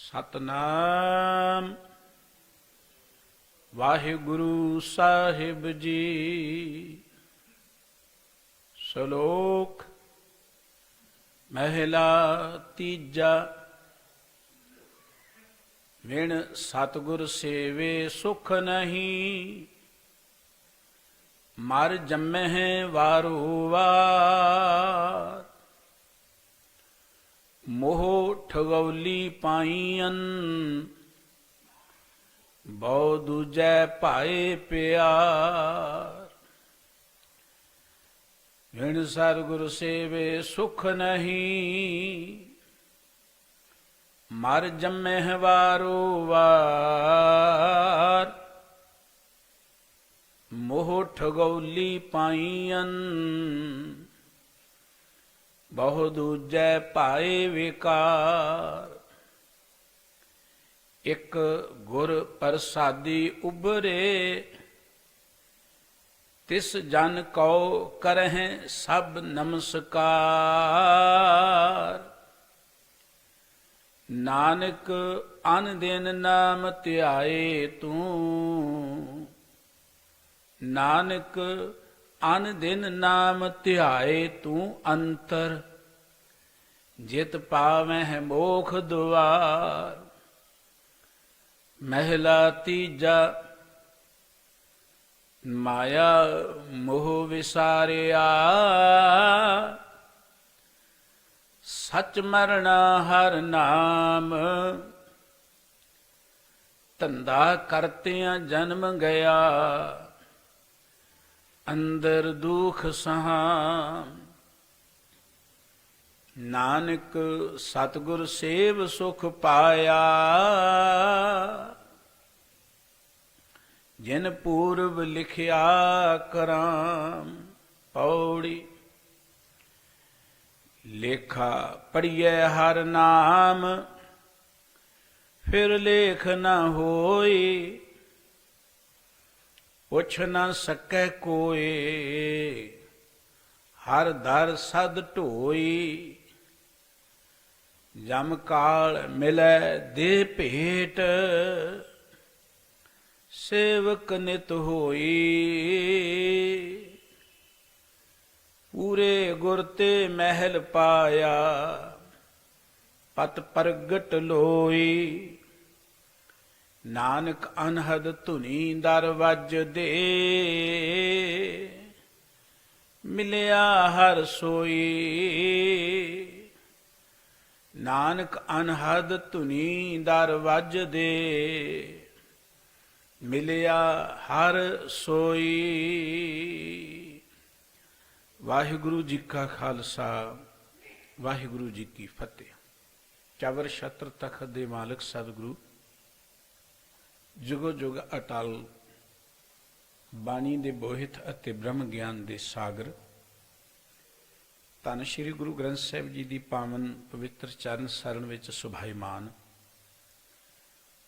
ਸਤਨਾਮ ਵਾਹਿਗੁਰੂ ਸਾਹਿਬ ਜੀ। ਸ਼ਲੋਕ ਮਹਿਲਾ ਤੀਜਾ। ਵਿਣ ਸਤਿਗੁਰ ਸੇਵੇ ਸੁਖ ਨਹੀਂ, ਮਰ ਜੰਮਹਿ ਵਾਰੋ ਵਾਰ। ਮੋਹ ਠਗੌਲੀ ਪਾਈਅਨ, ਬਹੁ ਦੂਜੈ ਭਾਏ ਪਿਆਰ। ਵਿਣ ਸਤਿਗੁਰ ਸੇਵੇ ਸੁਖ ਨਹੀਂ, ਮਰ ਜੰਮਹਿ ਵਾਰੋ ਵਾਰ। ਮੋਹ ਠਗੌਲੀ ਪਾਈਅਨ, ਬਹੁ ਦੂਜੈ ਭਾਏ ਵਿਕਾਰ। ਇਕ ਗੁਰ ਪ੍ਰਸਾਦੀ ਉਬਰੇ, ਤਿਸ ਜਨ ਕਉ ਕਰਹਿ ਸਭ ਨਮਸਕਾਰ। ਨਾਨਕ ਅਨ ਦਿਨ ਨਾਮ ਧਿਆਏ ਤੂੰ, ਨਾਨਕ ਅਨ ਦਿਨ ਨਾਮ ਧਿਆਏ ਤੂੰ ਅੰਤਰ। ਜਿਤ ਪਾਵਹਿ ਮੋਖ ਦੁਆਰ। ਮਹਿਲਾ ਤੀਜਾ। ਮਾਇਆ ਮੋਹ ਵਿਸਾਰਿਆ, ਸਚ ਮਰਣਾ ਹਰ ਨਾਮ। ਧੰਦਾ ਕਰਤਿਆਂ ਜਨਮ ਗਿਆ, ਅੰਦਰ ਦੁਖ ਸਹਾਮ। ਨਾਨਕ ਸਤਿਗੁਰ ਸੇਵ ਸੁਖ ਪਾਇਆ, ਜਿਨ ਪੂਰਬ ਲਿਖਿਆ ਕਰਾਮ। ਪੌੜੀ। ਲੇਖਾ ਪੜੀਐ ਹਰ ਨਾਮ, ਫਿਰ ਲੇਖ ਨਾ ਹੋਈ। ਪੁੱਛ ਨਾ ਸਕੈ ਕੋਇ, ਹਰ ਦਰ ਸਦ ਢੋਈ। ਜਮ ਕਾਲ ਮਿਲੈ ਦੇ ਭੇਟ, ਸੇਵਕ ਨਿਤ ਹੋਈ। ਪੂਰੇ ਗੁਰ ਤੇ ਮਹਿਲ ਪਾਇਆ, ਪਤ ਪ੍ਰਗਟ ਲੋਈ। ਨਾਨਕ ਅਨਹਦ ਧੁਨੀ ਦਰ ਵੱਜਦੇ, ਮਿਲਿਆ ਹਰ ਸੋਈ। ਨਾਨਕ ਅਨਹਦ ਧੁਨੀ ਦਰ ਵੱਜਦੇ, ਮਿਲਿਆ ਹਰ ਸੋਈ। ਵਾਹਿਗੁਰੂ ਜੀ ਕਾ ਖਾਲਸਾ, ਵਾਹਿਗੁਰੂ ਜੀ ਕੀ ਫਤਿਹ। ਚਵਰ ਛਤਰ ਤਖਤ ਦੇ ਮਾਲਕ ਸਤਿਗੁਰੂ ਜੁਗੋ ਜੁਗ ਅਟਲ, ਬਾਣੀ ਦੇ ਬੋਹਿਤ ਅਤੇ ਬ੍ਰਹਮ ਗਿਆਨ ਦੇ ਸਾਗਰ, ਧੰਨ ਸ਼੍ਰੀ ਗੁਰੂ ਗ੍ਰੰਥ ਸਾਹਿਬ ਜੀ ਦੀ ਪਾਵਨ ਪਵਿੱਤਰ ਚਰਨ ਸਰਣ ਵਿੱਚ ਸੁਭਾਈਮਾਨ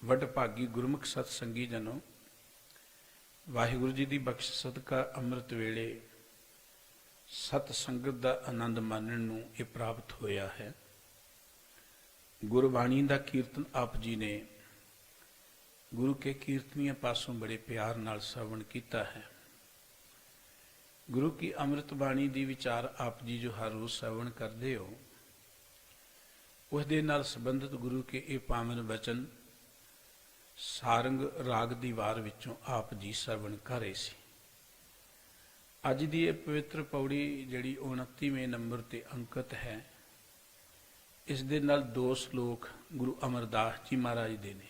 ਵਡਭਾਗੀ ਗੁਰਮੁਖ ਸਤ ਸੰਗੀ ਜਨੋ, ਵਾਹਿਗੁਰੂ ਜੀ ਦੀ ਬਖਸ਼ ਸਦਕਾ ਅੰਮ੍ਰਿਤ ਵੇਲੇ ਸਤ ਸੰਗਤ ਦਾ ਆਨੰਦ ਮਾਣਨ ਨੂੰ ਇਹ ਪ੍ਰਾਪਤ ਹੋਇਆ ਹੈ। ਗੁਰਬਾਣੀ ਦਾ ਕੀਰਤਨ ਆਪ ਜੀ ਨੇ ਗੁਰੂ ਕੇ ਕੀਰਤਨੀਆਂ ਪਾਸੋਂ ਬੜੇ ਪਿਆਰ ਨਾਲ ਸ਼ਰਵਣ ਕੀਤਾ ਹੈ। ਗੁਰੂ ਕੀ ਅੰਮ੍ਰਿਤ ਬਾਣੀ ਦੀ ਵਿਚਾਰ ਆਪ ਜੀ ਜੋ ਹਰ ਰੋਜ਼ ਸ਼ਰਵਣ ਕਰਦੇ ਹੋ, ਉਸ ਦੇ ਨਾਲ ਸੰਬੰਧਿਤ ਗੁਰੂ ਕੇ ਇਹ ਪਾਵਨ ਬਚਨ ਸਾਰੰਗ ਰਾਗ ਦੀ ਵਾਰ ਵਿੱਚੋਂ ਆਪ ਜੀ ਸ਼ਰਵਣ ਕਰ ਰਹੇ ਸੀ। ਅੱਜ ਦੀ ਇਹ ਪਵਿੱਤਰ ਪੌੜੀ ਜਿਹੜੀ 29ਵੇਂ ਨੰਬਰ ਤੇ ਅੰਕਿਤ ਹੈ, ਇਸ ਦੇ ਨਾਲ ਦੋ ਸ਼ਲੋਕ ਗੁਰੂ ਅਮਰਦਾਸ ਜੀ ਮਹਾਰਾਜ ਦੇ ਨੇ।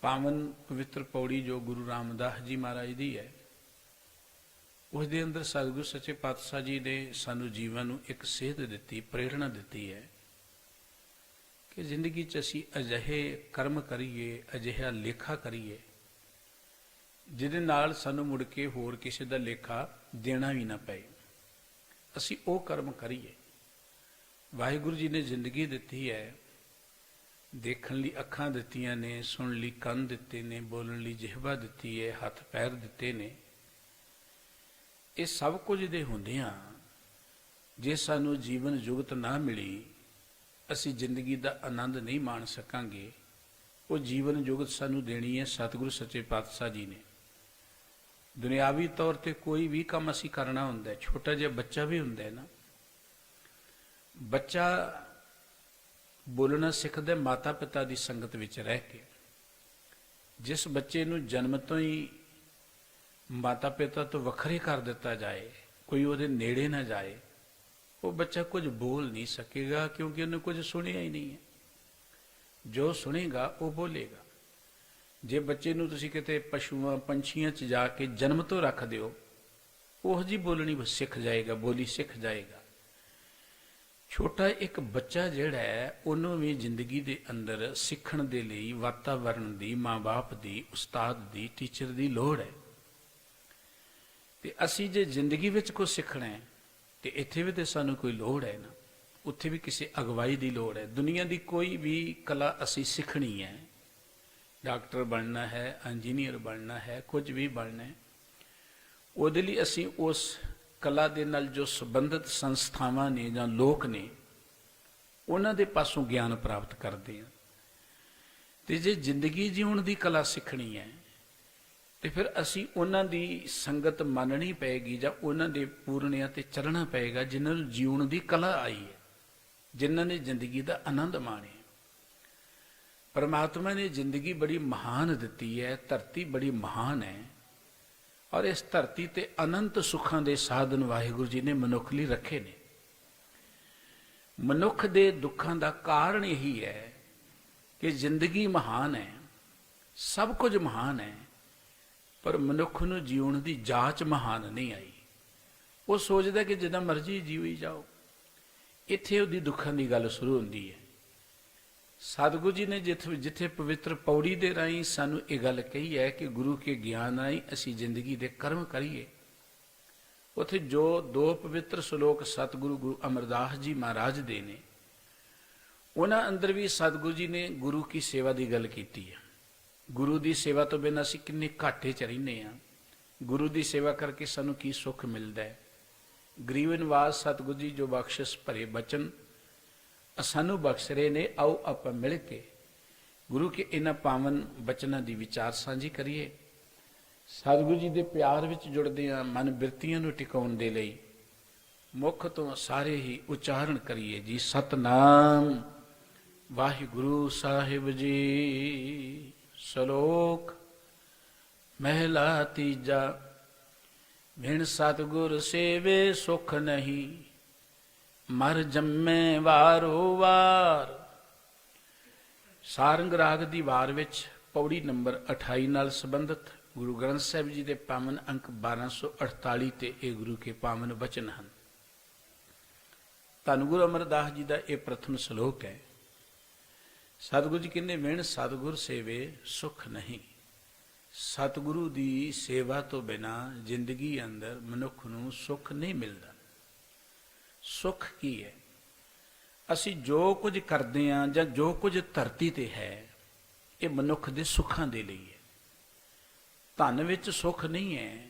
ਪਾਵਨ ਪਵਿੱਤਰ ਪੌੜੀ ਜੋ ਗੁਰੂ ਰਾਮਦਾਸ ਜੀ ਮਹਾਰਾਜ ਦੀ ਹੈ, ਉਸ ਦੇ ਅੰਦਰ ਸਤਿਗੁਰੂ ਸੱਚੇ ਪਾਤਸ਼ਾਹ ਜੀ ਨੇ ਸਾਨੂੰ ਜੀਵਨ ਨੂੰ ਇੱਕ ਸੇਧ ਦਿੱਤੀ, ਪ੍ਰੇਰਣਾ ਦਿੱਤੀ ਹੈ ਕਿ ਜ਼ਿੰਦਗੀ 'ਚ ਅਸੀਂ ਅਜਿਹੇ ਕਰਮ ਕਰੀਏ, ਅਜਿਹਾ ਲੇਖਾ ਕਰੀਏ ਜਿਹਦੇ ਨਾਲ ਸਾਨੂੰ ਮੁੜ ਕੇ ਹੋਰ ਕਿਸੇ ਦਾ ਲੇਖਾ ਦੇਣਾ ਵੀ ਨਾ ਪਏ। ਅਸੀਂ ਉਹ ਕਰਮ ਕਰੀਏ। ਵਾਹਿਗੁਰੂ ਜੀ ਨੇ ਜ਼ਿੰਦਗੀ ਦਿੱਤੀ ਹੈ, ਦੇਖਣ ਲਈ ਅੱਖਾਂ ਦਿੱਤੀਆਂ ਨੇ, ਸੁਣਨ ਲਈ ਕੰਨ ਦਿੱਤੇ ਨੇ, ਬੋਲਣ ਲਈ ਜਿਹਵਾ ਦਿੱਤੀ ਹੈ, ਹੱਥ ਪੈਰ ਦਿੱਤੇ ਨੇ। ਇਹ ਸਭ ਕੁਝ ਦੇ ਹੁੰਦਿਆਂ ਜੇ ਸਾਨੂੰ ਜੀਵਨ ਜੁਗਤ ਨਾ ਮਿਲੀ ਅਸੀਂ ਜ਼ਿੰਦਗੀ ਦਾ ਆਨੰਦ ਨਹੀਂ ਮਾਣ ਸਕਾਂਗੇ। ਉਹ ਜੀਵਨ ਜੁਗਤ ਸਾਨੂੰ ਦੇਣੀ ਹੈ ਸਤਿਗੁਰੂ ਸੱਚੇ ਪਾਤਸ਼ਾਹ ਜੀ ਨੇ। ਦੁਨਿਆਵੀ ਤੌਰ ਤੇ ਕੋਈ ਵੀ ਕੰਮ ਅਸੀਂ ਕਰਨਾ ਹੁੰਦਾ, ਛੋਟਾ ਜਿਹਾ ਬੱਚਾ ਵੀ ਹੁੰਦਾ ਹੈ ਨਾ, ਬੱਚਾ ਬੋਲਣਾ ਸਿੱਖਦਾ ਮਾਤਾ ਪਿਤਾ ਦੀ ਸੰਗਤ ਵਿੱਚ ਰਹਿ ਕੇ। ਜਿਸ ਬੱਚੇ ਨੂੰ ਜਨਮ ਤੋਂ ਹੀ ਮਾਤਾ ਪਿਤਾ ਤੋਂ ਵੱਖਰੇ ਕਰ ਦਿੱਤਾ ਜਾਏ, ਕੋਈ ਉਹਦੇ ਨੇੜੇ ਨਾ ਜਾਏ, ਉਹ ਬੱਚਾ ਕੁਝ ਬੋਲ ਨਹੀਂ ਸਕੇਗਾ, ਕਿਉਂਕਿ ਉਹਨੇ ਕੁਝ ਸੁਣਿਆ ਹੀ ਨਹੀਂ ਹੈ। ਜੋ ਸੁਣੇਗਾ ਉਹ ਬੋਲੇਗਾ। ਜੇ ਬੱਚੇ ਨੂੰ ਤੁਸੀਂ ਕਿਤੇ ਪਸ਼ੂਆਂ ਪੰਛੀਆਂ 'ਚ ਜਾ ਕੇ ਜਨਮ ਤੋਂ ਰੱਖ ਦਿਓ, ਉਹ ਜੀ ਬੋਲਣੀ ਸਿੱਖ ਜਾਏਗਾ, ਬੋਲੀ ਸਿੱਖ ਜਾਏਗਾ। ਛੋਟਾ ਇੱਕ ਬੱਚਾ ਜਿਹੜਾ ਹੈ, ਉਹਨੂੰ ਵੀ ਜ਼ਿੰਦਗੀ ਦੇ ਅੰਦਰ ਸਿੱਖਣ ਦੇ ਲਈ ਵਾਤਾਵਰਣ ਦੀ, ਮਾਂ-ਬਾਪ ਦੀ, ਉਸਤਾਦ ਦੀ, ਟੀਚਰ ਦੀ ਲੋੜ ਹੈ। ਤੇ ਅਸੀਂ ਜੇ ਜ਼ਿੰਦਗੀ ਵਿੱਚ ਕੁਝ ਸਿੱਖਣਾ ਹੈ ਤੇ ਇੱਥੇ ਵੀ ਤੇ ਸਾਨੂੰ ਕੋਈ ਲੋੜ ਹੈ ਨਾ, ਉੱਥੇ ਵੀ ਕਿਸੇ ਅਗਵਾਈ ਦੀ ਲੋੜ ਹੈ। ਦੁਨੀਆ ਦੀ ਕੋਈ ਵੀ ਕਲਾ ਅਸੀਂ ਸਿੱਖਣੀ ਹੈ, ਡਾਕਟਰ ਬਣਨਾ ਹੈ, ਇੰਜੀਨੀਅਰ ਬਣਨਾ ਹੈ, ਕੁਝ ਵੀ ਬਣਨਾ ਹੈ, ਉਹਦੇ ਲਈ ਅਸੀਂ ਉਸ ਕਲਾ ਦੇ ਨਾਲ ਜੋ ਸੰਬੰਧਿਤ ਸੰਸਥਾਵਾਂ ਨੇ ਜਾਂ ਲੋਕ ਨੇ, ਉਹਨਾਂ ਦੇ ਪਾਸੋਂ ਗਿਆਨ ਪ੍ਰਾਪਤ ਕਰਦੇ ਹਾਂ। ਤੇ ਜੇ ਜ਼ਿੰਦਗੀ ਜਿਉਣ ਦੀ ਕਲਾ ਸਿੱਖਣੀ ਹੈ ਤੇ ਫਿਰ ਅਸੀਂ ਉਹਨਾਂ ਦੀ ਸੰਗਤ ਮੰਨਣੀ ਪਏਗੀ, ਜਾਂ ਉਹਨਾਂ ਦੇ ਪੂਰਨਿਆਂ ਤੇ ਚੱਲਣਾ ਪਏਗਾ ਜਿਨ੍ਹਾਂ ਨੂੰ ਜਿਉਣ ਦੀ ਕਲਾ ਆਈ ਹੈ, ਜਿਨ੍ਹਾਂ ਨੇ ਜ਼ਿੰਦਗੀ ਦਾ ਆਨੰਦ ਮਾਣਿਆ। ਪਰਮਾਤਮਾ ਨੇ ਜ਼ਿੰਦਗੀ ਬੜੀ ਮਹਾਨ ਦਿੱਤੀ ਹੈ, ਧਰਤੀ ਬੜੀ ਮਹਾਨ ਹੈ, ਔਰ ਇਸ ਧਰਤੀ ਤੇ ਅਨੰਤ ਸੁੱਖਾਂ ਦੇ ਸਾਧਨ ਵਾਹਿਗੁਰੂ ਜੀ ਨੇ ਮਨੁੱਖ ਲਈ ਰੱਖੇ ਨੇ। ਮਨੁੱਖ ਦੇ ਦੁੱਖਾਂ ਦਾ ਕਾਰਨ ਇਹੀ ਹੈ ਕਿ ਜ਼ਿੰਦਗੀ ਮਹਾਨ ਹੈ, ਸਭ ਕੁਝ ਮਹਾਨ ਹੈ, ਪਰ ਮਨੁੱਖ ਨੂੰ ਜਿਉਣ ਦੀ ਜਾਚ ਮਹਾਨ ਨਹੀਂ ਆਈ। ਉਹ ਸੋਚਦਾ ਕਿ ਜਿੱਦਾਂ ਮਰਜ਼ੀ ਜੀਵੀ ਜਾਓ। ਇੱਥੇ ਉਹਦੀ ਦੁੱਖਾਂ ਦੀ ਗੱਲ ਸ਼ੁਰੂ ਹੁੰਦੀ ਹੈ। ਸਤਿਗੁਰੂ ਜੀ ਨੇ ਜਿੱਥੇ ਪਵਿੱਤਰ ਪੌੜੀ ਦੇ ਰਾਹੀਂ ਸਾਨੂੰ ਇਹ ਗੱਲ ਕਹੀ ਹੈ ਕਿ ਗੁਰੂ ਕੇ ਗਿਆਨ ਰਾਹੀਂ ਅਸੀਂ ਜ਼ਿੰਦਗੀ ਦੇ ਕਰਮ ਕਰੀਏ, ਉੱਥੇ ਜੋ 2 ਪਵਿੱਤਰ ਸ਼ਲੋਕ ਸਤਿਗੁਰੂ ਗੁਰੂ ਅਮਰਦਾਸ ਜੀ ਮਹਾਰਾਜ ਦੇ ਨੇ, ਉਹਨਾਂ ਅੰਦਰ ਵੀ ਸਤਿਗੁਰੂ ਜੀ ਨੇ ਗੁਰੂ ਕੀ ਸੇਵਾ ਦੀ ਗੱਲ ਕੀਤੀ ਹੈ। ਗੁਰੂ ਦੀ ਸੇਵਾ ਤੋਂ ਬਿਨਾਂ ਅਸੀਂ ਕਿੰਨੇ ਘਾਟੇ 'ਚ ਰਹਿੰਦੇ ਹਾਂ। ਗੁਰੂ ਦੀ ਸੇਵਾ ਕਰਕੇ ਸਾਨੂੰ ਕੀ ਸੁੱਖ ਮਿਲਦਾ ਹੈ। ਗਰੀਬ ਨਿਵਾਸ ਸਤਿਗੁਰੂ ਜੀ ਜੋ ਬਖਸ਼ਿਸ਼ ਭਰੇ ਬਚਨ ਸਾਨੂੰ ਬਖਸ਼ ਰਹੇ ਨੇ, ਆਓ ਆਪਾਂ ਮਿਲ ਕੇ ਗੁਰੂ ਕੇ ਇਹਨਾਂ ਪਾਵਨ ਬਚਨਾਂ ਦੀ ਵਿਚਾਰ ਸਾਂਝੀ ਕਰੀਏ। ਸਤਿਗੁਰੂ ਜੀ ਦੇ ਪਿਆਰ ਵਿੱਚ ਜੁੜਦੇ ਹਾਂ, ਮਨ ਬਿਰਤੀਆਂ ਨੂੰ ਟਿਕਾਉਣ ਦੇ ਲਈ ਮੁੱਖ ਤੋਂ ਸਾਰੇ ਹੀ ਉਚਾਰਨ ਕਰੀਏ ਜੀ। ਸਤਨਾਮ ਵਾਹਿਗੁਰੂ ਸਾਹਿਬ ਜੀ। ਸ਼ਲੋਕ ਮਹਿਲਾ ਤੀਜਾ। ਬਿਨ ਸਤਿਗੁਰ ਸੇਵੇ ਸੁਖ ਨਹੀਂ, ਮਰ ਜੰਮੇ ਵਾਰੋ ਵਾਰ। ਸਾਰੰਗ ਰਾਗ ਦੀ ਵਾਰ ਵਿੱਚ ਪੌੜੀ ਨੰਬਰ 28 ਨਾਲ ਸੰਬੰਧਿਤ ਗੁਰੂ ਗ੍ਰੰਥ ਸਾਹਿਬ ਜੀ ਦੇ ਪਾਵਨ ਅੰਕ 1248 ਤੇ ਇਹ ਗੁਰੂ ਕੇ ਪਾਵਨ ਵਚਨ ਹਨ। ਧੰਨ ਗੁਰੂ ਅਮਰਦਾਸ ਜੀ ਦਾ ਇਹ ਪ੍ਰਥਮ ਸ਼ਲੋਕ ਹੈ। ਸਤਿਗੁਰੂ ਜੀ ਕਹਿੰਦੇ ਬਿਨ ਸਤਿਗੁਰ ਸੇਵੇ ਸੁਖ ਨਹੀਂ। ਸਤਿਗੁਰੂ ਦੀ ਸੇਵਾ ਤੋਂ ਬਿਨਾਂ ਜ਼ਿੰਦਗੀ ਅੰਦਰ ਮਨੁੱਖ ਨੂੰ ਸੁੱਖ ਨਹੀਂ ਮਿਲਦਾ। ਸੁੱਖ ਕੀ ਹੈ? ਅਸੀਂ ਜੋ ਕੁਝ ਕਰਦੇ ਹਾਂ ਜਾਂ ਜੋ ਕੁਝ ਧਰਤੀ ਤੇ ਹੈ, ਇਹ ਮਨੁੱਖ ਦੇ ਸੁੱਖਾਂ ਦੇ ਲਈ ਹੈ। ਧਨ ਵਿੱਚ ਸੁੱਖ ਨਹੀਂ ਹੈ।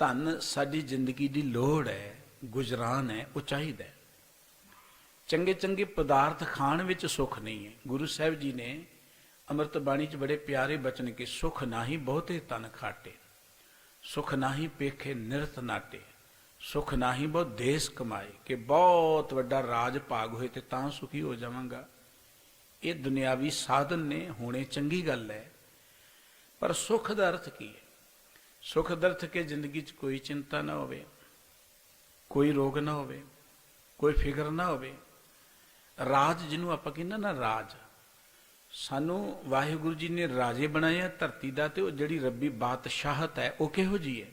ਧਨ ਸਾਡੀ ਜ਼ਿੰਦਗੀ ਦੀ ਲੋੜ ਹੈ, ਗੁਜ਼ਰਾਨ ਹੈ, ਉਹ ਚਾਹੀਦਾ ਹੈ। ਚੰਗੇ ਚੰਗੇ ਪਦਾਰਥ ਖਾਣ ਵਿੱਚ ਸੁੱਖ ਨਹੀਂ ਹੈ। ਗੁਰੂ ਸਾਹਿਬ ਜੀ ਨੇ ਅੰਮ੍ਰਿਤ ਬਾਣੀ 'ਚ ਬੜੇ ਪਿਆਰੇ ਬਚਨ ਕਿ ਸੁਖ ਨਾਹੀ ਬਹੁਤੇ ਤਨ ਖਾਟੇ, ਸੁਖ ਨਾਹੀ ਪੇਖੇ ਨਿਰਤ ਨਾਟੇ, ਸੁਖ ਨਾਹੀ ਬਹੁਤ ਦੇਸ ਕਮਾਏ, ਕਿ ਬਹੁਤ ਵੱਡਾ ਰਾਜ ਭਾਗ ਹੋਏ ਤੇ ਤਾਂ ਸੁਖੀ ਹੋ ਜਾਵਾਂਗਾ। ਇਹ ਦੁਨਿਆਵੀ ਸਾਧਨ ਨੇ, ਹੋਣੇ ਚੰਗੀ ਗੱਲ ਹੈ, ਪਰ ਸੁਖ ਦਾ ਅਰਥ ਕੀ ਹੈ? ਸੁਖ ਦਾ ਅਰਥ ਕਿ ਜ਼ਿੰਦਗੀ 'ਚ ਕੋਈ ਚਿੰਤਾ ਨਾ ਹੋਵੇ, ਕੋਈ ਰੋਗ ਨਾ ਹੋਵੇ, ਕੋਈ ਫਿਕਰ ਨਾ ਹੋਵੇ। ਰਾਜ ਜਿਹਨੂੰ ਆਪਾਂ ਕਹਿੰਦੇ ਨਾ, ਰਾਜ, ਸਾਨੂੰ ਵਾਹਿਗੁਰੂ ਜੀ ਨੇ ਰਾਜੇ ਬਣਾਇਆ ਧਰਤੀ ਦਾ, ਤੇ ਉਹ ਜਿਹੜੀ ਰੱਬੀ ਬਾਦਸ਼ਾਹਤ ਹੈ ਉਹ ਕਿਹੋ ਜਿਹੀ ਹੈ?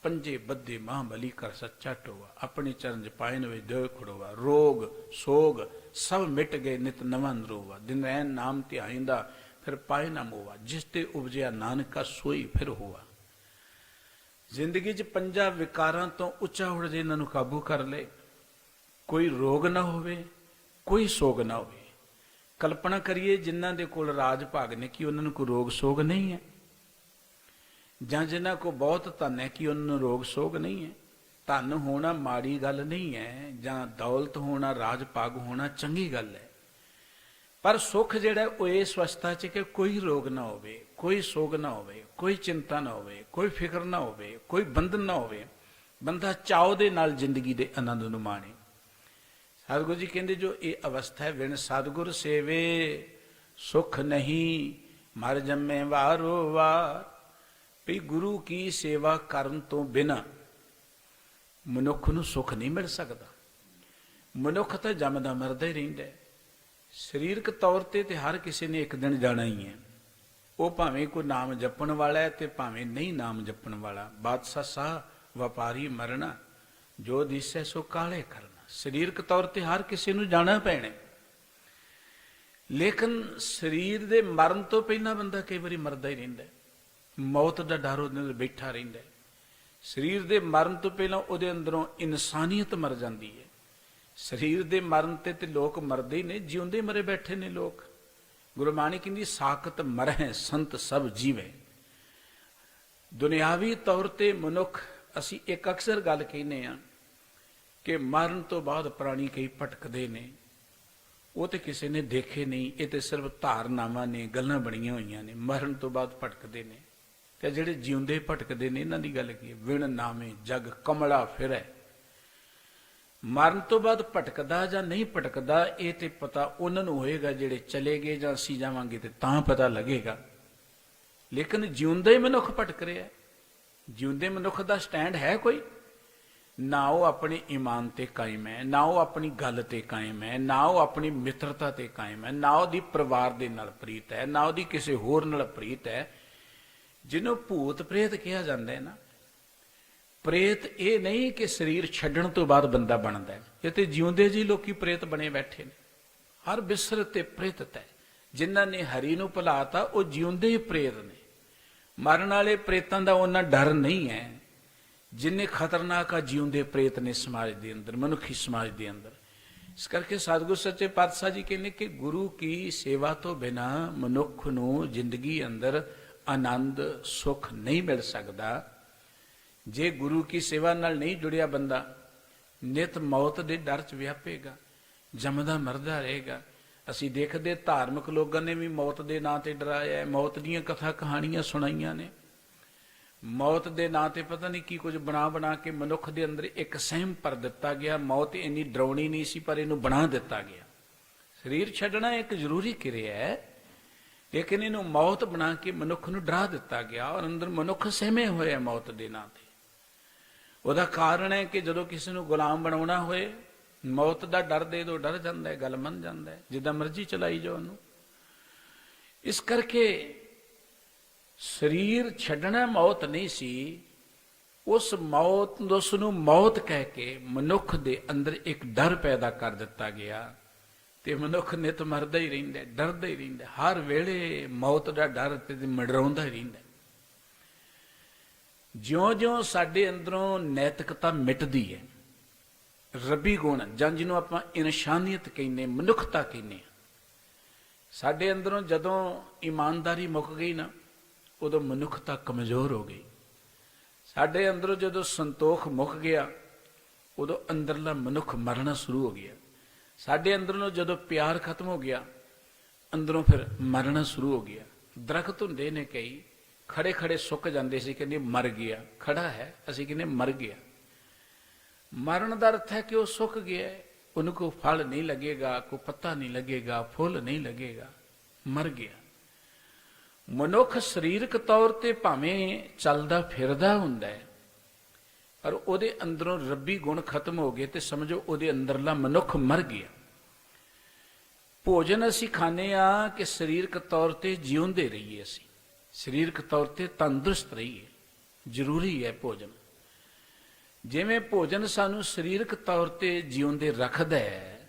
ਪੰਜੇ ਬੱਧੇ ਮਹਾਬਲੀ ਕਰ ਸੱਚਾ ਟੋਆ, ਆਪਣੇ ਚਰਨ 'ਚ ਪਾਇਨ ਵਿੱਚ ਦੇਵ ਖੜੋਆ, ਰੋਗ ਸੋਗ ਸਭ ਮਿਟ ਗਏ ਨਿਤ ਨਵਾਂ ਨਰੋਵਾ, ਦਿਨ ਰਹਿਣ ਨਾਮ ਧਿਆਇਂਦਾ ਫਿਰ ਪਾਏ ਨਾ ਮੋਵਾ, ਜਿਸ ਤੇ ਉਪਜਿਆ ਨਾਨਕਾ ਸੋਈ ਫਿਰ ਹੋਆ। ਜ਼ਿੰਦਗੀ 'ਚ ਪੰਜਾਂ ਵਿਕਾਰਾਂ ਤੋਂ ਉੱਚਾ ਉੱਠ ਜੇ, ਇਹਨਾਂ ਨੂੰ ਕਾਬੂ ਕਰ ਲਏ। ਕੋਈ ਰੋਗ ਨਾ ਹੋਵੇ, ਕੋਈ ਸੋਗ ਨਾ ਹੋਵੇ। ਕਲਪਨਾ ਕਰੀਏ ਜਿਨ੍ਹਾਂ ਦੇ ਕੋਲ ਰਾਜ ਭਾਗ ਨੇ, ਕਿ ਉਹਨਾਂ ਨੂੰ ਕੋਈ ਰੋਗ ਸੋਗ ਨਹੀਂ ਹੈ? ਜਾਂ ਜਿਨ੍ਹਾਂ ਕੋਲ ਬਹੁਤ ਧਨ ਹੈ, ਕਿ ਉਹਨਾਂ ਨੂੰ ਰੋਗ ਸੋਗ ਨਹੀਂ ਹੈ? ਧਨ ਹੋਣਾ ਮਾੜੀ ਗੱਲ ਨਹੀਂ ਹੈ, ਜਾਂ ਦੌਲਤ ਹੋਣਾ, ਰਾਜ ਭਾਗ ਹੋਣਾ ਚੰਗੀ ਗੱਲ ਹੈ। पर सुख जिहड़ा वो इस अवस्था च कि कोई रोग ना होवे, कोई सोग ना होवे, कोई चिंता ना होवे, कोई फिक्र ना होवे, कोई बंधन ना होवे, बंदा चाव दे नाल जिंदगी दे आनंद नूं माणे। सतगुरु जी कहंदे जो ये अवस्था है, बिन सतगुर सेवे सुख नहीं, मर जम्मे वारो वार। भी गुरु की सेवा करन तो बिना मनुख नूं सुख नहीं मिल सकता। मनुख तो जमदा मरदा ही रहिंदा है। सरीरक तौर ते हर किसी ने एक दिन जाना ही है। वो भावें कोई नाम जपण वाला है ते भावें नहीं नाम जपण वाला। बादशाह साह व्यापारी मरना, जो दिसै सो काले करना। सरीरक तौर ते हर किसी नूं जाना पैना, लेकिन शरीर दे मरण तो पहला बंदा कई बारी मरदा ही रहिंदा है। मौत का डर उहदे अंदर बैठा रहिंदा है। शरीर दे मरण तो पहला उहदे अंदरों इंसानियत मर जाती है। शरीर दे मरण ते लोग मरदे ही ने, जिउंदे मरे बैठे ने लोग। गुरबाणी कहंदी साकत मरह संत सब जीवे। दुनियावी तौर ते मनुख असी एक अक्सर गल कहने आ कि मरण तो बाद प्राणी कई भटकदे ने, वो तो किसी ने देखे नहीं, ये तो सिर्फ धारनावां ने, गल्लां बणीਆਂ होईयां ने। मरण तो बाद भटकदे ने ते जिहड़े जिउंदे भटकदे ने, इन्हां दी गल की है। विण नामे जग कमला फिरै। मरण तो बाद भटकदा जां नहीं भटकदा ये तो पता उन्हां नूं होएगा जिहड़े चले गए जां असीं जावांगे ते तां पता लगेगा। लेकिन जिउंदा ही मनुख भटक रहा है। जिउंदे मनुख दा स्टैंड है कोई? ना वो अपने ईमान ते कायम है, ना वो अपनी गल ते कायम है, ना वो अपनी मित्रता ते कायम है, ना वो परिवार दे नाल प्रीत है, ना वो किसी होर नाल प्रीत है। जिन्हों भूत प्रेत कहा जाता है ना, प्रेत ये नहीं कि शरीर छड्डण तो बाद बंदा बनता है। ये तो जिउंदे जी लोग प्रेत बने बैठे ने। हर बिसर ते प्रेत है। जिन्हां ने हरि नूं भुलाता वो जिउंदे ही प्रेत ने। मरण वाले प्रेतां दा उन्ना डर नहीं है जिन्ने खतरनाक आ जिउंदे प्रेत ने समाज के अंदर, मनुखी समाज के अंदर। इस करके सतगुरु सच्चे पातशाह जी कहने कि गुरु की सेवा तो बिना मनुख नूं जिंदगी अंदर आनंद सुख नहीं मिल सकता। जे गुरु की सेवा नाल नहीं जुड़िया बंदा नित मौत के डर च व्यापेगा, जमदा मरदा रहेगा। असी देखते धार्मिक लोगों ने भी मौत के नां ते डराया है, मौत दीयां कथा कहानियां सुनाइयां ने। मौत के नां ते पता नहीं की कुछ बना बना के मनुख के अंदर एक सहम भर दिता गया। मौत इन्नी डराउनी नहीं सी पर इनू बना दिता गया। शरीर छड्डना एक जरूरी क्रिया है, लेकिन इनू मौत बना के मनुख नूं डरा दिता गया और अंदर मनुख सहमे होए मौत के नां ते। ਉਹਦਾ कारण है कि जो किसी को गुलाम बनाना होए मौत का डर दे दो, डर जाता है, गल मन जाता है, जिदा मर्जी चलाई जाओ उन्होंने। इस करके शरीर छड्डना मौत नहीं सी, उस मौत उसनूं मौत कह के मनुख दे अंदर एक डर पैदा कर दिता गया ते मनुख नित मरदा ही रहिंदा, डरदा ही रहिंदा। हर वेले मौत का डर ते मंडराउंदा ही रहिंदा। ज्यों ज्यों साडे अंदरों नैतिकता मिटदी है, रबी गुण जां जिन्हों आपां इंसानियत कहने, मनुखता कहने, साडे अंदरों जदों ईमानदारी मुक गई ना, उदों मनुखता कमजोर हो गई। साडे अंदरों जदों संतोख मुक गया, उदों अंदरला मनुख मरना शुरू हो गया। साडे अंदरों जदों प्यार खत्म हो गया, अंदरों फिर मरना शुरू हो गया। दरख्त हुंदे ने कई खड़े खड़े सुक जाते सी, कहते मर गया, खड़ा है असी कहने मर गया। मरण का अर्थ है कि वह सुक गया, उनको फल नहीं लगेगा, कोई पत्ता नहीं लगेगा, फुल नहीं लगेगा, मर गया। मनुख शरीरक तौर पर भावें चलदा फिरदा हुंदा है, पर उहदे अंदरों रब्बी गुण खत्म हो गए तो समझो उहदे अंदरला मनुख मर गया। भोजन असी खाने आ कि शरीरक तौर पर जिउंदे रहिए, असी शरीरक तौर पर तंदुरुस्त रहिए, जरूरी है भोजन। जिमें भोजन सानू शरीरक तौर पर जिउंदे रखदा है,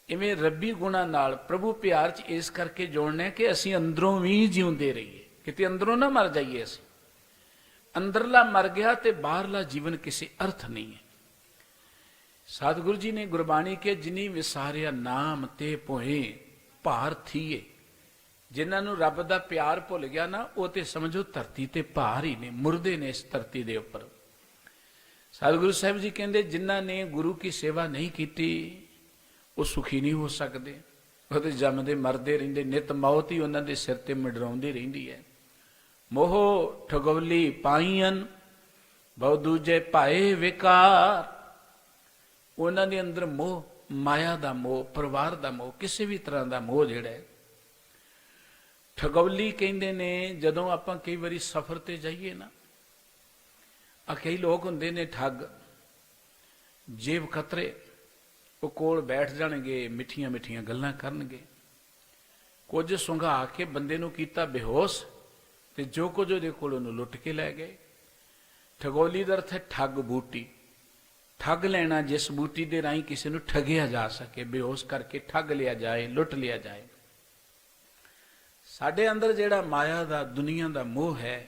इवें रब्बी गुणा नाल प्रभु प्यार च इस करके जोड़ना कि असी अंदरों भी जिउंदे रहिए, किते अंदरों ना मर जाइए। असी अंदरला मर गया तो बाहरला जीवन किसी अर्थ नहीं है। सतगुरु जी ने गुरबाणी के जिनी विसारिया नाम ते पोहे भार थीए। जिन्होंने रब का प्यार भुल गया ना, वो तो समझो धरती ते भार ही ने, मुर्दे ने इस धरती के उपर। सतगुरु साहब जी कहते जिन्हों ने गुरु की सेवा नहीं की वो सुखी नहीं हो सकते। ਉਹ ਤੇ ਜੰਮਦੇ ਮਰਦੇ ਰਹਿੰਦੇ, ਨਿਤ ਮੌਤ ਹੀ ਉਹਨਾਂ ਦੇ ਸਿਰ ਤੇ ਮੰਡਰਾਉਂਦੀ ਰਹਿੰਦੀ ਹੈ। ਮੋਹ ਠਗੋਲੀ ਪਾਈਆਂ ਬਹੁ ਦੂਜੇ ਭਾਏ ਵਿਕਾਰ। ਉਹਨਾਂ ਦੇ ਅੰਦਰ ਮੋਹ, ਮਾਇਆ ਦਾ ਮੋਹ, ਪਰਿਵਾਰ ਦਾ ਮੋਹ, ਕਿਸੇ ਵੀ ਤਰ੍ਹਾਂ ਦਾ ਮੋਹ ਜਿਹੜਾ ਹੈ। ਠਗੌਲੀ ਕਹਿੰਦੇ ਨੇ ਜਦੋਂ ਆਪਾਂ ਕਈ ਵਾਰੀ ਸਫ਼ਰ ਤੇ ਜਾਈਏ ਨਾ, ਕਈ ਲੋਕ ਹੁੰਦੇ ਨੇ ਠੱਗ, ਜੇਬ ਕਤਰੇ, ਉਹ ਕੋਲ ਬੈਠ ਜਾਣਗੇ, ਮਿੱਠੀਆਂ ਮਿੱਠੀਆਂ ਗੱਲਾਂ ਕਰਨਗੇ, ਕੁਝ ਸੁੰਘਾ ਕੇ ਬੰਦੇ ਨੂੰ ਕੀਤਾ ਬੇਹੋਸ਼, ਤੇ ਜੋ ਕੁਝ ਉਹਦੇ ਕੋਲ ਉਹਨੂੰ ਲੁੱਟ ਕੇ ਲੈ ਗਏ। ਠਗੌਲੀ ਦਾ ਅਰਥ ਹੈ ਠੱਗ ਬੂਟੀ। ਠੱਗ ਲੈਣਾ, ਜਿਸ ਬੂਟੀ ਦੇ ਰਾਹੀਂ ਕਿਸੇ ਨੂੰ ਠੱਗਿਆ ਜਾ ਸਕੇ, ਬੇਹੋਸ਼ ਕਰਕੇ ਠੱਗ ਲਿਆ ਜਾਏ, ਲੁੱਟ ਲਿਆ ਜਾਏ। ਸਾਡੇ ਅੰਦਰ ਜਿਹੜਾ ਮਾਇਆ ਦਾ, ਦੁਨੀਆ ਦਾ ਮੋਹ ਹੈ,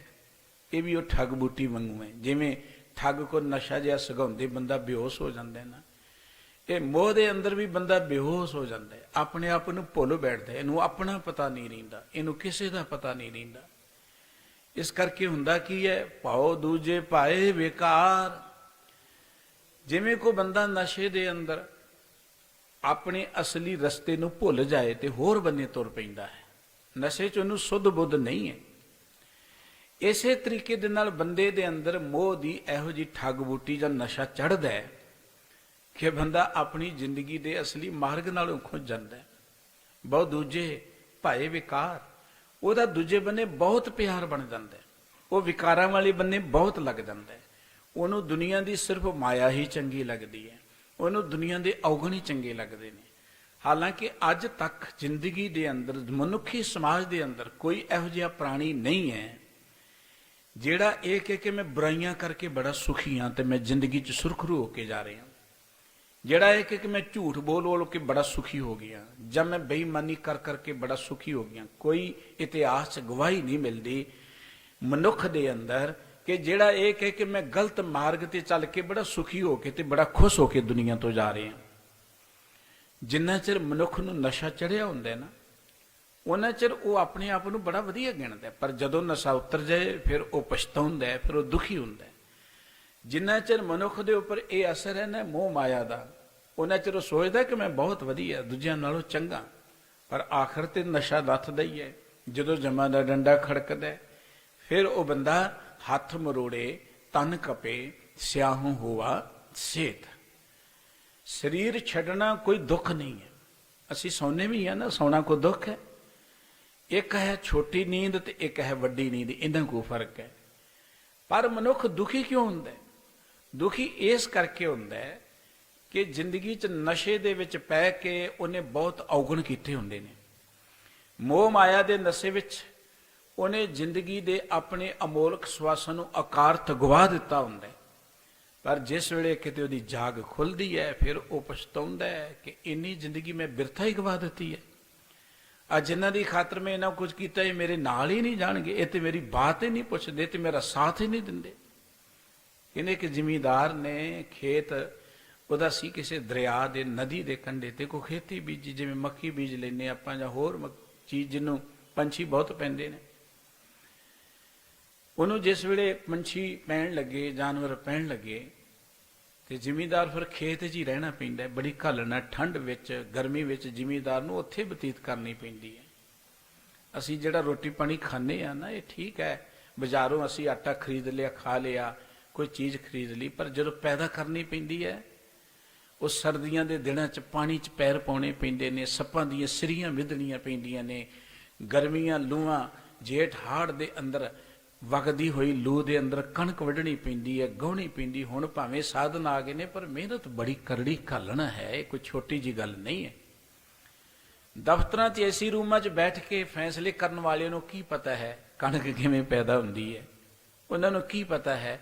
ਇਹ ਵੀ ਉਹ ਠੱਗ ਬੂਟੀ ਵਾਂਗੂ ਹੈ। ਜਿਵੇਂ ਠੱਗ ਕੋ ਨਸ਼ਾ ਜਿਹਾ ਸਗਾਉਂਦੇ ਬੰਦਾ ਬੇਹੋਸ਼ ਹੋ ਜਾਂਦਾ ਨਾ, ਇਹ ਮੋਹ ਦੇ ਅੰਦਰ ਵੀ ਬੰਦਾ ਬੇਹੋਸ਼ ਹੋ ਜਾਂਦਾ ਹੈ, ਆਪਣੇ ਆਪ ਨੂੰ ਭੁੱਲ ਬੈਠਦਾ, ਇਹਨੂੰ ਆਪਣਾ ਪਤਾ ਨਹੀਂ ਰਹਿੰਦਾ, ਇਹਨੂੰ ਕਿਸੇ ਦਾ ਪਤਾ ਨਹੀਂ ਰਹਿੰਦਾ। ਇਸ ਕਰਕੇ ਹੁੰਦਾ ਕੀ ਹੈ, ਭਾਉ ਦੂਜੇ ਭਾਏ ਵਿਕਾਰ। ਜਿਵੇਂ ਕੋਈ ਬੰਦਾ ਨਸ਼ੇ ਦੇ ਅੰਦਰ ਆਪਣੇ ਅਸਲੀ ਰਸਤੇ ਨੂੰ ਭੁੱਲ ਜਾਏ ਤੇ ਹੋਰ ਬੰਨੇ ਤੁਰ ਪੈਂਦਾ ਹੈ, ਨਸ਼ੇ 'ਚ ਉਹਨੂੰ ਸੁੱਧ ਬੁੱਧ ਨਹੀਂ ਹੈ। ਇਸੇ ਤਰੀਕੇ ਦੇ ਨਾਲ ਬੰਦੇ ਦੇ ਅੰਦਰ ਮੋਹ ਦੀ ਇਹੋ ਜਿਹੀ ਠੱਗ ਬੂਟੀ ਜਾਂ ਨਸ਼ਾ ਚੜ੍ਹਦਾ ਹੈ ਕਿ ਬੰਦਾ ਆਪਣੀ ਜ਼ਿੰਦਗੀ ਦੇ ਅਸਲੀ ਮਾਰਗ ਨਾਲੋਂ ਖੁੰਝ ਜਾਂਦਾ ਹੈ। ਬਹੁਤ ਦੂਜੇ ਭਾਏ ਵਿਕਾਰ, ਉਹਦਾ ਦੂਜੇ ਬੰਨੇ ਬਹੁਤ ਪਿਆਰ ਬਣ ਜਾਂਦਾ ਹੈ, ਉਹ ਵਿਕਾਰਾਂ ਵਾਲੇ ਬੰਨੇ ਬਹੁਤ ਲੱਗ ਜਾਂਦਾ ਹੈ। ਉਹਨੂੰ ਦੁਨੀਆ ਦੀ ਸਿਰਫ ਮਾਇਆ ਹੀ ਚੰਗੀ ਲੱਗਦੀ ਹੈ, ਉਹਨੂੰ ਦੁਨੀਆ ਦੇ ਔਗਣ ਹੀ ਚੰਗੇ ਲੱਗਦੇ ਨੇ। ਹਾਲਾਂਕਿ ਅੱਜ ਤੱਕ ਜ਼ਿੰਦਗੀ ਦੇ ਅੰਦਰ, ਮਨੁੱਖੀ ਸਮਾਜ ਦੇ ਅੰਦਰ ਕੋਈ ਇਹੋ ਜਿਹਾ ਪ੍ਰਾਣੀ ਨਹੀਂ ਹੈ ਜਿਹੜਾ ਇਹ ਕਹੇ ਕਿ ਮੈਂ ਬੁਰਾਈਆਂ ਕਰਕੇ ਬੜਾ ਸੁਖੀ ਹਾਂ ਤੇ ਮੈਂ ਜ਼ਿੰਦਗੀ 'ਚ ਸੁਰਖਰੂ ਹੋ ਕੇ ਜਾ ਰਿਹਾ, ਜਿਹੜਾ ਇਹ ਕਹੇ ਕਿ ਮੈਂ ਝੂਠ ਬੋਲ ਕੇ ਬੜਾ ਸੁਖੀ ਹੋ ਗਿਆ, ਜਾਂ ਮੈਂ ਬੇਈਮਾਨੀ ਕਰ ਕਰਕੇ ਬੜਾ ਸੁਖੀ ਹੋ ਗਿਆ। ਕੋਈ ਇਤਿਹਾਸ 'ਚ ਗਵਾਹੀ ਨਹੀਂ ਮਿਲਦੀ ਮਨੁੱਖ ਦੇ ਅੰਦਰ ਕਿ ਜਿਹੜਾ ਇਹ ਕਹੇ ਕਿ ਮੈਂ ਗਲਤ ਮਾਰਗ ਤੇ ਚੱਲ ਕੇ ਬੜਾ ਸੁਖੀ ਹੋ ਕੇ ਤੇ ਬੜਾ ਖੁਸ਼ ਹੋ ਕੇ ਦੁਨੀਆ ਤੋਂ ਜਾ ਰਿਹਾ। ਜਿੰਨਾ ਚਿਰ ਮਨੁੱਖ ਨੂੰ ਨਸ਼ਾ ਚੜਿਆ ਹੁੰਦਾ ਨਾ, ਉਹਨਾਂ ਚਿਰ ਉਹ ਆਪਣੇ ਆਪ ਨੂੰ ਬੜਾ ਵਧੀਆ ਗਿਣਦਾ, ਪਰ ਜਦੋਂ ਨਸ਼ਾ ਉਤਰ ਜਾਏ ਫਿਰ ਉਹ ਪਛਤਾਉਂਦਾ ਹੈ, ਫਿਰ ਉਹ ਦੁਖੀ ਹੁੰਦਾ ਹੈ। ਜਿੰਨਾ ਚਿਰ ਮਨੁੱਖ ਦੇ ਉੱਪਰ ਇਹ ਅਸਰ ਹੈ ਨਾ ਮੋਹ ਮਾਇਆ ਦਾ, ਉਹਨਾਂ ਚਿਰ ਉਹ ਸੋਚਦਾ ਕਿ ਮੈਂ ਬਹੁਤ ਵਧੀਆ, ਦੂਜਿਆਂ ਨਾਲੋਂ ਚੰਗਾ, ਪਰ ਆਖਰ ਤੇ ਨਸ਼ਾ ਲੱਥਦਾ ਹੀ ਹੈ। ਜਦੋਂ ਜਮਾਂ ਦਾ ਡੰਡਾ ਖੜਕਦਾ ਫਿਰ ਉਹ ਬੰਦਾ ਹੱਥ ਮਰੋੜੇ, ਤਨ ਕਪੇ, ਸਿਆਹੋਂ ਹੋਵਾ ਸੇਤ। ਸਰੀਰ ਛੱਡਣਾ ਕੋਈ ਦੁੱਖ ਨਹੀਂ ਹੈ, ਅਸੀਂ ਸੌਂਦੇ ਵੀ ਆ ਨਾ, ਸੌਣਾ ਕੋਈ ਦੁੱਖ ਹੈ। ਇੱਕ ਹੈ ਛੋਟੀ ਨੀਂਦ ਤੇ ਇੱਕ ਹੈ ਵੱਡੀ ਨੀਂਦ, ਇਹਨਾਂ ਕੋਈ ਫਰਕ ਹੈ। ਪਰ ਮਨੁੱਖ ਦੁਖੀ ਕਿਉਂ ਹੁੰਦਾ? ਦੁਖੀ ਇਸ ਕਰਕੇ ਹੁੰਦਾ ਹੈ ਕਿ ਜ਼ਿੰਦਗੀ 'ਚ ਨਸ਼ੇ ਦੇ ਵਿੱਚ ਪੈ ਕੇ ਉਹਨੇ ਬਹੁਤ ਔਗਣ ਕੀਤੇ ਹੁੰਦੇ ਨੇ। ਮੋਹ ਮਾਇਆ ਦੇ ਨਸ਼ੇ ਵਿੱਚ ਉਹਨੇ ਜ਼ਿੰਦਗੀ ਦੇ ਆਪਣੇ ਅਮੋਲਕ ਸਵਾਸਾਂ ਨੂੰ ਅਕਾਰਥ ਗਵਾ ਦਿੱਤਾ ਹੁੰਦਾ ਹੈ। ਪਰ ਜਿਸ ਵੇਲੇ ਕਿਤੇ ਉਹਦੀ ਜਾਗ ਖੁੱਲਦੀ ਹੈ ਫਿਰ ਉਹ ਪਛਤਾਉਂਦਾ ਹੈ ਕਿ ਇੰਨੀ ਜ਼ਿੰਦਗੀ ਮੈਂ ਬਿਰਥਾ ਹੀ ਗਵਾ ਦਿੱਤੀ ਹੈ। ਅੱਜ ਜਿਨ੍ਹਾਂ ਦੀ ਖਾਤਰ ਮੈਂ ਇਹਨਾਂ ਕੁਝ ਕੀਤਾ, ਇਹ ਮੇਰੇ ਨਾਲ ਹੀ ਨਹੀਂ ਜਾਣਗੇ, ਇਹ ਤੇ ਮੇਰੀ ਬਾਤ ਹੀ ਨਹੀਂ ਪੁੱਛਦੇ ਤੇ ਮੇਰਾ ਸਾਥ ਹੀ ਨਹੀਂ ਦਿੰਦੇ। ਇਹਨੇ ਇੱਕ ਜ਼ਿਮੀਂਦਾਰ ਨੇ ਖੇਤ ਉਹਦਾ ਸੀ ਕਿਸੇ ਦਰਿਆ ਦੇ, ਨਦੀ ਦੇ ਕੰਢੇ ਤੇ ਕੋਈ ਖੇਤੀ ਬੀਜੀ, ਜਿਵੇਂ ਮੱਕੀ ਬੀਜ ਲੈਂਦੇ ਆਪਾਂ ਜਾਂ ਹੋਰ ਚੀਜ਼ ਜਿਹਨੂੰ ਪੰਛੀ ਬਹੁਤ ਪੈਂਦੇ ਨੇ। ਉਹਨੂੰ ਜਿਸ ਵੇਲੇ ਪੰਛੀ ਪੈਣ ਲੱਗੇ, ਜਾਨਵਰ ਪੈਣ ਲੱਗੇ, ਤੇ ਜ਼ਿਮੀਂਦਾਰ ਫਿਰ ਖੇਤ 'ਚ ਹੀ ਰਹਿਣਾ ਪੈਂਦਾ, ਬੜੀ ਘਾਲਣਾ, ਠੰਡ ਵਿੱਚ, ਗਰਮੀ ਵਿੱਚ ਜ਼ਿਮੀਂਦਾਰ ਨੂੰ ਉੱਥੇ ਬਤੀਤ ਕਰਨੀ ਪੈਂਦੀ ਹੈ। ਅਸੀਂ ਜਿਹੜਾ ਰੋਟੀ ਪਾਣੀ ਖਾਂਦੇ ਆ ਨਾ, ਇਹ ਠੀਕ ਹੈ, ਬਾਜ਼ਾਰੋਂ ਅਸੀਂ ਆਟਾ ਖਰੀਦ ਲਿਆ, ਖਾ ਲਿਆ, ਕੋਈ ਚੀਜ਼ ਖਰੀਦ ਲਈ, ਪਰ ਜਦੋਂ ਪੈਦਾ ਕਰਨੀ ਪੈਂਦੀ ਹੈ ਉਹ ਸਰਦੀਆਂ ਦੇ ਦਿਨਾਂ 'ਚ ਪਾਣੀ 'ਚ ਪੈਰ ਪਾਉਣੇ ਪੈਂਦੇ ਨੇ, ਸੱਪਾਂ ਦੀਆਂ ਸਿਰੀਆਂ ਵਿਧਣੀਆਂ ਪੈਂਦੀਆਂ ਨੇ, ਗਰਮੀਆਂ ਲੂਆਂ, ਜੇਠ ਹਾੜ ਦੇ ਅੰਦਰ ਵਗਦੀ ਹੋਈ ਲੂ ਦੇ ਅੰਦਰ ਕਣਕ ਵੱਢਣੀ ਪੈਂਦੀ ਹੈ, ਗਾਉਣੀ ਪੈਂਦੀ। ਹੁਣ ਭਾਵੇਂ ਸਾਧਨ ਆ ਗਏ ਨੇ ਪਰ ਮਿਹਨਤ ਬੜੀ ਕਰੜੀ ਘਾਲਣਾ ਹੈ, ਇਹ ਕੋਈ ਛੋਟੀ ਜੀ ਗੱਲ ਨਹੀਂ ਹੈ। ਦਫ਼ਤਰਾਂ 'ਚ ਏਸੀ ਰੂਮਾਂ 'ਚ ਬੈਠ ਕੇ ਫੈਸਲੇ ਕਰਨ ਵਾਲਿਆਂ ਨੂੰ ਕੀ ਪਤਾ ਹੈ ਕਣਕ ਕਿਵੇਂ ਪੈਦਾ ਹੁੰਦੀ ਹੈ, ਉਹਨਾਂ ਨੂੰ ਕੀ ਪਤਾ ਹੈ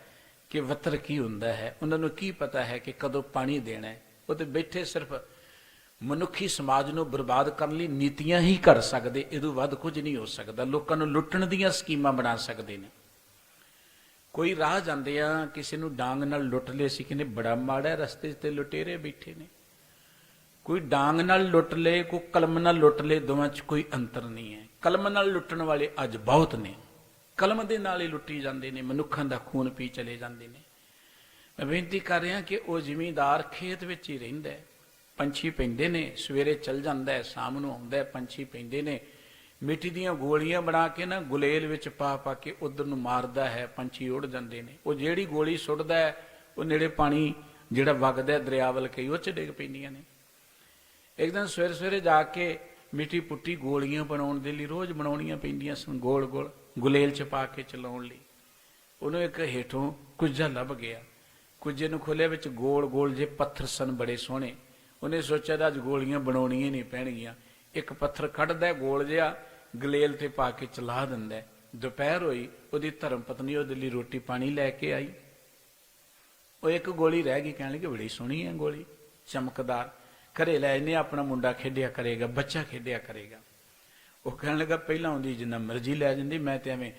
ਕਿ ਵੱਤਰ ਕੀ ਹੁੰਦਾ ਹੈ, ਉਹਨਾਂ ਨੂੰ ਕੀ ਪਤਾ ਹੈ ਕਿ ਕਦੋਂ ਪਾਣੀ ਦੇਣਾ ਹੈ। ਉਹ ਤੇ ਬੈਠੇ ਸਿਰਫ ਮਨੁੱਖੀ ਸਮਾਜ ਨੂੰ ਬਰਬਾਦ ਕਰਨ ਲਈ ਨੀਤੀਆਂ ਹੀ ਕਰ ਸਕਦੇ, ਇਹਦੋਂ ਵੱਧ ਕੁਝ ਨਹੀਂ ਹੋ ਸਕਦਾ। ਲੋਕਾਂ ਨੂੰ ਲੁੱਟਣ ਦੀਆਂ ਸਕੀਮਾਂ ਬਣਾ ਸਕਦੇ ਨੇ। ਕੋਈ ਰਾਹ ਜਾਂਦੇ ਆ, ਕਿਸੇ ਨੂੰ ਡਾਂਗ ਨਾਲ ਲੁੱਟ ਲਏ, ਸੀ ਕਹਿੰਦੇ ਬੜਾ ਮਾੜਾ, ਰਸਤੇ 'ਤੇ ਲੁਟੇਰੇ ਬੈਠੇ ਨੇ। ਕੋਈ ਡਾਂਗ ਨਾਲ ਲੁੱਟ ਲਏ, ਕੋਈ ਕਲਮ ਨਾਲ ਲੁੱਟ ਲਏ, ਦੋਵਾਂ 'ਚ ਕੋਈ ਅੰਤਰ ਨਹੀਂ ਹੈ। ਕਲਮ ਨਾਲ ਲੁੱਟਣ ਵਾਲੇ ਅੱਜ ਬਹੁਤ ਨੇ, ਕਲਮ ਦੇ ਨਾਲ ਹੀ ਲੁੱਟੀ ਜਾਂਦੇ ਨੇ, ਮਨੁੱਖਾਂ ਦਾ ਖੂਨ ਪੀ ਚਲੇ ਜਾਂਦੇ ਨੇ। ਮੈਂ ਬੇਨਤੀ ਕਰ ਰਿਹਾ ਕਿ ਉਹ ਜ਼ਿਮੀਂਦਾਰ ਖੇਤ ਵਿੱਚ ਹੀ ਰਹਿੰਦਾ, ਪੰਛੀ ਪੈਂਦੇ ਨੇ, ਸਵੇਰੇ ਚੱਲ ਜਾਂਦਾ ਹੈ, ਸ਼ਾਮ ਨੂੰ ਆਉਂਦਾ ਹੈ, ਪੰਛੀ ਪੈਂਦੇ ਨੇ, ਮਿੱਟੀ ਦੀਆਂ ਗੋਲੀਆਂ ਬਣਾ ਕੇ ਨਾ ਗੁਲੇਲ ਵਿੱਚ ਪਾ ਪਾ ਕੇ ਉਧਰ ਨੂੰ ਮਾਰਦਾ ਹੈ, ਪੰਛੀ ਉੱਡ ਜਾਂਦੇ ਨੇ। ਉਹ ਜਿਹੜੀ ਗੋਲੀ ਸੁੱਟਦਾ ਹੈ ਉਹ ਨੇੜੇ ਪਾਣੀ ਜਿਹੜਾ ਵਗਦਾ ਦਰਿਆ ਵੱਲ ਕਈ ਉਹ 'ਚ ਡਿੱਗ ਪੈਂਦੀਆਂ ਨੇ। ਇੱਕ ਦਿਨ ਸਵੇਰੇ ਸਵੇਰੇ ਜਾ ਕੇ ਮਿੱਟੀ ਪੁੱਟੀ ਗੋਲੀਆਂ ਬਣਾਉਣ ਦੇ ਲਈ ਰੋਜ਼ ਬਣਾਉਣੀਆਂ ਪੈਂਦੀਆਂ ਸਨ, ਗੋਲ ਗੋਲ ਗੁਲੇਲ 'ਚ ਪਾ ਕੇ ਚਲਾਉਣ ਲਈ। ਉਹਨੂੰ ਇੱਕ ਹੇਠੋਂ ਕੁੱਜਾ ਲੱਭ ਗਿਆ, ਕੁੱਜੇ ਨੂੰ ਖੋਲ੍ਹਿਆ, ਵਿੱਚ ਗੋਲ ਗੋਲ ਜੇ ਪੱਥਰ ਸਨ ਬੜੇ ਸੋਹਣੇ। ਉਹਨੇ ਸੋਚਿਆ ਤਾਂ ਅੱਜ ਗੋਲੀਆਂ ਬਣਾਉਣੀਆਂ ਨਹੀਂ ਪੈਣਗੀਆਂ। ਇੱਕ ਪੱਥਰ ਕੱਢਦਾ ਗੋਲ ਜਿਹਾ, ਗਲੇਲ ਤੇ ਪਾ ਕੇ ਚਲਾ ਦਿੰਦਾ। ਦੁਪਹਿਰ ਹੋਈ, ਉਹਦੀ ਧਰਮ ਪਤਨੀ ਉਹਦੇ ਲਈ ਰੋਟੀ ਪਾਣੀ ਲੈ ਕੇ ਆਈ। ਉਹ ਇੱਕ ਗੋਲੀ ਰਹਿ ਗਈ, ਕਹਿਣ ਲੱਗੇ ਬੜੀ ਸੋਹਣੀ ਹੈ ਗੋਲੀ, ਚਮਕਦਾਰ, ਘਰੇ ਲੈ ਇਹਨੇ ਆਪਣਾ ਮੁੰਡਾ ਖੇਡਿਆ ਕਰੇਗਾ, ਬੱਚਾ ਖੇਡਿਆ ਕਰੇਗਾ। ਉਹ ਕਹਿਣ ਲੱਗਾ ਪਹਿਲਾਂ ਆਉਂਦੀ ਜਿੰਨਾ ਮਰਜ਼ੀ ਲੈ ਜਾਂਦੀ, ਮੈਂ ਤੇ ਐਵੇਂ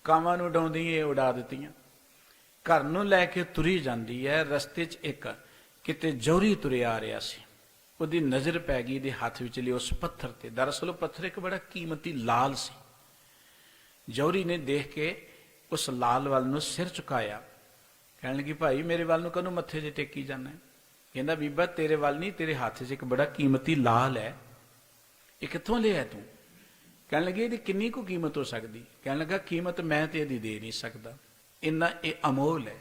ਕਾਵਾਂ ਨੂੰ ਉਡਾਉਂਦੀ ਇਹ ਉਡਾ ਦਿੱਤੀਆਂ। ਘਰ ਨੂੰ ਲੈ ਕੇ ਤੁਰੀ ਜਾਂਦੀ ਹੈ, ਰਸਤੇ 'ਚ ਇੱਕ ਕਿਤੇ ਜੌਹਰੀ ਤੁਰਿਆ ਆ ਰਿਹਾ ਸੀ। ਉਹਦੀ ਨਜ਼ਰ ਪੈ ਗਈ ਇਹਦੇ ਹੱਥ ਵਿੱਚ ਲਈ ਉਸ ਪੱਥਰ ਤੇ। ਦਰਅਸਲ ਉਹ ਪੱਥਰ ਇੱਕ ਬੜਾ ਕੀਮਤੀ ਲਾਲ ਸੀ। ਜੌਹਰੀ ਨੇ ਦੇਖ ਕੇ ਉਸ ਲਾਲ ਵੱਲ ਨੂੰ ਸਿਰ ਝੁਕਾਇਆ, ਕਹਿਣ ਲੱਗੀ ਭਾਈ ਮੇਰੇ ਵੱਲ ਨੂੰ ਕਦੋਂ ਮੱਥੇ 'ਤੇ ਟੇਕੀ ਜਾਂਦਾ? ਕਹਿੰਦਾ ਬੀਬਾ ਤੇਰੇ ਵੱਲ ਨਹੀਂ, ਤੇਰੇ ਹੱਥ 'ਚ ਇੱਕ ਬੜਾ ਕੀਮਤੀ ਲਾਲ ਹੈ, ਇਹ ਕਿੱਥੋਂ ਲਿਆ ਤੂੰ? ਕਹਿਣ ਲੱਗੀ ਇਹਦੀ ਕਿੰਨੀ ਕੁ ਕੀਮਤ ਹੋ ਸਕਦੀ? ਕਹਿਣ ਲੱਗਾ ਕੀਮਤ ਮੈਂ ਤੇ ਇਹਦੀ ਦੇ ਨਹੀਂ ਸਕਦਾ, ਇੰਨਾ ਇਹ ਅਮੋਲ ਹੈ।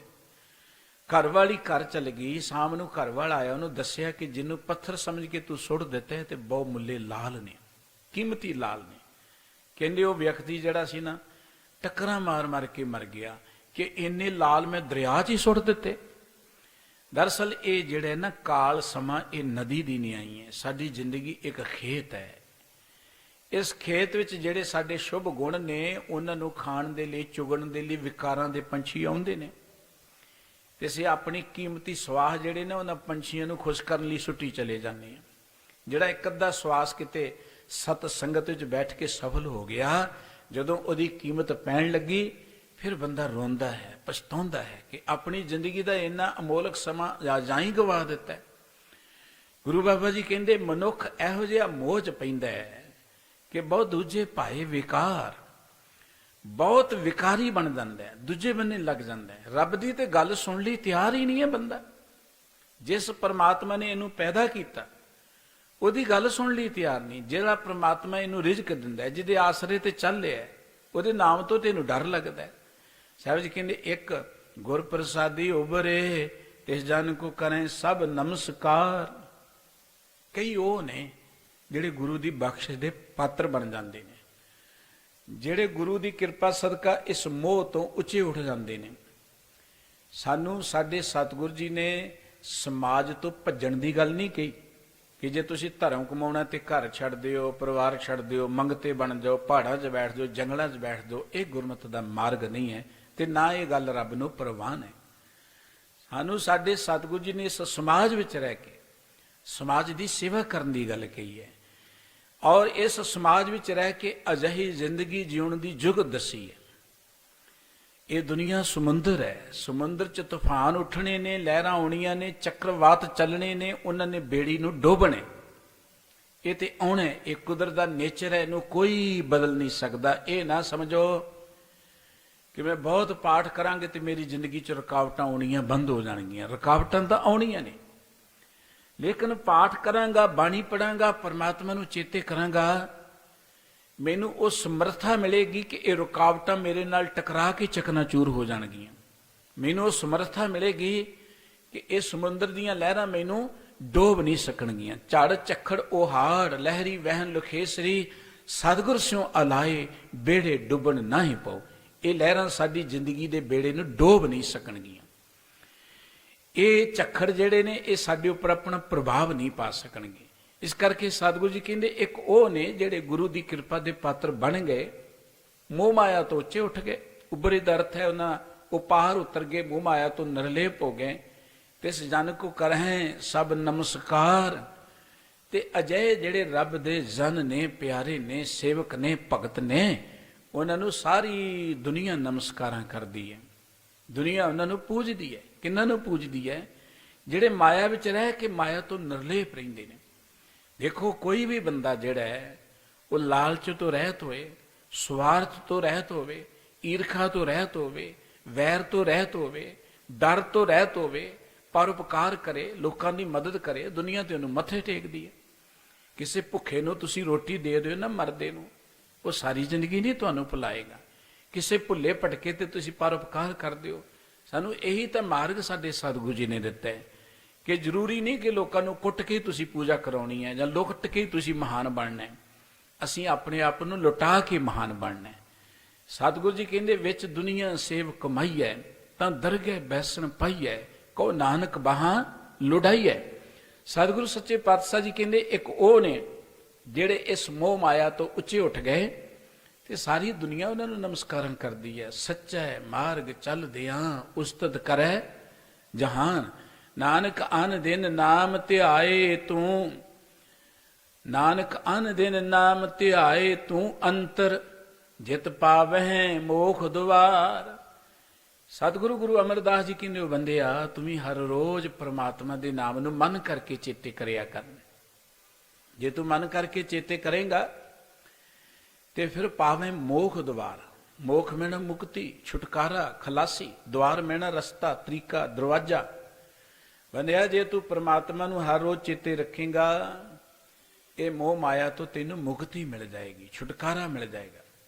ਘਰ ਵਾਲੀ ਘਰ ਚਲ ਗਈ, ਸ਼ਾਮ ਨੂੰ ਘਰ ਵਾਲਾ ਆਇਆ, ਉਹਨੂੰ ਦੱਸਿਆ ਕਿ ਜਿਹਨੂੰ ਪੱਥਰ ਸਮਝ ਕੇ ਤੂੰ ਸੁੱਟ ਦਿੱਤੇ ਤੇ ਬਹੁ ਮੁੱਲੇ ਲਾਲ ਨੇ, ਕੀਮਤੀ ਲਾਲ ਨੇ। ਕਹਿੰਦੇ ਉਹ ਵਿਅਕਤੀ ਜਿਹੜਾ ਸੀ ਨਾ, ਟੱਕਰਾਂ ਮਾਰ ਮਾਰ ਕੇ ਮਰ ਗਿਆ ਕਿ ਇੰਨੇ ਲਾਲ ਮੈਂ ਦਰਿਆ 'ਚ ਹੀ ਸੁੱਟ ਦਿੱਤੇ। ਦਰਅਸਲ ਇਹ ਜਿਹੜਾ ਨਾ ਕਾਲ ਸਮਾਂ, ਇਹ ਨਦੀ ਦੀ ਨਹੀਂ ਆਈ ਹੈ। ਸਾਡੀ ਜ਼ਿੰਦਗੀ ਇੱਕ ਖੇਤ ਹੈ। ਇਸ ਖੇਤ ਵਿੱਚ ਜਿਹੜੇ ਸਾਡੇ ਸ਼ੁਭ ਗੁਣ ਨੇ, ਉਹਨਾਂ ਨੂੰ ਖਾਣ ਦੇ ਲਈ, ਚੁਗਣ ਦੇ ਲਈ ਵਿਕਾਰਾਂ ਦੇ ਪੰਛੀ ਆਉਂਦੇ ਨੇ, ਤੇ ਅਸੀਂ ਆਪਣੀ ਕੀਮਤੀ ਸਵਾਸ ਜਿਹੜੇ ਨੇ ਉਹਨਾਂ ਪੰਛੀਆਂ ਨੂੰ ਖੁਸ਼ ਕਰਨ ਲਈ ਸੁੱਟੀ ਚਲੇ ਜਾਂਦੇ ਹਾਂ। ਜਿਹੜਾ ਇੱਕ ਅੱਧਾ ਸਵਾਸ ਕਿਤੇ ਸਤ ਸੰਗਤ ਵਿੱਚ ਬੈਠ ਕੇ ਸਫਲ ਹੋ ਗਿਆ, ਜਦੋਂ ਉਹਦੀ ਕੀਮਤ ਪੈਣ ਲੱਗੀ, ਫਿਰ ਬੰਦਾ ਰੋਂਦਾ ਹੈ, ਪਛਤਾਉਂਦਾ ਹੈ ਕਿ ਆਪਣੀ ਜ਼ਿੰਦਗੀ ਦਾ ਇੰਨਾ ਅਮੋਲਕ ਸਮਾਂ ਜਾਂ ਹੀ ਗਵਾ ਦਿੱਤਾ। ਗੁਰੂ ਬਾਬਾ ਜੀ ਕਹਿੰਦੇ ਮਨੁੱਖ ਇਹੋ ਜਿਹਾ ਮੋਹ 'ਚ ਪੈਂਦਾ ਹੈ ਕਿ ਬਹੁਤ ਦੂਜੇ ਭਾਏ ਵਿਕਾਰ, ਬਹੁਤ ਵਿਕਾਰੀ ਬਣ ਜਾਂਦਾ ਹੈ, ਦੂਜੇ ਬੰਨੇ ਲੱਗ ਜਾਂਦਾ ਹੈ। ਰੱਬ ਦੀ ਤੇ ਗੱਲ ਸੁਣ ਲਈ ਤਿਆਰ ਹੀ ਨਹੀਂ ਹੈ ਬੰਦਾ। ਜਿਸ ਪਰਮਾਤਮਾ ਨੇ ਇਹਨੂੰ ਪੈਦਾ ਕੀਤਾ ਉਹਦੀ ਗੱਲ ਸੁਣ ਲਈ ਤਿਆਰ ਨਹੀਂ। ਜਿਹੜਾ ਪਰਮਾਤਮਾ ਇਹਨੂੰ ਰਿਜ਼ਕ ਦਿੰਦਾ, ਜਿਹਦੇ ਆਸਰੇ ਤੇ ਚੱਲ ਰਿਹਾ, ਉਹਦੇ ਨਾਮ ਤੋਂ ਤੇ ਇਹਨੂੰ ਡਰ ਲੱਗਦਾ। ਸਾਹਿਬ ਜੀ ਕਹਿੰਦੇ ਇੱਕ ਗੁਰ ਪ੍ਰਸਾਦੀ ਉਬਰੇ ਤਿਸ ਜਨ ਕੋ ਕਰੇ ਸਭ ਨਮਸਕਾਰ। ਕਈ ਉਹ ਨੇ ਜਿਹੜੇ ਗੁਰੂ ਦੀ ਬਖਸ਼ਿਸ਼ ਦੇ ਪਾਤਰ ਬਣ ਜਾਂਦੇ ਨੇ, ਜਿਹੜੇ ਗੁਰੂ ਦੀ ਕਿਰਪਾ ਸਦਕਾ ਇਸ ਮੋਹ ਤੋਂ ਉੱਚੇ ਉੱਠ ਜਾਂਦੇ ਨੇ। ਸਾਨੂੰ ਸਾਡੇ ਸਤਿਗੁਰ ਜੀ ਨੇ ਸਮਾਜ ਤੋਂ ਭੱਜਣ ਦੀ ਗੱਲ ਨਹੀਂ ਕਹੀ ਕਿ ਜੇ ਤੁਸੀਂ ਧਰਮ ਕਮਾਉਣਾ ਤੇ ਘਰ ਛੱਡ ਦਿਓ, ਪਰਿਵਾਰ ਛੱਡ ਦਿਓ, ਮੰਗਤੇ ਬਣ ਜਾਓ, ਪਹਾੜਾਂ 'ਚ ਬੈਠ ਜਾਓ, ਜੰਗਲਾਂ 'ਚ ਬੈਠ ਜਾਓ। ਇਹ ਗੁਰਮਤਿ ਦਾ ਮਾਰਗ ਨਹੀਂ ਹੈ ਤੇ ਨਾ ਇਹ ਗੱਲ ਰੱਬ ਨੂੰ ਪ੍ਰਵਾਨ ਹੈ। ਸਾਨੂੰ ਸਾਡੇ ਸਤਿਗੁਰ ਜੀ ਨੇ ਇਸ ਸਮਾਜ ਵਿੱਚ ਰਹਿ ਕੇ ਸਮਾਜ ਦੀ ਸੇਵਾ ਕਰਨ ਦੀ ਗੱਲ ਕਹੀ ਹੈ, ਔਰ ਇਸ ਸਮਾਜ ਵਿੱਚ ਰਹਿ ਕੇ ਅਜਿਹੀ ਜ਼ਿੰਦਗੀ ਜਿਉਣ ਦੀ ਜੁਗਤ ਦੱਸੀ ਹੈ। ਇਹ ਦੁਨੀਆ ਸਮੁੰਦਰ ਹੈ, ਸਮੁੰਦਰ 'ਚ ਤੂਫਾਨ ਉੱਠਣੇ ਨੇ, ਲਹਿਰਾਂ ਆਉਣੀਆਂ ਨੇ, ਚੱਕਰਵਾਤ ਚੱਲਣੇ ਨੇ, ਉਹਨਾਂ ਨੇ ਬੇੜੀ ਨੂੰ ਡੋਬਣੇ। ਇਹ ਤੇ ਆਉਣਾ, ਇਹ ਕੁਦਰਤ ਦਾ ਨੇਚਰ ਹੈ, ਇਹਨੂੰ ਕੋਈ ਬਦਲ ਨਹੀਂ ਸਕਦਾ। ਇਹ ਨਾ ਸਮਝੋ ਕਿ ਮੈਂ ਬਹੁਤ ਪਾਠ ਕਰਾਂਗੇ ਤੇ ਮੇਰੀ ਜ਼ਿੰਦਗੀ 'ਚ ਰੁਕਾਵਟਾਂ ਆਉਣੀਆਂ ਬੰਦ ਹੋ ਜਾਣਗੀਆਂ। ਰੁਕਾਵਟਾਂ ਤਾਂ ਆਉਣੀਆਂ ਨੇ, ਲੇਕਿਨ ਪਾਠ ਕਰਾਂਗਾ, ਬਾਣੀ ਪੜਾਂਗਾ, ਪਰਮਾਤਮਾ ਨੂੰ ਚੇਤੇ ਕਰਾਂਗਾ, ਮੈਨੂੰ ਉਹ ਸਮਰੱਥਾ ਮਿਲੇਗੀ ਕਿ ਇਹ ਰੁਕਾਵਟਾਂ ਮੇਰੇ ਨਾਲ ਟਕਰਾ ਕੇ ਚਕਨਾਚੂਰ ਹੋ ਜਾਣਗੀਆਂ। ਮੈਨੂੰ ਉਹ ਸਮਰੱਥਾ ਮਿਲੇਗੀ ਕਿ ਇਹ ਸਮੁੰਦਰ ਦੀਆਂ ਲਹਿਰਾਂ ਮੈਨੂੰ ਡੋਬ ਨਹੀਂ ਸਕਣਗੀਆਂ। ਝੜ ਝੱਖੜ ਉਹਾੜ ਲਹਿਰੀ ਵਹਿਣ ਲੁਖੇਸਰੀ, ਸਤਿਗੁਰ ਸਿਉ ਅਲਾਏ ਬੇੜੇ ਡੁੱਬਣ ਨਾ ਹੀ ਪਓ। ਇਹ ਲਹਿਰਾਂ ਸਾਡੀ ਜ਼ਿੰਦਗੀ ਦੇ ਬੇੜੇ ਨੂੰ ਡੋਬ ਨਹੀਂ ਸਕਣਗੀਆਂ। ਇਹ ਝੱਖੜ ਜਿਹੜੇ ਨੇ ਇਹ ਸਾਡੇ ਉੱਪਰ ਆਪਣਾ ਪ੍ਰਭਾਵ ਨਹੀਂ ਪਾ ਸਕਣਗੇ। ਇਸ ਕਰਕੇ ਸਤਿਗੁਰੂ ਜੀ ਕਹਿੰਦੇ ਇੱਕ ਉਹ ਨੇ ਜਿਹੜੇ ਗੁਰੂ ਦੀ ਕਿਰਪਾ ਦੇ ਪਾਤਰ ਬਣ ਗਏ, ਮੋਹ ਮਾਇਆ ਤੋਂ ਉੱਚੇ ਉੱਠ ਗਏ। ਉਬਰੇ ਦਾ ਅਰਥ ਹੈ ਉਹਨਾਂ ਉਹ ਪਾਰ ਉਤਰ ਗਏ, ਮੋਹ ਮਾਇਆ ਤੋਂ ਨਿਰਲੇਪ ਹੋ ਗਏ। ਤਿਸ ਜਨ ਕੋ ਕਰਹਿ ਸਭ ਨਮਸਕਾਰ। ਤੇ ਅਜਿਹੇ ਜਿਹੜੇ ਰੱਬ ਦੇ ਜਨ ਨੇ, ਪਿਆਰੇ ਨੇ, ਸੇਵਕ ਨੇ, ਭਗਤ ਨੇ, ਉਹਨਾਂ ਨੂੰ ਸਾਰੀ ਦੁਨੀਆ ਨਮਸਕਾਰਾਂ ਕਰਦੀ ਹੈ। ਦੁਨੀਆ ਉਹਨਾਂ ਨੂੰ ਪੂਜਦੀ ਹੈ। ਕਿਹਨਾਂ ਨੂੰ ਪੂਜਦੀ ਹੈ? ਜਿਹੜੇ ਮਾਇਆ ਵਿੱਚ ਰਹਿ ਕੇ ਮਾਇਆ ਤੋਂ ਨਿਰਲੇਪ ਰਹਿੰਦੇ ਨੇ। ਦੇਖੋ ਕੋਈ ਵੀ ਬੰਦਾ ਜਿਹੜਾ ਹੈ ਉਹ ਲਾਲਚ ਤੋਂ ਰਹਿਤ ਹੋਏ, ਸਵਾਰਥ ਤੋਂ ਰਹਿਤ ਹੋਵੇ, ਈਰਖਾ ਤੋਂ ਰਹਿਤ ਹੋਵੇ, ਵੈਰ ਤੋਂ ਰਹਿਤ ਹੋਵੇ, ਡਰ ਤੋਂ ਰਹਿਤ ਹੋਵੇ, ਪਰਉਪਕਾਰ ਕਰੇ, ਲੋਕਾਂ ਦੀ ਮਦਦ ਕਰੇ, ਦੁਨੀਆ ਤੇ ਉਹਨੂੰ ਮੱਥੇ ਟੇਕਦੀ ਹੈ। ਕਿਸੇ ਭੁੱਖੇ ਨੂੰ ਤੁਸੀਂ ਰੋਟੀ ਦੇ ਦਿਓ ਨਾ, ਮਰਦੇ ਨੂੰ, ਉਹ ਸਾਰੀ ਜ਼ਿੰਦਗੀ ਨਹੀਂ ਤੁਹਾਨੂੰ ਭੁਲਾਏਗਾ। ਕਿਸੇ ਭੁੱਲੇ ਭਟਕੇ ਤੇ ਤੁਸੀਂ ਪਰਉਪਕਾਰ ਕਰ ਦਿਓ। ਸਾਨੂੰ ਇਹੀ ਤਾਂ ਮਾਰਗ ਸਾਡੇ ਸਤਿਗੁਰੂ ਜੀ ਨੇ ਦਿੱਤਾ ਹੈ ਕਿ ਜ਼ਰੂਰੀ ਨਹੀਂ ਕਿ ਲੋਕਾਂ ਨੂੰ ਕੁੱਟ ਕੇ ਤੁਸੀਂ ਪੂਜਾ ਕਰਾਉਣੀ ਹੈ ਜਾਂ ਲੁੱਟ ਕੇ ਤੁਸੀਂ ਮਹਾਨ ਬਣਨਾ ਹੈ। ਅਸੀਂ ਆਪਣੇ ਆਪ ਨੂੰ ਲੁਟਾ ਕੇ ਮਹਾਨ ਬਣਨਾ ਹੈ। ਸਤਿਗੁਰੂ ਜੀ ਕਹਿੰਦੇ ਵਿੱਚ ਦੁਨੀਆ ਸੇਵ ਕਮਾਈ ਹੈ ਤਾਂ ਦਰਗਹਿ ਬੈਸਣ ਪਾਈ ਹੈ, ਕਹੋ ਨਾਨਕ ਬਾਹਾਂ ਲੁੜਾਈ ਹੈ। ਸਤਿਗੁਰੂ ਸੱਚੇ ਪਾਤਸ਼ਾਹ ਜੀ ਕਹਿੰਦੇ ਇੱਕ ਉਹ ਨੇ ਜਿਹੜੇ ਇਸ ਮੋਹ ਮਾਇਆ ਤੋਂ ਉੱਚੇ ਉੱਠ ਗਏ ਤੇ ਸਾਰੀ ਦੁਨੀਆ ਉਹਨਾਂ ਨੂੰ ਨਮਸਕਾਰਾਂ ਕਰਦੀ ਹੈ। ਸੱਚਾ ਮਾਰਗ ਚੱਲਦਿਆਂ ਉਸਤਤ ਕਰੈ ਜਹਾਨ, ਨਾਨਕ ਅਨ ਦਿਨ ਨਾਮ ਧਿਆਏ ਤੂੰ, ਨਾਨਕ ਅਨ ਦਿਨ ਨਾਮ ਧਿਆਏ ਤੂੰ, ਅੰਤਰ ਜਿਤ ਪਾਵਹਿ ਮੋਖ ਦੁਆਰ। ਸਤਿਗੁਰੂ ਗੁਰੂ ਅਮਰਦਾਸ ਜੀ ਕਹਿੰਦੇ, ਬੰਦਿਆ ਤੂੰ ਵੀ ਹਰ ਰੋਜ਼ ਪ੍ਰਮਾਤਮਾ ਦੇ ਨਾਮ ਨੂੰ ਮਨ ਕਰਕੇ ਚੇਤੇ ਕਰਿਆ ਕਰ। ਜੇ ਤੂੰ ਮਨ ਕਰਕੇ ਚੇਤੇ ਕਰੇਗਾ ਤੇ ਫਿਰ ਪਾਵੇਂ ਮੋਖ ਦੁਆਰ। ਮੋਖ ਮੈਣਾ ਮੁਕਤੀ, ਛੁਟਕਾਰਾ, ਖਲਾਸੀ। ਦੁਆਰ ਮੈਣਾ ਰਸਤਾ, ਤਰੀਕਾ, ਦਰਵਾਜ਼ਾ। ਬੰਦਿਆ ਜੇ ਤੂੰ ਪ੍ਰਮਾਤਮਾ ਨੂੰ ਹਰ ਰੋਜ਼ ਚੇਤੇ ਰੱਖੇਗਾ, ਇਹ ਮੋਹ ਮਾਇਆ ਤੋਂ ਤੈਨੂੰ ਮੁਕਤੀ ਮਿਲ ਜਾਏਗੀ, ਛੁਟਕਾਰਾ ਮਿਲ ਜਾਏਗਾ,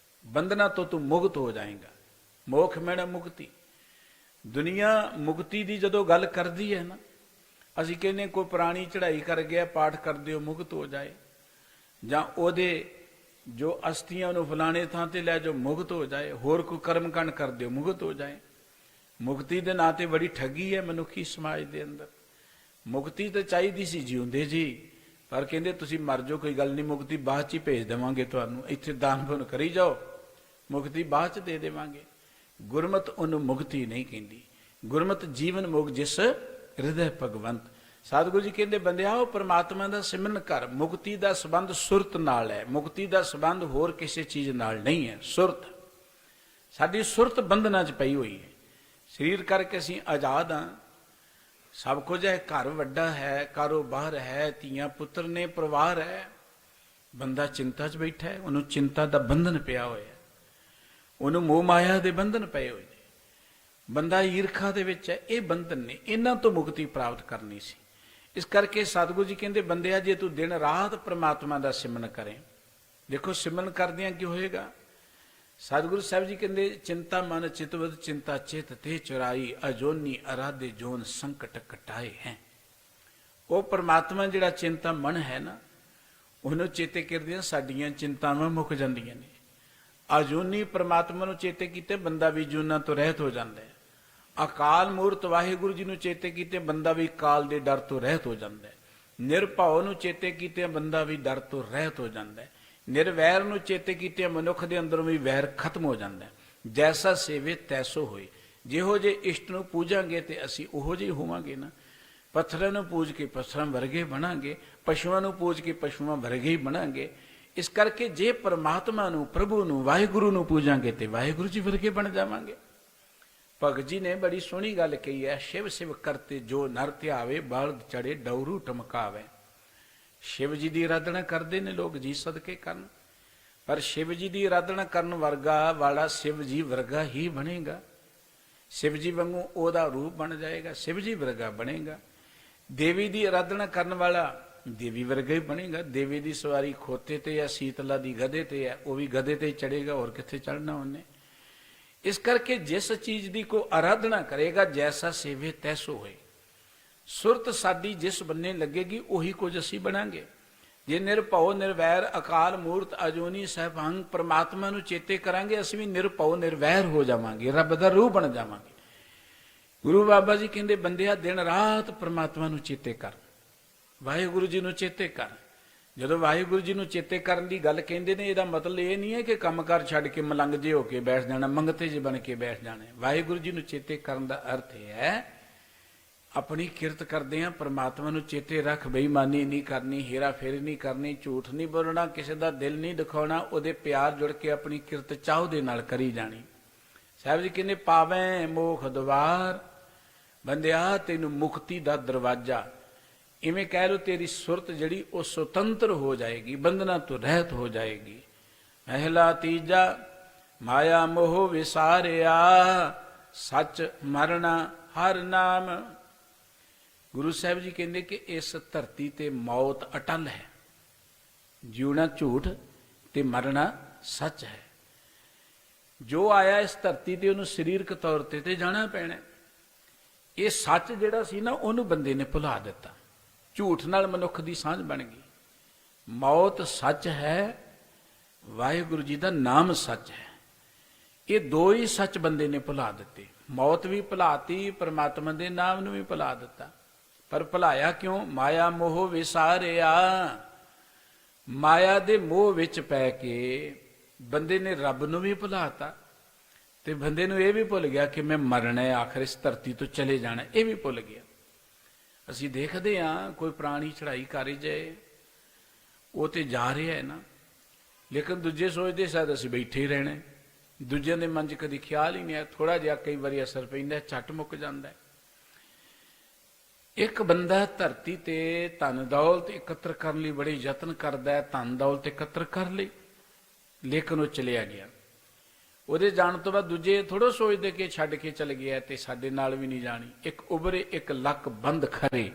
ਬੰਧਨਾਂ ਤੋਂ ਤੂੰ ਮੁਕਤ ਹੋ ਜਾਏਗਾ। ਮੋਖ ਮੈਣਾ ਮੁਕਤੀ। ਦੁਨੀਆ ਮੁਕਤੀ ਦੀ ਜਦੋਂ ਗੱਲ ਕਰਦੀ ਹੈ ਨਾ, ਅਸੀਂ ਕਹਿੰਦੇ ਕੋਈ ਪੁਰਾਣੀ ਚੜ੍ਹਾਈ ਕਰ ਗਿਆ, ਪਾਠ ਕਰ ਦਿਓ ਮੁਕਤ ਹੋ ਜਾਏ, ਜਾਂ ਉਹਦੇ ਜੋ ਅਸਥੀਆਂ ਨੂੰ ਫਲਾਣੇ ਥਾਂ ਤੇ ਲੈ ਜਾਓ ਮੁਕਤ ਹੋ ਜਾਏ, ਹੋਰ ਕੋਈ ਕਰਮਕਾਂਡ ਕਰ ਦਿਓ ਮੁਕਤ ਹੋ ਜਾਏ। ਮੁਕਤੀ ਦੇ ਨਾਂ ਤੇ ਬੜੀ ਠੱਗੀ ਹੈ ਮਨੁੱਖੀ ਸਮਾਜ ਦੇ ਅੰਦਰ। ਮੁਕਤੀ ਤਾਂ ਚਾਹੀਦੀ ਸੀ ਜਿਉਂਦੇ ਜੀ, ਪਰ ਕਹਿੰਦੇ ਤੁਸੀਂ ਮਰ ਜਾਓ ਕੋਈ ਗੱਲ ਨਹੀਂ, ਮੁਕਤੀ ਬਾਅਦ ਚ ਹੀ ਭੇਜ ਦੇਵਾਂਗੇ ਤੁਹਾਨੂੰ, ਇੱਥੇ ਦਾਨ ਪੁੰਨ ਕਰੀ ਜਾਓ, ਮੁਕਤੀ ਬਾਅਦ ਚ ਦੇ ਦੇਵਾਂਗੇ। ਗੁਰਮਤ ਉਹਨੂੰ ਮੁਕਤੀ ਨਹੀਂ ਕਹਿੰਦੀ। ਗੁਰਮਤ ਜੀਵਨ ਮੁਕ ਜਿਸ ਹਿਰਦੈ ਭਗਵੰਤ। ਸਤਿਗੁਰੂ ਜੀ ਕਹਿੰਦੇ, ਬੰਦਿਆ ਉਹ ਪਰਮਾਤਮਾ ਦਾ ਸਿਮਰਨ ਕਰ। ਮੁਕਤੀ ਦਾ ਸੰਬੰਧ ਸੁਰਤ ਨਾਲ ਹੈ, ਮੁਕਤੀ ਦਾ ਸੰਬੰਧ ਹੋਰ ਕਿਸੇ ਚੀਜ਼ ਨਾਲ ਨਹੀਂ ਹੈ। ਸੁਰਤ, ਸਾਡੀ ਸੁਰਤ ਬੰਧਨਾਂ 'ਚ ਪਈ ਹੋਈ ਹੈ। ਸਰੀਰ ਕਰਕੇ ਅਸੀਂ ਆਜ਼ਾਦ ਹਾਂ, ਸਭ ਕੁਝ ਹੈ, ਘਰ ਵੱਡਾ ਹੈ, ਕਾਰੋਬਾਰ ਹੈ, ਧੀਆਂ ਪੁੱਤਰ ਨੇ, ਪਰਿਵਾਰ ਹੈ। ਬੰਦਾ ਚਿੰਤਾ 'ਚ ਬੈਠਾ ਹੈ, ਉਹਨੂੰ ਚਿੰਤਾ ਦਾ ਬੰਧਨ ਪਿਆ ਹੋਇਆ, ਉਹਨੂੰ ਮੋਹ ਮਾਇਆ ਦੇ ਬੰਧਨ ਪਏ ਹੋਏ ਨੇ। ਬੰਦਾ ਈਰਖਾ ਦੇ ਵਿੱਚ ਹੈ। ਇਹ ਬੰਧਨ ਨੇ, ਇਹਨਾਂ ਤੋਂ ਮੁਕਤੀ ਪ੍ਰਾਪਤ ਕਰਨੀ ਸੀ। ਇਸ ਕਰਕੇ ਸਤਿਗੁਰੂ ਜੀ ਕਹਿੰਦੇ, ਬੰਦਿਆ ਜੇ ਤੂੰ ਦਿਨ ਰਾਤ ਪ੍ਰਮਾਤਮਾ ਦਾ ਸਿਮਰਨ ਕਰੇ। ਦੇਖੋ ਸਿਮਰਨ ਕਰਦਿਆਂ ਕੀ ਹੋਏਗਾ। ਸਤਿਗੁਰੂ ਸਾਹਿਬ ਜੀ ਕਹਿੰਦੇ, ਚਿੰਤਾ ਮਨ ਚਿਤਵਦ ਚਿੰਤਾ ਚਿਤ ਤੇ ਚੁਰਾਈ, ਅਜੋਨੀ ਅਰਾਧੇ ਜੋਨ ਸੰਕਟ ਕਟਾਏ ਹੈ। ਉਹ ਪ੍ਰਮਾਤਮਾ ਜਿਹੜਾ ਚਿੰਤਾ ਮਨ ਹੈ ਨਾ, ਉਹਨੂੰ ਚੇਤੇ ਕਰਦਿਆਂ ਸਾਡੀਆਂ ਚਿੰਤਾਵਾਂ ਮੁੱਕ ਜਾਂਦੀਆਂ ਨੇ। ਅਜੂਨੀ ਪ੍ਰਮਾਤਮਾ ਨੂੰ ਚੇਤੇ ਕੀਤੇ ਬੰਦਾ ਵੀ ਜੂਨਾਂ ਤੋਂ ਰਹਿਤ ਹੋ ਜਾਂਦਾ ਹੈ। ਅਕਾਲ ਮੂਰਤ ਵਾਹਿਗੁਰੂ ਜੀ ਨੂੰ ਚੇਤੇ ਕੀਤੇ ਬੰਦਾ ਵੀ ਕਾਲ ਦੇ ਡਰ ਤੋਂ ਰਹਿਤ ਹੋ ਜਾਂਦਾ ਹੈ। ਨਿਰਭਉ ਨੂੰ ਚੇਤੇ ਕੀਤੇ ਬੰਦਾ ਵੀ ਡਰ ਤੋਂ ਰਹਿਤ ਹੋ ਜਾਂਦਾ ਹੈ। ਨਿਰਵੈਰ ਨੂੰ ਚੇਤੇ ਕੀਤੇ ਮਨੁੱਖ ਦੇ ਅੰਦਰੋਂ ਵੀ ਵੈਰ ਖਤਮ ਹੋ ਜਾਂਦਾ ਹੈ। ਜੈਸਾ ਸੇਵੇ ਤੈਸੋ ਹੋਏ। ਜਿਹੋ ਜੇ ਇਸ਼ਟ ਨੂੰ ਪੂਜਾਂਗੇ ਤੇ ਅਸੀਂ ਉਹੋ ਜਿਹੇ ਹੋਵਾਂਗੇ ਨਾ। ਪੱਥਰਾਂ ਨੂੰ ਪੂਜ ਕੇ ਪੱਥਰਾਂ ਵਰਗੇ ਬਣਾਂਗੇ, ਪਸ਼ੂਆਂ ਨੂੰ ਪੂਜ ਕੇ ਪਸ਼ੂਆਂ ਵਰਗੇ ਹੀ ਬਣਾਂਗੇ। ਇਸ ਕਰਕੇ ਜੇ ਪਰਮਾਤਮਾ ਨੂੰ, ਪ੍ਰਭੂ ਨੂੰ, ਵਾਹਿਗੁਰੂ ਨੂੰ ਪੂਜਾਂਗੇ ਤੇ ਵਾਹਿਗੁਰੂ ਜੀ ਵਰਗੇ ਬਣ ਜਾਵਾਂਗੇ। ਭਗਤ ਜੀ ਨੇ ਬੜੀ ਸੋਹਣੀ ਗੱਲ ਕਹੀ ਹੈ, ਸ਼ਿਵ ਸ਼ਿਵ ਕਰਤੇ ਜੋ ਨਰ ਧਿਆਵੇ, ਬਲਦ ਚੜੇ ਡਉਰੂ ਟਮਕਾਵੇ। ਸ਼ਿਵ ਜੀ ਦੀ ਆਰਾਧਨਾ ਕਰਦੇ ਨੇ ਲੋਕ, ਜੀ ਸਦਕੇ ਕਰਨ, ਪਰ ਸ਼ਿਵ ਜੀ ਦੀ ਆਰਾਧਨਾ ਕਰਨ ਵਰਗਾ ਵਾਲਾ ਸ਼ਿਵ ਜੀ ਵਰਗਾ ਹੀ ਬਣੇਗਾ। ਸ਼ਿਵ ਜੀ ਵਾਂਗੂ ਉਹਦਾ ਰੂਪ ਬਣ ਜਾਏਗਾ, ਸ਼ਿਵ ਜੀ ਵਰਗਾ ਬਣੇਗਾ। ਦੇਵੀ ਦੀ ਆਰਾਧਨਾ ਕਰਨ ਵਾਲਾ ਦੇਵੀ ਵਰਗਾ ਹੀ ਬਣੇਗਾ। ਦੇਵੀ ਦੀ ਸਵਾਰੀ ਖੋਤੇ ਤੇ ਜਾਂ ਸੀਤਲਾ ਦੀ ਗਧੇ ਤੇ ਹੈ, ਉਹ ਵੀ ਗਧੇ ਤੇ ਹੀ ਚੜੇਗਾ, ਹੋਰ ਕਿੱਥੇ ਚੜਨਾ ਉਹਨੇ। ਇਸ ਕਰਕੇ ਜਿਸ ਚੀਜ਼ ਦੀ ਕੋਈ ਆਰਾਧਨਾ ਕਰੇਗਾ, ਜੈਸਾ ਸੇਵੇ ਤੈਸੋ ਹੋਏ। ਸੁਰਤ ਸਾਡੀ ਜਿਸ ਬੰਨੇ ਲੱਗੇਗੀ ਉਹੀ ਕੁਝ ਅਸੀਂ ਬਣਾਂਗੇ। ਜੇ ਨਿਰਭਉ ਨਿਰਵੈਰ ਅਕਾਲ ਮੂਰਤ ਅਜੂਨੀ ਸਹਿਭੰਗ ਪਰਮਾਤਮਾ ਨੂੰ ਚੇਤੇ ਕਰਾਂਗੇ, ਅਸੀਂ ਵੀ ਨਿਰਭਉ ਨਿਰਵੈਰ ਹੋ ਜਾਵਾਂਗੇ, ਰੱਬ ਦਾ ਰੂਪ ਬਣ ਜਾਵਾਂਗੇ। ਗੁਰੂ ਬਾਬਾ ਜੀ ਕਹਿੰਦੇ, ਬੰਦਿਆ ਦਿਨ ਰਾਤ ਪਰਮਾਤਮਾ ਨੂੰ ਚੇਤੇ ਕਰ, ਵਾਹਿਗੁਰੂ ਜੀ ਨੂੰ ਚੇਤੇ ਕਰ। ਜਦੋਂ ਵਾਹਿਗੁਰੂ ਜੀ ਨੂੰ ਚੇਤੇ ਕਰਨ ਦੀ ਗੱਲ ਕਹਿੰਦੇ ਨੇ, ਇਹਦਾ ਮਤਲਬ ਇਹ ਨਹੀਂ ਹੈ ਕਿ ਕੰਮਕਾਰ ਛੱਡ ਕੇ ਮਲੰਗ ਜੇ ਹੋ ਕੇ ਬੈਠ ਜਾਣਾ, ਮੰਗਤੇ ਜੇ ਬਣ ਕੇ ਬੈਠ ਜਾਣਾ। ਵਾਹਿਗੁਰੂ ਜੀ ਨੂੰ ਚੇਤੇ ਕਰਨ ਦਾ ਅਰਥ ਇਹ ਹੈ, ਆਪਣੀ ਕਿਰਤ ਕਰਦੇ ਹਾਂ ਪਰਮਾਤਮਾ ਨੂੰ ਚੇਤੇ ਰੱਖ, ਬੇਈਮਾਨੀ ਨਹੀਂ ਕਰਨੀ, ਹੇਰਾ ਫੇਰੀ ਨਹੀਂ ਕਰਨੀ, ਝੂਠ ਨਹੀਂ ਬੋਲਣਾ, ਕਿਸੇ ਦਾ ਦਿਲ ਨਹੀਂ ਦਿਖਾਉਣਾ, ਉਹਦੇ ਪਿਆਰ ਜੁੜ ਕੇ ਆਪਣੀ ਕਿਰਤ ਚਾਹੁ ਦੇ ਨਾਲ ਕਰੀ ਜਾਣੀ। ਸਾਹਿਬ ਜੀ ਕਹਿੰਦੇ, ਪਾਵੇਂ ਮੋਖ ਦੁਆਰ। ਬੰਦਿਆ ਤੈਨੂੰ ਮੁਕਤੀ ਦਾ ਦਰਵਾਜ਼ਾ, ਇਵੇਂ ਕਹਿ ਲਓ, ਤੇਰੀ ਸੁਰਤ ਜਿਹੜੀ ਉਹ ਸੁਤੰਤਰ ਹੋ ਜਾਏਗੀ, ਬੰਧਨਾਂ ਤੋਂ ਰਹਿਤ ਹੋ ਜਾਏਗੀ। ਮਹਿਲਾ ਤੀਜਾ, ਮਾਇਆ ਮੋਹ ਵਿਸਾਰਿਆ, ਸੱਚ ਮਰਣਾ ਹਰ ਨਾਮ। ਗੁਰੂ ਸਾਹਿਬ ਜੀ ਕਹਿੰਦੇ ਕਿ ਇਸ ਧਰਤੀ ਤੇ ਮੌਤ ਅਟਲ ਹੈ, ਜਿਉਣਾ ਝੂਠ ਤੇ ਮਰਨਾ ਸੱਚ ਹੈ। ਜੋ ਆਇਆ ਇਸ ਧਰਤੀ ਤੇ ਉਹਨੂੰ ਸਰੀਰਕ ਤੌਰ ਤੇ ਜਾਣਾ ਪੈਣਾ। ਇਹ ਸੱਚ ਜਿਹੜਾ ਸੀ ਨਾ, ਉਹਨੂੰ ਬੰਦੇ ਨੇ ਭੁਲਾ ਦਿੱਤਾ। ਝੂਠ ਨਾਲ ਮਨੁੱਖ ਦੀ ਸਾਂਝ ਬਣ ਗਈ। ਮੌਤ ਸੱਚ ਹੈ, ਵਾਹਿਗੁਰੂ ਜੀ ਦਾ ਨਾਮ ਸੱਚ ਹੈ। ਇਹ ਦੋ ਹੀ ਸੱਚ ਬੰਦੇ ਨੇ ਭੁਲਾ ਦਿੱਤੇ। ਮੌਤ ਵੀ ਭੁਲਾਤੀ, ਪਰਮਾਤਮਾ ਦੇ ਨਾਮ ਨੂੰ ਵੀ ਭੁਲਾ ਦਿੱਤਾ। ਪਰ ਭੁਲਾਇਆ ਕਿਉਂ? ਮਾਇਆ ਮੋਹ ਵਿਸਾਰਿਆ। ਮਾਇਆ ਦੇ ਮੋਹ ਵਿੱਚ ਪੈ ਕੇ ਬੰਦੇ ਨੇ ਰੱਬ ਨੂੰ ਵੀ ਭੁਲਾਤਾ, ਤੇ ਬੰਦੇ ਨੂੰ ਇਹ ਵੀ ਭੁੱਲ ਗਿਆ ਕਿ ਮੈਂ ਮਰਨਾ ਹੈ, ਆਖਰ ਇਸ ਧਰਤੀ ਤੋਂ ਚਲੇ ਜਾਣਾ, ਇਹ ਵੀ ਭੁੱਲ ਗਿਆ। ਅਸੀਂ ਦੇਖਦੇ ਹਾਂ ਕੋਈ ਪ੍ਰਾਣੀ ਚੜ੍ਹਾਈ ਕਰੀ ਜਾਏ, ਉਹ ਤੇ ਜਾ ਰਿਹਾ ਹੈ ਨਾ, ਲੇਕਿਨ ਦੂਜੇ ਸੋਚਦੇ ਸ਼ਾਇਦ ਅਸੀਂ ਬੈਠੇ ਹੀ ਰਹਿਣਾ। ਦੂਜਿਆਂ ਦੇ ਮਨ 'ਚ ਕਦੀ ਖਿਆਲ ਹੀ ਨਹੀਂ ਆਇਆ। ਥੋੜਾ ਜਿਹਾ ਕਈ ਵਾਰੀ ਅਸਰ ਪੈਂਦਾ, ਝੱਟ ਮੁੱਕ ਜਾਂਦਾ। ਇੱਕ ਬੰਦਾ ਧਰਤੀ ਤੇ ਧਨ ਦੌਲਤ ਇਕੱਤਰ ਕਰਨ ਲਈ ਬੜੇ ਯਤਨ ਕਰਦਾ ਹੈ, ਧਨ ਦੌਲਤ ਇਕੱਤਰ ਕਰ ਲਈ, ਲੇਕਿਨ ਉਹ ਚਲਿਆ ਗਿਆ। ਉਹਦੇ ਜਾਣ ਤੋਂ ਬਾਅਦ ਦੂਜੇ ਥੋੜ੍ਹਾ ਸੋਚਦੇ ਕਿ ਛੱਡ ਕੇ ਚਲ ਗਿਆ ਤੇ ਸਾਡੇ ਨਾਲ ਵੀ ਨਹੀਂ ਜਾਣੀ। ਇੱਕ ਉਭਰੇ, ਇੱਕ ਲੱਕ ਬੰਦ ਖੜੇ,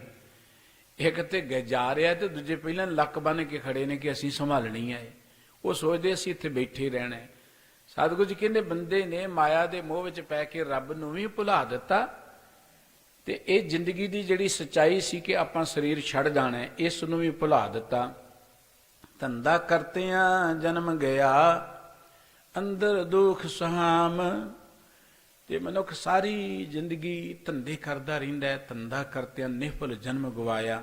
ਇੱਕ ਤੇ ਜਾ ਰਿਹਾ ਤੇ ਦੂਜੇ ਪਹਿਲਾਂ ਲੱਕ ਬੰਨ ਕੇ ਖੜੇ ਨੇ ਕਿ ਅਸੀਂ ਸੰਭਾਲਣੀ ਹੈ। ਉਹ ਸੋਚਦੇ ਅਸੀਂ ਇੱਥੇ ਬੈਠੇ ਰਹਿਣਾ। ਸਤਿਗੁਰੂ ਜੀ ਕਹਿੰਦੇ ਬੰਦੇ ਨੇ ਮਾਇਆ ਦੇ ਮੋਹ ਵਿੱਚ ਪੈ ਕੇ ਰੱਬ ਨੂੰ ਵੀ ਭੁਲਾ ਦਿੱਤਾ, ਤੇ ਇਹ ਜ਼ਿੰਦਗੀ ਦੀ ਜਿਹੜੀ ਸੱਚਾਈ ਸੀ ਕਿ ਆਪਾਂ ਸਰੀਰ ਛੱਡ ਜਾਣਾ, ਇਸ ਨੂੰ ਵੀ ਭੁਲਾ ਦਿੱਤਾ। ਧੰਦਾ ਕਰਤਿਆਂ ਜਨਮ ਗਿਆ, ਅੰਦਰ ਦੁੱਖ ਸਹਾਮ। ਤੇ ਮਨੁੱਖ ਸਾਰੀ ਜ਼ਿੰਦਗੀ ਧੰਦੇ ਕਰਦਾ ਰਹਿੰਦਾ ਹੈ। ਧੰਦਾ ਕਰਤਿਆਂ ਨਿਫਲ ਜਨਮ ਗਵਾਇਆ।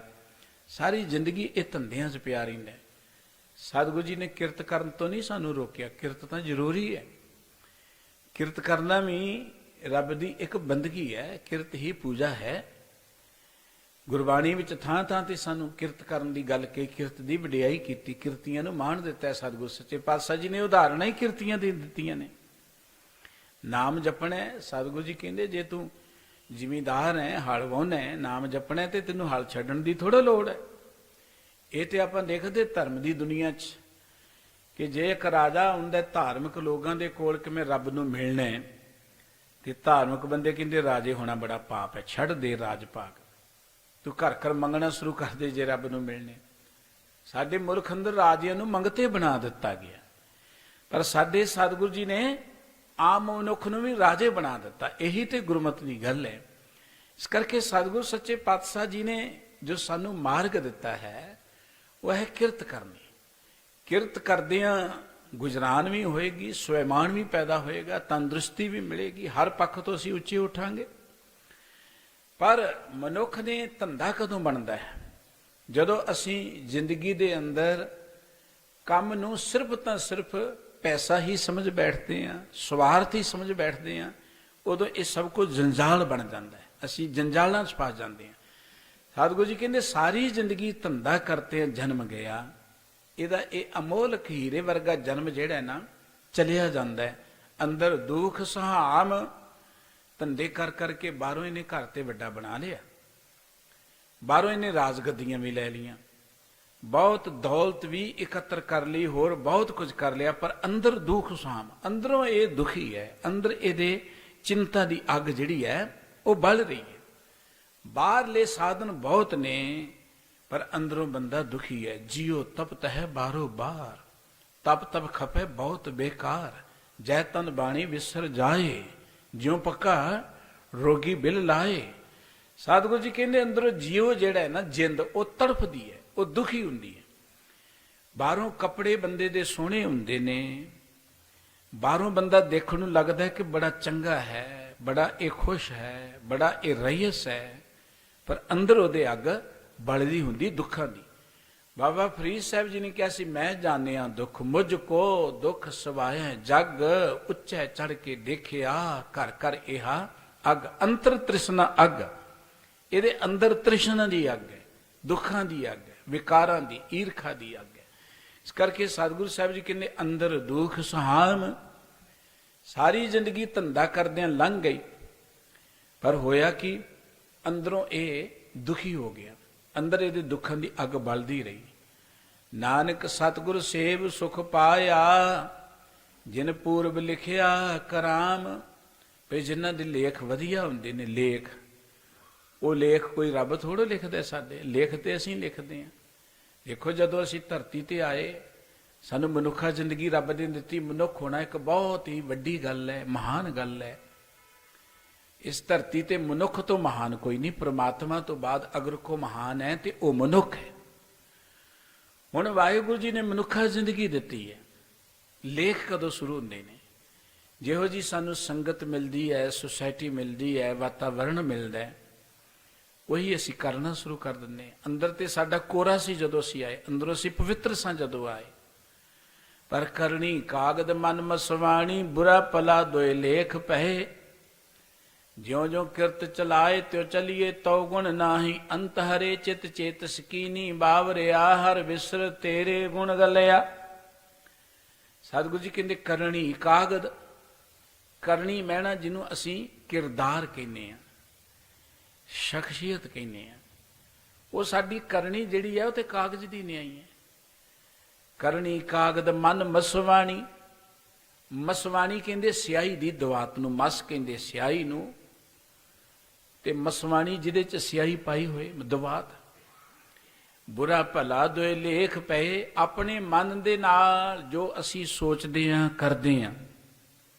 ਸਾਰੀ ਜ਼ਿੰਦਗੀ ਇਹ ਧੰਦਿਆਂ 'ਚ ਪਿਆ ਰਹਿੰਦਾ। ਸਤਿਗੁਰੂ ਜੀ ਨੇ ਕਿਰਤ ਕਰਨ ਤੋਂ ਨਹੀਂ ਸਾਨੂੰ ਰੋਕਿਆ। ਕਿਰਤ ਤਾਂ ਜ਼ਰੂਰੀ ਹੈ। ਕਿਰਤ ਕਰਨਾ ਵੀ ਰੱਬ ਦੀ ਇੱਕ ਬੰਦਗੀ ਹੈ। ਕਿਰਤ ਹੀ ਪੂਜਾ ਹੈ। ਗੁਰਬਾਣੀ ਵਿੱਚ ਥਾਂ ਥਾਂ ਤੇ ਸਾਨੂੰ ਕਿਰਤ ਕਰਨ ਦੀ ਗੱਲ ਕਹੀ, ਕਿਰਤ ਦੀ ਵਡਿਆਈ ਕੀਤੀ, ਕਿਰਤੀਆਂ ਨੂੰ ਮਾਣ ਦਿੱਤਾ। ਸਤਿਗੁਰੂ ਸੱਚੇ ਪਾਤਸ਼ਾਹ ਜੀ ਨੇ ਉਦਾਹਰਨਾਂ ਹੀ ਕਿਰਤੀਆਂ ਦੇ ਦਿੱਤੀਆਂ ਨੇ। ਨਾਮ ਜਪਣਾ, ਸਤਿਗੁਰੂ ਜੀ ਕਹਿੰਦੇ ਜੇ ਤੂੰ ਜ਼ਿਮੀਂਦਾਰ ਹੈ, ਹਲ ਵਾਹੁਣਾ ਹੈ, ਨਾਮ ਜਪਣਾ ਤੇ ਤੈਨੂੰ ਹਲ ਛੱਡਣ ਦੀ ਥੋੜ੍ਹਾ ਲੋੜ ਹੈ। ਇਹ ਤੇ ਆਪਾਂ ਦੇਖਦੇ ਧਰਮ ਦੀ ਦੁਨੀਆ 'ਚ ਕਿ ਜੇ ਇੱਕ ਰਾਜਾ ਹੁੰਦਾ ਧਾਰਮਿਕ ਲੋਕਾਂ ਦੇ ਕੋਲ ਕਿ ਮੈਂ ਰੱਬ ਨੂੰ ਮਿਲਣਾ ਹੈ, ਤੇ ਧਾਰਮਿਕ ਬੰਦੇ ਕਹਿੰਦੇ ਰਾਜੇ ਹੋਣਾ ਬੜਾ ਪਾਪ ਹੈ, ਛੱਡ ਦੇ ਰਾਜ ਭਾਗ, ਤੂੰ ਘਰ ਘਰ ਮੰਗਣਾ ਸ਼ੁਰੂ ਕਰ ਦੇ ਜੇ ਰੱਬ ਨੂੰ ਮਿਲਣੇ। ਸਾਡੇ ਮੁਲਕ ਅੰਦਰ ਰਾਜਿਆਂ ਨੂੰ ਮੰਗਤੇ ਬਣਾ ਦਿੱਤਾ ਗਿਆ, ਪਰ ਸਾਡੇ ਸਤਿਗੁਰੂ ਜੀ ਨੇ ਆਮ ਮਨੁੱਖ ਨੂੰ ਵੀ ਰਾਜੇ ਬਣਾ ਦਿੱਤਾ। ਇਹੀ ਤੇ ਗੁਰਮਤਿ ਦੀ ਗੱਲ ਹੈ। ਇਸ ਕਰਕੇ ਸਤਿਗੁਰੂ ਸੱਚੇ ਪਾਤਸ਼ਾਹ ਜੀ ਨੇ ਜੋ ਸਾਨੂੰ ਮਾਰਗ ਦਿੱਤਾ ਹੈ ਉਹ ਹੈ ਕਿਰਤ ਕਰਨੀ। ਕਿਰਤ ਕਰਦਿਆਂ ਗੁਜਰਾਨ ਵੀ ਹੋਏਗੀ, ਸਵੈਮਾਨ ਵੀ ਪੈਦਾ ਹੋਏਗਾ, ਤੰਦਰੁਸਤੀ ਵੀ ਮਿਲੇਗੀ, ਹਰ ਪੱਖ ਤੋਂ ਅਸੀਂ ਉੱਚੇ ਉਠਾਂਗੇ। ਪਰ ਮਨੁੱਖ ਨੇ ਧੰਦਾ ਕਦੋਂ ਬਣਦਾ ਹੈ? ਜਦੋਂ ਅਸੀਂ ਜ਼ਿੰਦਗੀ ਦੇ ਅੰਦਰ ਕੰਮ ਨੂੰ ਸਿਰਫ ਤਾਂ ਸਿਰਫ ਪੈਸਾ ਹੀ ਸਮਝ ਬੈਠਦੇ ਹਾਂ, ਸਵਾਰਥ ਹੀ ਸਮਝ ਬੈਠਦੇ ਹਾਂ, ਉਦੋਂ ਇਹ ਸਭ ਕੁਝ ਜੰਜਾਲ ਬਣ ਜਾਂਦਾ ਹੈ। ਅਸੀਂ ਜੰਜਾਲਾਂ 'ਚ ਫਸ ਜਾਂਦੇ ਹਾਂ। ਸਤਿਗੁਰੂ ਜੀ ਕਹਿੰਦੇ ਸਾਰੀ ਜ਼ਿੰਦਗੀ ਧੰਦਾ ਕਰਤੇ ਜਨਮ ਗਿਆ। ਇਹਦਾ ਇਹ ਅਮੋਲਕ ਹੀਰੇ ਵਰਗਾ ਜਨਮ ਜਿਹੜਾ ਨਾ ਚਲਿਆ ਜਾਂਦਾ ਹੈ। ਅੰਦਰ ਦੁੱਖ ਸਹਾਮ। ਧੰਦੇ ਕਰ ਕਰਕੇ ਬਾਹਰੋਂ ਇਹਨੇ ਘਰ ਤੇ ਵੱਡਾ ਬਣਾ ਲਿਆ, ਬਾਹਰੋਂ ਇਹਨੇ ਰਾਜਗੱਦੀਆਂ ਵੀ ਲੈ ਲਈਆਂ, ਬਹੁਤ ਦੌਲਤ ਵੀ ਇਕੱਤਰ ਕਰ ਲਈ, ਹੋਰ ਬਹੁਤ ਕੁਝ ਕਰ ਲਿਆ, ਪਰ ਅੰਦਰ ਦੁੱਖ ਸਹਾਮ। ਅੰਦਰੋਂ ਇਹ ਦੁਖੀ ਹੈ। ਅੰਦਰ ਇਹਦੇ ਚਿੰਤਾ ਦੀ ਅੱਗ ਜਿਹੜੀ ਹੈ ਉਹ ਬਲ ਰਹੀ ਹੈ। ਬਾਹਰਲੇ ਸਾਧਨ ਬਹੁਤ ਨੇ ਪਰ ਅੰਦਰੋਂ ਬੰਦਾ ਦੁਖੀ ਹੈ। ਜੀਓ ਤਪਤ ਹੈ ਬਾਹਰੋਂ ਬਾਹਰ, ਤਪ ਤਪ ਖਪੇ ਬਹੁਤ ਬੇਕਾਰ, ਜੈ ਤਨ ਬਾਣੀ ਵਿਸਰ ਜਾਏ, ਜਿਉਂ ਪੱਕਾ ਰੋਗੀ ਬਿਲ ਲਾਏ। ਸਤਿਗੁਰੂ ਜੀ ਕਹਿੰਦੇ ਅੰਦਰੋਂ ਜੀਓ ਜਿਹੜਾ ਹੈ ਨਾ, ਜਿੰਦ, ਉਹ ਤੜਫਦੀ ਹੈ, ਉਹ ਦੁਖੀ ਹੁੰਦੀ ਹੈ। ਬਾਹਰੋਂ ਕੱਪੜੇ ਬੰਦੇ ਦੇ ਸੋਹਣੇ ਹੁੰਦੇ ਨੇ, ਬਾਹਰੋਂ ਬੰਦਾ ਦੇਖਣ ਨੂੰ ਲੱਗਦਾ ਹੈ ਕਿ ਬੜਾ ਚੰਗਾ ਹੈ, ਬੜਾ ਇਹ ਖੁਸ਼ ਹੈ, ਬੜਾ ਇਹ ਰਈਸ ਹੈ, ਪਰ ਅੰਦਰ ਉਹਦੇ ਅੱਗ ਬਲਦੀ ਹੁੰਦੀ ਦੁੱਖਾਂ ਦੀ। ਬਾਬਾ ਫਰੀਦ ਸਾਹਿਬ ਜੀ ਨੇ ਕਿਹਾ ਸੀ, ਮੈਂ ਜਾਣਿਆ ਦੁੱਖ ਮੁਝ ਕੋ ਦੁੱਖ ਸਵਾਇਆ ਜਗ, ਉੱਚੇ ਚੜ ਕੇ ਦੇਖਿਆ ਘਰ ਘਰ ਇਹਾ ਅੱਗ। ਅੰਤਰ ਤ੍ਰਿਸ਼ਨਾ ਅੱਗ, ਇਹਦੇ ਅੰਦਰ ਤ੍ਰਿਸ਼ਨਾ ਦੀ ਅੱਗ ਹੈ, ਦੁੱਖਾਂ ਦੀ ਅੱਗ ਹੈ, ਵਿਕਾਰਾਂ ਦੀ, ਈਰਖਾ ਦੀ ਅੱਗ ਹੈ। ਇਸ ਕਰਕੇ ਸਤਿਗੁਰੂ ਸਾਹਿਬ ਜੀ ਕਹਿੰਦੇ ਅੰਦਰ ਦੁੱਖ ਸਹਾਮ। ਸਾਰੀ ਜ਼ਿੰਦਗੀ ਧੰਦਾ ਕਰਦਿਆਂ ਲੰਘ ਗਈ, ਪਰ ਹੋਇਆ ਕਿ ਅੰਦਰੋਂ ਇਹ ਦੁਖੀ ਹੋ ਗਿਆ, ਅੰਦਰ ਇਹਦੇ ਦੁੱਖਾਂ ਦੀ ਅੱਗ ਬਲਦੀ ਰਹੀ। ਨਾਨਕ ਸਤਿਗੁਰ ਸੇਵ ਸੁਖ ਪਾਇਆ, ਜਿਨ ਪੂਰਬ ਲਿਖਿਆ ਕਰਾਮ। ਵੀ ਜਿਨ੍ਹਾਂ ਦੇ ਲੇਖ ਵਧੀਆ ਹੁੰਦੇ ਨੇ, ਲੇਖ ਉਹ ਲੇਖ ਕੋਈ ਰੱਬ ਥੋੜ੍ਹਾ ਲਿਖਦਾ ਸਾਡੇ, ਲੇਖ ਤੇ ਅਸੀਂ ਲਿਖਦੇ ਹਾਂ। ਦੇਖੋ ਜਦੋਂ ਅਸੀਂ ਧਰਤੀ ਤੇ ਆਏ, ਸਾਨੂੰ ਮਨੁੱਖਾ ਜ਼ਿੰਦਗੀ ਰੱਬ ਨੇ ਦਿੱਤੀ। ਮਨੁੱਖ ਹੋਣਾ ਇੱਕ ਬਹੁਤ ਹੀ ਵੱਡੀ ਗੱਲ ਹੈ, ਮਹਾਨ ਗੱਲ ਹੈ। ਇਸ ਧਰਤੀ ਤੇ ਮਨੁੱਖ ਤੋਂ ਮਹਾਨ ਕੋਈ ਨਹੀਂ। ਪ੍ਰਮਾਤਮਾ ਤੋਂ ਬਾਅਦ ਅਗਰ ਕੋ ਮਹਾਨ ਹੈ ਤੇ ਉਹ ਮਨੁੱਖ ਹੈ। ਹੁਣ ਵਾਹਿਗੁਰੂ ਜੀ ਨੇ ਮਨੁੱਖਾ ਜ਼ਿੰਦਗੀ ਦਿੱਤੀ ਹੈ। ਲੇਖ ਕਦੋਂ ਸ਼ੁਰੂ ਹੁੰਦੇ ਨੇ? ਜਿਹੋ ਜੀ ਸਾਨੂੰ ਸੰਗਤ ਮਿਲਦੀ ਹੈ, ਸੁਸਾਇਟੀ ਮਿਲਦੀ ਹੈ, ਵਾਤਾਵਰਣ ਮਿਲਦਾ ਹੈ, ਉਹੀ ਅਸੀਂ ਕਰਨਾ ਸ਼ੁਰੂ ਕਰ ਦਿੰਦੇ ਹਾਂ। ਅੰਦਰ ਤੇ ਸਾਡਾ ਕੋਰਾ ਸੀ ਜਦੋਂ ਅਸੀਂ ਆਏ, ਅੰਦਰੋਂ ਅਸੀਂ ਪਵਿੱਤਰ ਸਾਂ ਜਦੋਂ ਆਏ। ਪਰ ਕਰਨੀ ਕਾਗਦ ਮਨ ਮਸਵਾਣੀ, ਬੁਰਾ ਭਲਾ ਦੋਏ ਲੇਖ ਪਹੇ। ਜਿਉਂ ਜਿਉਂ ਕਿਰਤ ਚਲਾਏ ਤਿਉ ਚਲੀਏ, ਤਉ ਗੁਣ ਨਾਹੀ ਅੰਤ ਹਰੇ। ਚਿਤ ਚੇਤ ਸਕੀਨੀ ਬਾਵਰਿਆ, ਹਰ ਵਿਸਰ ਤੇਰੇ ਗੁਣ ਗਲਿਆ। ਸਤਿਗੁਰੂ ਜੀ ਕਹਿੰਦੇ ਕਰਨੀ ਕਾਗਦ, ਕਰਨੀ ਮਹਿਣਾ ਜਿਹਨੂੰ ਅਸੀਂ ਕਿਰਦਾਰ ਕਹਿੰਦੇ ਹਾਂ, ਸ਼ਖਸੀਅਤ ਕਹਿੰਦੇ ਹਾਂ, ਉਹ ਸਾਡੀ ਕਰਨੀ ਜਿਹੜੀ ਹੈ ਉਹ ਤੇ ਕਾਗਜ਼ ਦੀ ਨਹੀਂ ਆਈ ਹੈ। ਕਰਨੀ ਕਾਗਦ ਮਨ ਮਸਵਾਣੀ, ਮਸਵਾਣੀ ਕਹਿੰਦੇ ਸਿਆਹੀ ਦੀ ਦਵਾਤ ਨੂੰ, ਮਸ ਕਹਿੰਦੇ ਸਿਆਹੀ ਨੂੰ, ਤੇ ਮਸਵਾਣੀ ਜਿਹਦੇ ਚ ਸਿਆਹੀ ਪਾਈ ਹੋਏ ਦਵਾਤ। ਬੁਰਾ ਭਲਾ ਦੋਏ ਲੇਖ ਪਏ, ਆਪਣੇ ਮਨ ਦੇ ਨਾਲ ਜੋ ਅਸੀਂ ਸੋਚਦੇ ਹਾਂ ਕਰਦੇ ਹਾਂ,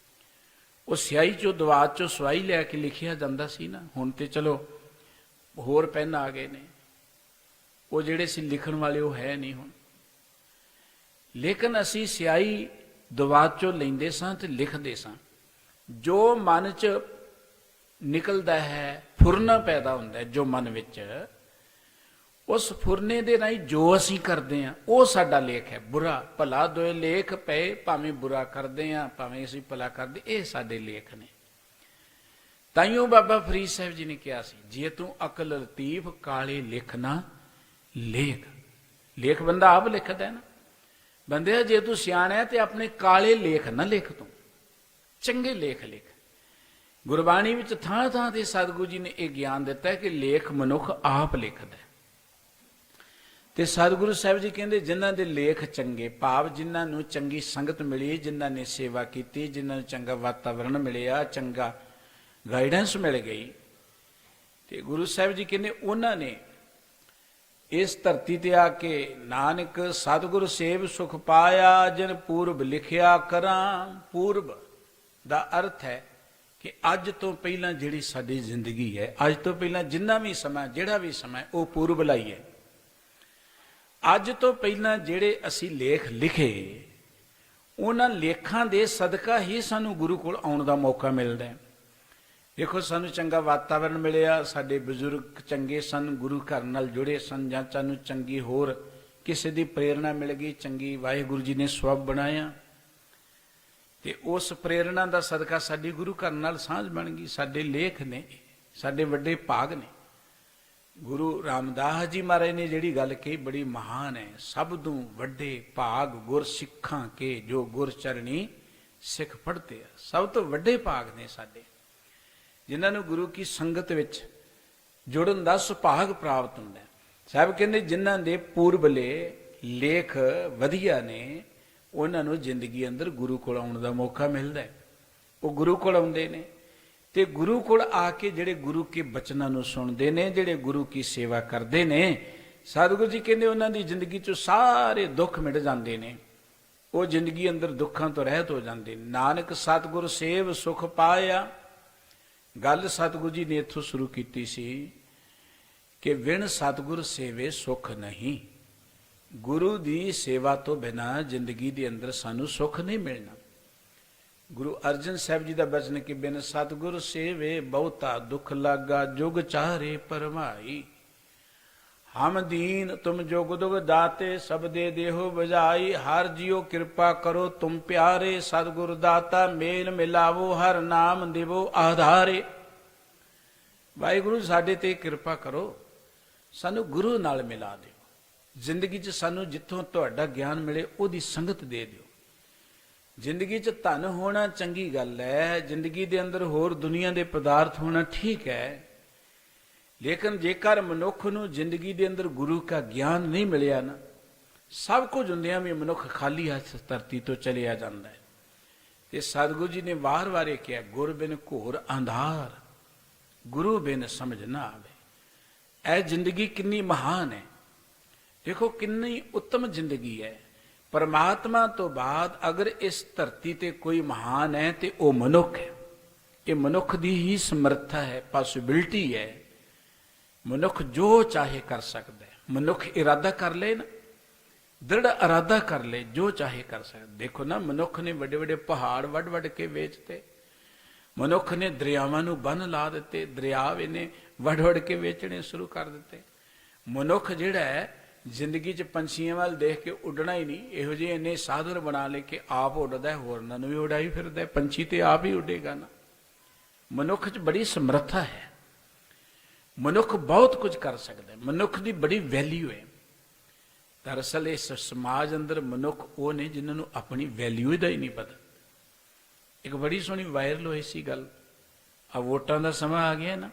ਉਹ ਸਿਆਹੀ ਚੋਂ ਦਵਾਤ ਚੋਂ ਸਵਾਈ ਲੈ ਕੇ ਲਿਖਿਆ ਜਾਂਦਾ ਸੀ ਨਾ। ਹੁਣ ਤੇ ਚਲੋ ਹੋਰ ਪੈਨ ਆ ਗਏ ਨੇ, ਉਹ ਜਿਹੜੇ ਸੀ ਲਿਖਣ ਵਾਲੇ ਉਹ ਹੈ ਨਹੀਂ ਹੁਣ। ਲੇਕਿਨ ਅਸੀਂ ਸਿਆਹੀ ਦਵਾਤ ਚੋਂ ਲੈਂਦੇ ਸਾਂ ਤੇ ਲਿਖਦੇ ਸਾਂ। ਜੋ ਮਨ ਚ ਨਿਕਲਦਾ ਹੈ, ਫੁਰਨਾ ਪੈਦਾ ਹੁੰਦਾ ਹੈ ਜੋ ਮਨ ਵਿੱਚ, ਉਸ ਫੁਰਨੇ ਦੇ ਰਾਹੀਂ ਜੋ ਅਸੀਂ ਕਰਦੇ ਹਾਂ ਉਹ ਸਾਡਾ ਲੇਖ ਹੈ। ਬੁਰਾ ਭਲਾ ਦੋਏ ਲੇਖ ਪਏ, ਭਾਵੇਂ ਬੁਰਾ ਕਰਦੇ ਹਾਂ ਭਾਵੇਂ ਅਸੀਂ ਭਲਾ ਕਰਦੇ, ਇਹ ਸਾਡੇ ਲੇਖ ਨੇ। ਤਾਈਓ ਬਾਬਾ ਫਰੀਦ ਸਾਹਿਬ ਜੀ ਨੇ ਕਿਹਾ ਸੀ, ਜੇ ਤੂੰ ਅਕਲ ਲਤੀਫ ਕਾਲੇ ਲਿਖਣਾ ਲੇਖ। ਲੇਖ ਬੰਦਾ ਆਪ ਲਿਖਦਾ ਹੈ ਨਾ। ਬੰਦੇ ਜੇ ਤੂੰ ਸਿਆਣਾ ਹੈ ਤੇ ਆਪਣੇ ਕਾਲੇ ਲੇਖ ਨਾ ਲਿਖ, ਤੂੰ ਚੰਗੇ ਲੇਖ ਲਿਖ। ਗੁਰਬਾਣੀ ਵਿੱਚ ਥਾਂ ਥਾਂ ਤੇ ਸਤਿਗੁਰੂ ਜੀ ਨੇ ਇਹ ਗਿਆਨ ਦਿੱਤਾ ਕਿ ਲੇਖ ਮਨੁੱਖ ਆਪ ਲਿਖਦਾ। ਤੇ ਸਤਿਗੁਰੂ ਸਾਹਿਬ ਜੀ ਕਹਿੰਦੇ ਜਿਨ੍ਹਾਂ ਦੇ ਲੇਖ ਚੰਗੇ, ਭਾਵ ਜਿਨ੍ਹਾਂ ਨੂੰ ਚੰਗੀ ਸੰਗਤ ਮਿਲੀ, ਜਿਨ੍ਹਾਂ ਨੇ ਸੇਵਾ ਕੀਤੀ, ਜਿਨ੍ਹਾਂ ਨੂੰ ਚੰਗਾ ਵਾਤਾਵਰਣ ਮਿਲਿਆ, ਚੰਗਾ ਗਾਈਡੈਂਸ ਮਿਲ ਗਈ, ਤੇ ਗੁਰੂ ਸਾਹਿਬ ਜੀ ਕਹਿੰਦੇ ਉਹਨਾਂ ਨੇ ਇਸ ਧਰਤੀ ਤੇ ਆ ਕੇ ਨਾਨਕ ਸਤਿਗੁਰ ਸੇਵ ਸੁਖ ਪਾਇਆ, ਜਿਨ ਪੂਰਬ ਲਿਖਿਆ ਕਰਾਂ। ਪੂਰਬ ਦਾ ਅਰਥ ਹੈ ਕਿ ਅੱਜ ਤੋਂ ਪਹਿਲਾਂ ਜਿਹੜੀ ਸਾਡੀ ਜ਼ਿੰਦਗੀ ਹੈ, ਅੱਜ ਤੋਂ ਪਹਿਲਾਂ ਜਿੰਨਾ ਵੀ ਸਮਾਂ, ਜਿਹੜਾ ਵੀ ਸਮਾਂ, ਉਹ ਪੂਰਬ ਲਈ ਹੈ। ਅੱਜ ਤੋਂ ਪਹਿਲਾਂ ਜਿਹੜੇ ਅਸੀਂ ਲੇਖ ਲਿਖੇ, ਉਹਨਾਂ ਲੇਖਾਂ ਦੇ ਸਦਕਾ ਹੀ ਸਾਨੂੰ ਗੁਰੂ ਕੋਲ ਆਉਣ ਦਾ ਮੌਕਾ ਮਿਲਦਾ ਹੈ। ਦੇਖੋ ਸਾਨੂੰ ਚੰਗਾ ਵਾਤਾਵਰਣ ਮਿਲਿਆ, ਸਾਡੇ ਬਜ਼ੁਰਗ ਚੰਗੇ ਸਨ, ਗੁਰੂ ਘਰ ਨਾਲ ਜੁੜੇ ਸਨ, ਜਾਂ ਸਾਨੂੰ ਚੰਗੀ ਹੋਰ ਕਿਸੇ ਦੀ ਪ੍ਰੇਰਣਾ ਮਿਲ ਗਈ, ਚੰਗੀ ਵਾਹਿਗੁਰੂ ਜੀ ਨੇ ਸਵੱਬ ਬਣਾਇਆ, ਤੇ ਉਸ ਪ੍ਰੇਰਣਾ ਦਾ ਸਦਕਾ ਸਾਡੀ ਗੁਰੂ ਘਰ ਨਾਲ ਸਾਂਝ ਬਣ ਗਈ। ਸਾਡੇ ਲੇਖ ਨੇ, ਸਾਡੇ ਵੱਡੇ ਭਾਗ ਨੇ। ਗੁਰੂ ਰਾਮਦਾਸ ਜੀ ਮਹਾਰਾਜ ਨੇ ਜਿਹੜੀ ਗੱਲ ਕਹੀ ਬੜੀ ਮਹਾਨ ਹੈ, ਸਭ ਤੋਂ ਵੱਡੇ ਭਾਗ ਗੁਰ ਸਿੱਖਾਂ ਕੇ, ਜੋ ਗੁਰ ਚਰਣੀ ਸਿੱਖ ਪੜ੍ਹਦੇ ਆ। ਸਭ ਤੋਂ ਵੱਡੇ ਭਾਗ ਨੇ ਸਾਡੇ, ਜਿਨ੍ਹਾਂ ਨੂੰ ਗੁਰੂ ਕੀ ਸੰਗਤ ਵਿੱਚ ਜੁੜਨ ਦਾ ਸੁਭਾਗ ਪ੍ਰਾਪਤ ਹੁੰਦਾ। ਸਾਹਿਬ ਕਹਿੰਦੇ ਜਿਨ੍ਹਾਂ ਦੇ ਪੂਰਬਲੇ ਲੇਖ ਵਧੀਆ ਨੇ, ਉਹਨਾਂ ਨੂੰ ਜ਼ਿੰਦਗੀ ਅੰਦਰ ਗੁਰੂ ਕੋਲ ਆਉਣ ਦਾ ਮੌਕਾ ਮਿਲਦਾ ਹੈ। ਉਹ ਗੁਰੂ ਕੋਲ ਆਉਂਦੇ ਨੇ, ਤੇ ਗੁਰੂ ਕੋਲ ਆ ਕੇ ਜਿਹੜੇ ਗੁਰੂ ਕੇ ਬਚਨਾਂ ਨੂੰ ਸੁਣਦੇ ਨੇ, ਜਿਹੜੇ ਗੁਰੂ ਕੀ ਸੇਵਾ ਕਰਦੇ ਨੇ, ਸਤਿਗੁਰੂ ਜੀ ਕਹਿੰਦੇ ਉਹਨਾਂ ਦੀ ਜ਼ਿੰਦਗੀ ਚੋਂ ਸਾਰੇ ਦੁੱਖ ਮਿਟ ਜਾਂਦੇ ਨੇ। ਉਹ ਜ਼ਿੰਦਗੀ ਅੰਦਰ ਦੁੱਖਾਂ ਤੋਂ ਰਹਿਤ ਹੋ ਜਾਂਦੇ ਨੇ। ਨਾਨਕ ਸਤਿਗੁਰ ਸੇਵ ਸੁਖ ਪਾਇਆ। ਗੱਲ ਸਤਿਗੁਰੂ ਜੀ ਨੇ ਇੱਥੋਂ ਸ਼ੁਰੂ ਕੀਤੀ ਸੀ ਕਿ ਵਿਣ ਸਤਿਗੁਰ ਸੇਵੇ ਸੁਖ ਨਹੀਂ। ਗੁਰੂ ਦੀ ਸੇਵਾ ਤੋਂ ਬਿਨਾਂ ਜ਼ਿੰਦਗੀ ਦੇ ਅੰਦਰ ਸਾਨੂੰ ਸੁੱਖ ਨਹੀਂ ਮਿਲਣਾ। ਗੁਰੂ ਅਰਜਨ ਸਾਹਿਬ ਜੀ ਦਾ ਬਚਨ ਕਿ ਬਿਨ ਸਤਿਗੁਰ ਸੇਵੇ ਬਹੁਤਾ ਦੁੱਖ ਲਾਗਾ, ਜੁਗ ਚਾਰੇ ਪਰਮਾਈ। ਹਮ ਦੀਨ ਤੁਮ ਜੁਗ ਦੁਗ ਦਾਤੇ, ਸਭ ਦੇ ਦੇਹੋ ਬਜਾਈ। ਹਰ ਜਿਉ ਕਿਰਪਾ ਕਰੋ ਤੁਮ ਪਿਆਰੇ, ਸਤਿਗੁਰ ਦਾਤਾ ਮੇਲ ਮਿਲਾਵੋ, ਹਰ ਨਾਮ ਦੇਵੋ ਆਧਾਰੇ। ਵਾਹਿਗੁਰੂ ਸਾਡੇ ਤੇ ਕਿਰਪਾ ਕਰੋ, ਸਾਨੂੰ ਗੁਰੂ ਨਾਲ ਮਿਲਾ ਦਿਓ। ਜ਼ਿੰਦਗੀ 'ਚ ਸਾਨੂੰ ਜਿੱਥੋਂ ਤੁਹਾਡਾ ਗਿਆਨ ਮਿਲੇ ਉਹਦੀ ਸੰਗਤ ਦੇ ਦਿਓ। ਜ਼ਿੰਦਗੀ 'ਚ ਧਨ ਹੋਣਾ ਚੰਗੀ ਗੱਲ ਹੈ, ਜ਼ਿੰਦਗੀ ਦੇ ਅੰਦਰ ਹੋਰ ਦੁਨੀਆ ਦੇ ਪਦਾਰਥ ਹੋਣਾ ਠੀਕ ਹੈ, ਲੇਕਿਨ ਜੇਕਰ ਮਨੁੱਖ ਨੂੰ ਜ਼ਿੰਦਗੀ ਦੇ ਅੰਦਰ ਗੁਰੂ ਦਾ ਗਿਆਨ ਨਹੀਂ ਮਿਲਿਆ ਨਾ, ਸਭ ਕੁਝ ਹੁੰਦਿਆਂ ਵੀ ਮਨੁੱਖ ਖਾਲੀ ਹੱਥ ਧਰਤੀ ਤੋਂ ਚਲਿਆ ਜਾਂਦਾ ਹੈ। ਤੇ ਸਤਿਗੁਰੂ ਜੀ ਨੇ ਵਾਰ-ਵਾਰ ਇਹ ਕਿਹਾ, ਗੁਰ ਬਿਨ ਘੋਰ ਅੰਧਾਰ, ਗੁਰੂ ਬਿਨ ਸਮਝ ਨਾ ਆਵੇ। ਇਹ ਜ਼ਿੰਦਗੀ ਕਿੰਨੀ ਮਹਾਨ ਹੈ। ਦੇਖੋ ਕਿੰਨੀ ਉੱਤਮ ਜ਼ਿੰਦਗੀ ਹੈ। ਪਰਮਾਤਮਾ ਤੋਂ ਬਾਅਦ ਅਗਰ ਇਸ ਧਰਤੀ ਤੇ ਕੋਈ ਮਹਾਨ ਹੈ ਤੇ ਉਹ ਮਨੁੱਖ ਹੈ। ਇਹ ਮਨੁੱਖ ਦੀ ਹੀ ਸਮਰੱਥਾ ਹੈ, ਪੋਸਿਬਿਲਿਟੀ ਹੈ। ਮਨੁੱਖ ਜੋ ਚਾਹੇ ਕਰ ਸਕਦਾ ਹੈ। ਮਨੁੱਖ ਇਰਾਦਾ ਕਰ ਲੇ ਨਾ, ਦ੍ਰਿੜ ਇਰਾਦਾ ਕਰ ਲੇ, ਜੋ ਚਾਹੇ ਕਰ ਸਕਦਾ। ਦੇਖੋ ਨਾ, ਮਨੁੱਖ ਨੇ ਵੱਡੇ ਵੱਡੇ ਪਹਾੜ ਵੱਢ ਵੱਢ ਕੇ ਵੇਚਤੇ, ਮਨੁੱਖ ਨੇ ਦਰਿਆਵਾਂ ਨੂੰ ਬੰਨ੍ਹ ਲਾ ਦਿੱਤੇ, ਦਰਿਆ ਇਹਨੇ ਵੱਢ ਵੱਢ ਕੇ ਵੇਚਣੇ ਸ਼ੁਰੂ ਕਰ ਦਿੱਤੇ। ਮਨੁੱਖ ਜਿਹੜਾ ਹੈ ਜ਼ਿੰਦਗੀ 'ਚ ਪੰਛੀਆਂ ਵੱਲ ਦੇਖ ਕੇ ਉੱਡਣਾ ਹੀ ਨਹੀਂ, ਇਹੋ ਜਿਹੇ ਇੰਨੇ ਸਾਧਨ ਬਣਾ ਲੈ ਕੇ ਆਪ ਉੱਡਦਾ, ਹੋਰਨਾਂ ਨੂੰ ਵੀ ਉਡਾਈ ਫਿਰਦਾ। ਪੰਛੀ ਤੇ ਆਪ ਹੀ ਉੱਡੇਗਾ ਨਾ। ਮਨੁੱਖ 'ਚ ਬੜੀ ਸਮਰੱਥਾ ਹੈ। ਮਨੁੱਖ ਬਹੁਤ ਕੁਝ ਕਰ ਸਕਦਾ। ਮਨੁੱਖ ਦੀ ਬੜੀ ਵੈਲਿਊ ਹੈ। ਦਰਅਸਲ ਇਸ ਸਮਾਜ ਅੰਦਰ ਮਨੁੱਖ ਉਹ ਨੇ ਜਿਨ੍ਹਾਂ ਨੂੰ ਆਪਣੀ ਵੈਲਿਊ ਦਾ ਹੀ ਨਹੀਂ ਪਤਾ। ਇੱਕ ਬੜੀ ਸੋਹਣੀ ਵਾਇਰਲ ਹੋਈ ਸੀ ਗੱਲ, ਆ ਵੋਟਾਂ ਦਾ ਸਮਾਂ ਆ ਗਿਆ ਨਾ,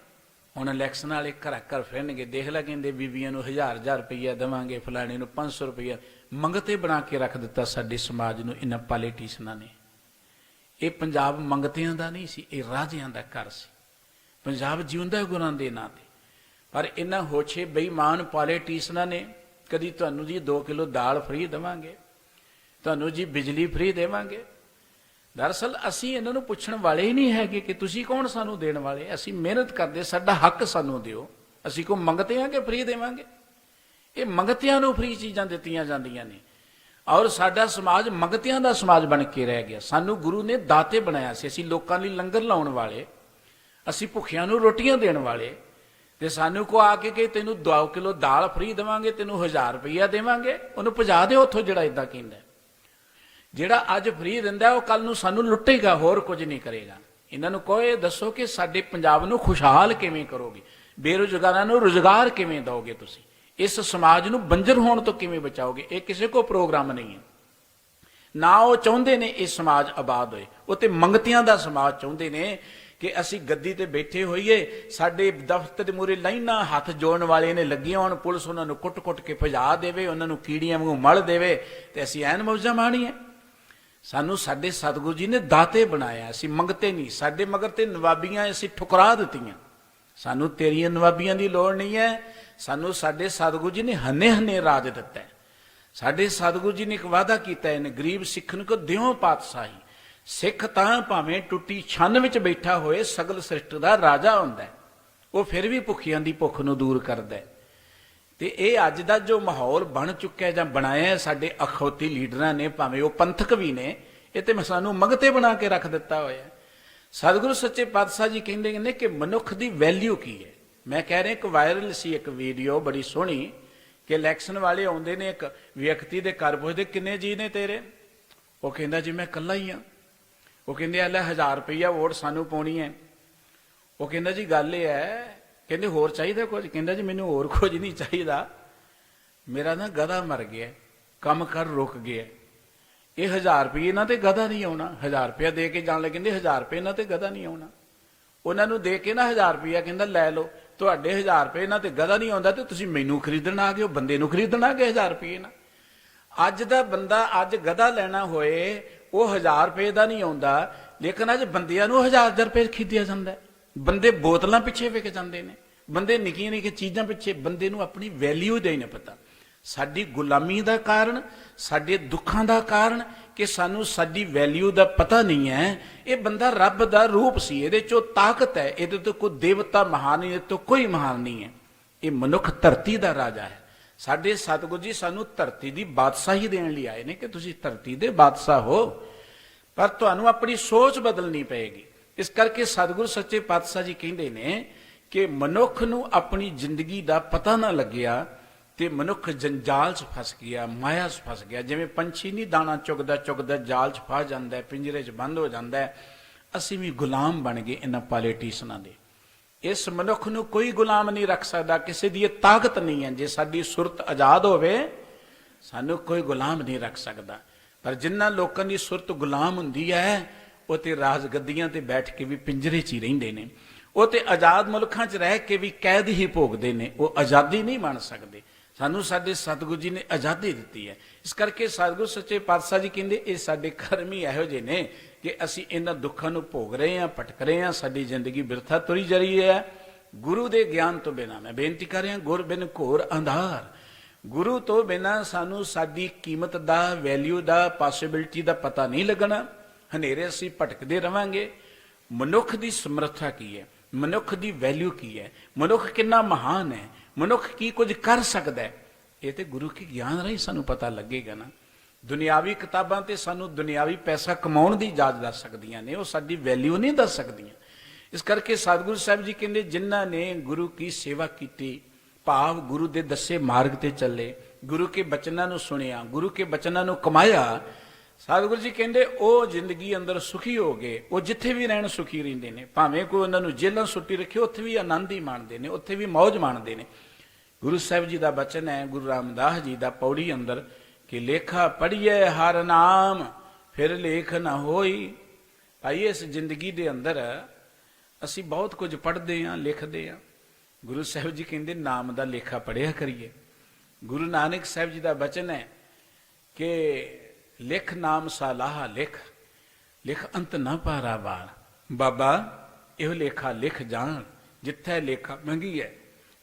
ਹੁਣ ਇਲੈਕਸ਼ਨ ਵਾਲੇ ਘਰ ਘਰ ਫਿਰਨਗੇ। ਦੇਖ ਲੈ, ਕਹਿੰਦੇ ਬੀਬੀਆਂ ਨੂੰ 1000 ਰੁਪਈਆ ਦੇਵਾਂਗੇ, ਫਲਾਣੇ ਨੂੰ 500 ਰੁਪਈਆ। ਮੰਗਤੇ ਬਣਾ ਕੇ ਰੱਖ ਦਿੱਤਾ ਸਾਡੇ ਸਮਾਜ ਨੂੰ ਇਹਨਾਂ ਪੋਲੀਟੀਸ਼ਨਾਂ ਨੇ। ਇਹ ਪੰਜਾਬ ਮੰਗਤਿਆਂ ਦਾ ਨਹੀਂ ਸੀ, ਇਹ ਰਾਜਿਆਂ ਦਾ ਘਰ ਸੀ। ਪੰਜਾਬ ਜਿਉਂਦਾ ਗੁਰਾਂ ਦੇ ਨਾਂ ਤੇ। ਪਰ ਇਹਨਾਂ ਹੋਛੇ ਬੇਈਮਾਨ ਪੋਲੀਟੀਸ਼ਨਾਂ ਨੇ ਕਦੀ ਤੁਹਾਨੂੰ ਜੀ 2 ਕਿਲੋ ਦਾਲ ਫ੍ਰੀ ਦੇਵਾਂਗੇ, ਤੁਹਾਨੂੰ ਜੀ ਬਿਜਲੀ ਫ੍ਰੀ ਦੇਵਾਂਗੇ। ਦਰਅਸਲ ਅਸੀਂ ਇਹਨਾਂ ਨੂੰ ਪੁੱਛਣ ਵਾਲੇ ਹੀ ਨਹੀਂ ਹੈਗੇ ਕਿ ਤੁਸੀਂ ਕੌਣ ਸਾਨੂੰ ਦੇਣ ਵਾਲੇ। ਅਸੀਂ ਮਿਹਨਤ ਕਰਦੇ, ਸਾਡਾ ਹੱਕ ਸਾਨੂੰ ਦਿਓ। ਅਸੀਂ ਕੋ ਮੰਗਤੇ ਹਾਂ ਕਿ ਫ੍ਰੀ ਦੇਵਾਂਗੇ? ਇਹ ਮੰਗਤਿਆਂ ਨੂੰ ਫ੍ਰੀ ਚੀਜ਼ਾਂ ਦਿੱਤੀਆਂ ਜਾਂਦੀਆਂ ਨੇ। ਔਰ ਸਾਡਾ ਸਮਾਜ ਮੰਗਤਿਆਂ ਦਾ ਸਮਾਜ ਬਣ ਕੇ ਰਹਿ ਗਿਆ। ਸਾਨੂੰ ਗੁਰੂ ਨੇ ਦਾਤੇ ਬਣਾਇਆ ਸੀ। ਅਸੀਂ ਲੋਕਾਂ ਲਈ ਲੰਗਰ ਲਾਉਣ ਵਾਲੇ, ਅਸੀਂ ਭੁੱਖਿਆਂ ਨੂੰ ਰੋਟੀਆਂ ਦੇਣ ਵਾਲੇ। ਤੇ ਸਾਨੂੰ ਕੋ ਆ ਕੇ ਤੈਨੂੰ 2 ਕਿਲੋ ਦਾਲ ਫ੍ਰੀ ਦੇਵਾਂਗੇ, ਤੈਨੂੰ 1000 ਰੁਪਈਆ ਦੇਵਾਂਗੇ, ਉਹਨੂੰ ਭਜਾ ਦਿਓ ਉੱਥੋਂ ਜਿਹੜਾ ਏਦਾਂ ਕਹਿੰਦਾ। ਜਿਹੜਾ ਅੱਜ ਫ੍ਰੀ ਦਿੰਦਾ ਉਹ ਕੱਲ ਨੂੰ ਸਾਨੂੰ ਲੁੱਟੇਗਾ, ਹੋਰ ਕੁਝ ਨਹੀਂ ਕਰੇਗਾ। ਇਹਨਾਂ ਨੂੰ ਕਹੋ, ਇਹ ਦੱਸੋ ਕਿ ਸਾਡੇ ਪੰਜਾਬ ਨੂੰ ਖੁਸ਼ਹਾਲ ਕਿਵੇਂ ਕਰੋਗੇ, ਬੇਰੁਜ਼ਗਾਰਾਂ ਨੂੰ ਰੁਜ਼ਗਾਰ ਕਿਵੇਂ ਦਿਓਗੇ, ਤੁਸੀਂ ਇਸ ਸਮਾਜ ਨੂੰ ਬੰਜਰ ਹੋਣ ਤੋਂ ਕਿਵੇਂ ਬਚਾਓਗੇ। ਇਹ ਕਿਸੇ ਕੋ ਪ੍ਰੋਗਰਾਮ ਨਹੀਂ ਹੈ। ਨਾ ਉਹ ਚਾਹੁੰਦੇ ਨੇ ਇਹ ਸਮਾਜ ਆਬਾਦ ਹੋਏ, ਉਹ ਤੇ ਮੰਗਤਿਆਂ ਦਾ ਸਮਾਜ ਚਾਹੁੰਦੇ ਨੇ ਕਿ ਅਸੀਂ ਗੱਦੀ ਤੇ ਬੈਠੇ ਹੋਈਏ, ਸਾਡੇ ਦਫ਼ਤਰ ਦੇ ਮੂਹਰੇ ਲਾਈਨਾਂ ਹੱਥ ਜੋੜਨ ਵਾਲੇ ਨੇ ਲੱਗੀਆਂ ਹੋਣ, ਪੁਲਿਸ ਉਹਨਾਂ ਨੂੰ ਕੁੱਟ-ਕੁੱਟ ਕੇ ਭਜਾ ਦੇਵੇ, ਉਹਨਾਂ ਨੂੰ ਕੀੜੀਆਂ ਵਾਂਗੂ ਮਲ ਦੇਵੇ, ਤੇ ਅਸੀਂ ਐਨ ਮੌਜਾਂ ਮਾਣੀਏ। ਸਾਨੂੰ ਸਾਡੇ ਸਤਿਗੁਰੂ ਜੀ ਨੇ ਦਾਤੇ ਬਣਾਇਆ, ਅਸੀਂ ਮੰਗਤੇ ਨਹੀਂ। ਸਾਡੇ ਮਗਰ ਤੇ ਨਵਾਬੀਆਂ ਅਸੀਂ ਠੁਕਰਾ ਦਿੱਤੀਆਂ। ਸਾਨੂੰ ਤੇਰੀਆਂ ਨਵਾਬੀਆਂ ਦੀ ਲੋੜ ਨਹੀਂ ਹੈ। ਸਾਨੂੰ ਸਾਡੇ ਸਤਿਗੁਰੂ ਜੀ ਨੇ ਹੰਨੇ ਹੰਨੇ ਰਾਜ ਦਿੱਤਾ। ਸਾਡੇ ਸਤਿਗੁਰੂ ਜੀ ਨੇ ਇੱਕ ਵਾਅਦਾ ਕੀਤਾ, ਇਹਨੇ ਗਰੀਬ ਸਿੱਖ ਨੂੰ ਕੋ ਦਿਓ ਪਾਤਸ਼ਾਹੀ। ਸਿੱਖ ਤਾਂ ਭਾਵੇਂ ਟੁੱਟੀ ਛੰਨ ਵਿੱਚ ਬੈਠਾ ਹੋਏ ਸਗਲ ਸ੍ਰਿਸ਼ਟ ਦਾ ਰਾਜਾ ਹੁੰਦਾ, ਉਹ ਫਿਰ ਵੀ ਭੁੱਖਿਆਂ ਦੀ ਭੁੱਖ ਨੂੰ ਦੂਰ ਕਰਦਾ। ਤੇ ਇਹ ਅੱਜ ਦਾ ਜੋ ਮਾਹੌਲ ਬਣ ਚੁੱਕਿਆ ਜਾਂ ਬਣਾਇਆ ਸਾਡੇ ਅਖੌਤੀ ਲੀਡਰਾਂ ਨੇ, ਭਾਵੇਂ ਉਹ ਪੰਥਕ ਵੀ ਨੇ, ਇਹ ਤੇ ਸਾਨੂੰ ਮੰਗਤੇ ਬਣਾ ਕੇ ਰੱਖ ਦਿੱਤਾ ਹੋਇਆ। ਸਤਿਗੁਰੂ ਸੱਚੇ ਪਾਤਸ਼ਾਹ ਜੀ ਕਹਿੰਦੇ ਨੇ ਕਿ ਮਨੁੱਖ ਦੀ ਵੈਲਿਊ ਕੀ ਹੈ। ਮੈਂ ਕਹਿ ਰਿਹਾ, ਇੱਕ ਵਾਇਰਲ ਸੀ ਇੱਕ ਵੀਡੀਓ ਬੜੀ ਸੋਹਣੀ ਕਿ ਇਲੈਕਸ਼ਨ ਵਾਲੇ ਆਉਂਦੇ ਨੇ, ਇੱਕ ਵਿਅਕਤੀ ਦੇ ਘਰ ਪੁੱਛਦੇ ਕਿੰਨੇ ਜੀ ਨੇ ਤੇਰੇ। ਉਹ ਕਹਿੰਦਾ ਜੀ ਮੈਂ ਇਕੱਲਾ ਹੀ ਹਾਂ। ਉਹ ਕਹਿੰਦੇ ਲੈ 1000 ਰੁਪਈਆ ਵੋਟ ਸਾਨੂੰ ਪਾਉਣੀ ਹੈ। ਉਹ ਕਹਿੰਦਾ ਜੀ ਗੱਲ ਇਹ ਹੈ, ਕਹਿੰਦੇ ਹੋਰ ਚਾਹੀਦਾ ਕੁਝ? ਕਹਿੰਦਾ ਜੀ ਮੈਨੂੰ ਹੋਰ ਕੁਝ ਨਹੀਂ ਚਾਹੀਦਾ, ਮੇਰਾ ਨਾ ਗਧਾ ਮਰ ਗਿਆ, ਕੰਮ ਕਰ ਰੁਕ ਗਿਆ। ਇਹ 1000 ਰੁਪਏ ਨਾਲ ਤੇ ਗਧਾ ਨਹੀਂ ਆਉਣਾ। 1000 ਰੁਪਇਆ ਦੇ ਕੇ ਜਾਣ ਲੱਗੇ, ਕਹਿੰਦੇ 1000 ਰੁਪਏ ਨਾਲ ਤੇ ਗਧਾ ਨਹੀਂ ਆਉਣਾ। ਉਹਨਾਂ ਨੂੰ ਦੇ ਕੇ ਨਾ 1000 ਰੁਪਇਆ ਕਹਿੰਦਾ ਲੈ ਲਓ, ਤੁਹਾਡੇ 1000 ਰੁਪਏ ਨਾਲ ਤੇ ਗਧਾ ਨਹੀਂ ਆਉਂਦਾ, ਤੇ ਤੁਸੀਂ ਮੈਨੂੰ ਖਰੀਦਣ ਆ ਗਏ ਹੋ, ਬੰਦੇ ਨੂੰ ਖਰੀਦਣ ਆ ਗਏ 1000 ਰੁਪਏ ਨਾਲ। ਅੱਜ ਦਾ ਬੰਦਾ ਅੱਜ ਗਧਾ ਲੈਣਾ ਹੋਏ ਉਹ 1000 ਰੁਪਏ ਦਾ ਨਹੀਂ ਆਉਂਦਾ, ਲੇਕਿਨ ਅੱਜ ਬੰਦਿਆਂ ਨੂੰ 1000 ਰੁਪਏ ਖਰੀਦਿਆ ਜਾਂਦਾ। ਬੰਦੇ ਬੋਤਲਾਂ ਪਿੱਛੇ ਵਿਕ ਜਾਂਦੇ ਨੇ, ਬੰਦੇ ਨਿੱਕੀਆਂ ਨਿੱਕੀਆਂ ਚੀਜ਼ਾਂ ਪਿੱਛੇ। ਬੰਦੇ ਨੂੰ ਆਪਣੀ ਵੈਲਿਊ ਦਾ ਹੀ ਨਹੀਂ ਪਤਾ। ਸਾਡੀ ਗੁਲਾਮੀ ਦਾ ਕਾਰਨ, ਸਾਡੇ ਦੁੱਖਾਂ ਦਾ ਕਾਰਨ ਕਿ ਸਾਨੂੰ ਸਾਡੀ ਵੈਲਿਊ ਦਾ ਪਤਾ ਨਹੀਂ ਹੈ। ਇਹ ਬੰਦਾ ਰੱਬ ਦਾ ਰੂਪ ਸੀ, ਇਹਦੇ ਚੋਂ ਤਾਕਤ ਹੈ, ਇਹਦੇ ਤੋਂ ਕੋਈ ਦੇਵਤਾ ਮਹਾਨ ਨਹੀਂ, ਇਹਦੇ ਤੋਂ ਕੋਈ ਮਹਾਨ ਨਹੀਂ ਹੈ। ਇਹ ਮਨੁੱਖ ਧਰਤੀ ਦਾ ਰਾਜਾ ਹੈ। ਸਾਡੇ ਸਤਿਗੁਰੂ ਜੀ ਸਾਨੂੰ ਧਰਤੀ ਦੀ ਬਾਦਸ਼ਾਹੀ ਦੇਣ ਲਈ ਆਏ ਨੇ ਕਿ ਤੁਸੀਂ ਧਰਤੀ ਦੇ ਬਾਦਸ਼ਾਹ ਹੋ, ਪਰ ਤੁਹਾਨੂੰ ਆਪਣੀ ਸੋਚ ਬਦਲਣੀ ਪਏਗੀ। ਇਸ ਕਰਕੇ ਸਤਿਗੁਰੂ ਸੱਚੇ ਪਾਤਸ਼ਾਹ ਜੀ ਕਹਿੰਦੇ ਨੇ ਕਿ ਮਨੁੱਖ ਨੂੰ ਆਪਣੀ ਜ਼ਿੰਦਗੀ ਦਾ ਪਤਾ ਨਾ ਲੱਗਿਆ ਤੇ ਮਨੁੱਖ ਜੰਜਾਲ 'ਚ ਫਸ ਗਿਆ, ਮਾਇਆ 'ਚ ਫਸ ਗਿਆ। ਜਿਵੇਂ ਪੰਛੀ ਨਹੀਂ ਦਾਣਾ ਚੁਗਦਾ ਚੁਗਦਾ ਜਾਲ 'ਚ ਫਸ ਜਾਂਦਾ, ਪਿੰਜਰੇ 'ਚ ਬੰਦ ਹੋ ਜਾਂਦਾ, ਅਸੀਂ ਵੀ ਗੁਲਾਮ ਬਣ ਗਏ ਇਹਨਾਂ ਪੋਲੀਟੀਸ਼ਨਾਂ ਦੇ। ਇਸ ਮਨੁੱਖ ਨੂੰ ਕੋਈ ਗੁਲਾਮ ਨਹੀਂ ਰੱਖ ਸਕਦਾ, ਕਿਸੇ ਦੀ ਇਹ ਤਾਕਤ ਨਹੀਂ ਹੈ। ਜੇ ਸਾਡੀ ਸੁਰਤ ਆਜ਼ਾਦ ਹੋਵੇ ਸਾਨੂੰ ਕੋਈ ਗੁਲਾਮ ਨਹੀਂ ਰੱਖ ਸਕਦਾ। ਪਰ ਜਿਨ੍ਹਾਂ ਲੋਕਾਂ ਦੀ ਸੁਰਤ ਗੁਲਾਮ ਹੁੰਦੀ ਹੈ ਉਹ ਤੇ ਰਾਜ ਗੱਦੀਆਂ ਤੇ ਬੈਠ ਕੇ ਵੀ ਪਿੰਜਰੇ 'ਚ ਹੀ ਰਹਿੰਦੇ ਨੇ। ਉਹ ਤੇ ਆਜ਼ਾਦ ਮੁਲਕਾਂ 'ਚ ਰਹਿ ਕੇ ਵੀ ਕੈਦ ਹੀ ਭੋਗਦੇ ਨੇ, ਉਹ ਆਜ਼ਾਦੀ ਨਹੀਂ ਬਣ ਸਕਦੇ। ਸਾਨੂੰ ਸਾਡੇ ਸਤਿਗੁਰੂ ਜੀ ਨੇ ਆਜ਼ਾਦੀ ਦਿੱਤੀ ਹੈ। ਇਸ ਕਰਕੇ ਸਤਿਗੁਰੂ ਸੱਚੇ ਪਾਤਸ਼ਾਹ ਜੀ ਕਹਿੰਦੇ ਇਹ ਸਾਡੇ ਕਰਮ ਹੀ ਇਹੋ ਜਿਹੇ ਨੇ ਕਿ ਅਸੀਂ ਇਹਨਾਂ ਦੁੱਖਾਂ ਨੂੰ ਭੋਗ ਰਹੇ ਹਾਂ, ਭਟਕ ਰਹੇ ਹਾਂ, ਸਾਡੀ ਜ਼ਿੰਦਗੀ ਬਿਰਥਾ ਤੁਰੀ ਜਾ ਰਹੀ ਹੈ। ਗੁਰੂ ਦੇ ਗਿਆਨ ਤੋਂ ਬਿਨਾਂ। ਮੈਂ ਬੇਨਤੀ ਕਰ ਰਿਹਾ, ਗੁਰ ਬਿਨ ਘੋਰ ਅੰਧਾਰ। ਗੁਰੂ ਤੋਂ ਬਿਨਾਂ ਸਾਨੂੰ ਸਾਡੀ ਕੀਮਤ ਦਾ, ਵੈਲਿਊ ਦਾ, ਪੋਸੀਬਿਲਿਟੀ ਦਾ ਪਤਾ ਨਹੀਂ ਲੱਗਣਾ। ਹਨੇਰੇ ਅਸੀਂ ਭਟਕਦੇ ਰਵਾਂਗੇ। ਮਨੁੱਖ ਦੀ ਸਮਰੱਥਾ ਕੀ ਹੈ, ਮਨੁੱਖ ਦੀ ਵੈਲਿਊ ਕੀ ਹੈ, ਮਨੁੱਖ ਕਿੰਨਾ ਮਹਾਨ ਹੈ, ਮਨੁੱਖ ਕੀ ਕੁਝ ਕਰ ਸਕਦਾ ਹੈ, ਇਹ ਤੇ ਗੁਰੂ ਕੀ ਗਿਆਨ ਰਾਹੀਂ ਸਾਨੂੰ ਪਤਾ ਲੱਗੇਗਾ ਨਾ। ਦੁਨਿਆਵੀ ਕਿਤਾਬਾਂ ਤੇ ਸਾਨੂੰ ਦੁਨਿਆਵੀ ਪੈਸਾ ਕਮਾਉਣ ਦੀ ਜਾਚ ਦੱਸ ਸਕਦੀਆਂ ਨੇ, ਉਹ ਸਾਡੀ ਵੈਲਿਊ ਨਹੀਂ ਦੱਸ ਸਕਦੀਆਂ। ਇਸ ਕਰਕੇ ਸਤਿਗੁਰੂ ਸਾਹਿਬ ਜੀ ਕਹਿੰਦੇ, ਜਿਨ੍ਹਾਂ ਨੇ ਗੁਰੂ ਕੀ ਸੇਵਾ ਕੀਤੀ, ਭਾਵ ਗੁਰੂ ਦੇ ਦੱਸੇ ਮਾਰਗ ਤੇ ਚੱਲੇ, ਗੁਰੂ ਕੇ ਬਚਨਾਂ ਨੂੰ ਸੁਣਿਆ, ਗੁਰੂ ਕੇ ਬਚਨਾਂ ਨੂੰ ਕਮਾਇਆ, ਸਤਿਗੁਰੂ ਜੀ ਕਹਿੰਦੇ ਉਹ ਜ਼ਿੰਦਗੀ ਅੰਦਰ ਸੁਖੀ ਹੋ ਗਏ। ਉਹ ਜਿੱਥੇ ਵੀ ਰਹਿਣ ਸੁਖੀ ਰਹਿੰਦੇ ਨੇ। ਭਾਵੇਂ ਕੋਈ ਉਹਨਾਂ ਨੂੰ ਜੇਲ੍ਹਾਂ ਸੁੱਟੀ ਰੱਖੇ, ਉੱਥੇ ਵੀ ਆਨੰਦ ਹੀ ਮਾਣਦੇ ਨੇ, ਉੱਥੇ ਵੀ ਮੌਜ ਮਾਣਦੇ ਨੇ। ਗੁਰੂ ਸਾਹਿਬ ਜੀ ਦਾ ਬਚਨ ਹੈ, ਗੁਰੂ ਰਾਮਦਾਸ ਜੀ ਦਾ, ਪੌੜੀ ਅੰਦਰ, ਕਿ ਲੇਖਾ ਪੜ੍ਹੀਏ ਹਰ ਨਾਮ ਫਿਰ ਲੇਖ ਨਾ ਹੋਈ। ਭਾਈ ਇਸ ਜ਼ਿੰਦਗੀ ਦੇ ਅੰਦਰ ਅਸੀਂ ਬਹੁਤ ਕੁਝ ਪੜ੍ਹਦੇ ਹਾਂ, ਲਿਖਦੇ ਹਾਂ। ਗੁਰੂ ਸਾਹਿਬ ਜੀ ਕਹਿੰਦੇ ਨਾਮ ਦਾ ਲੇਖਾ ਪੜ੍ਹਿਆ ਕਰੀਏ। ਗੁਰੂ ਨਾਨਕ ਸਾਹਿਬ ਜੀ ਦਾ ਬਚਨ ਹੈ ਕਿ ਲਿਖ ਨਾਮ ਸਾਲਾਹਾ ਲਿਖ, ਲਿਖ ਅੰਤ ਨਾ ਪਾਰਾਵਾਰ। ਬਾਬਾ ਇਹੋ ਲੇਖਾ ਲਿਖ ਜਾਣ, ਜਿੱਥੇ ਲੇਖਾ ਮੰਗੀ ਹੈ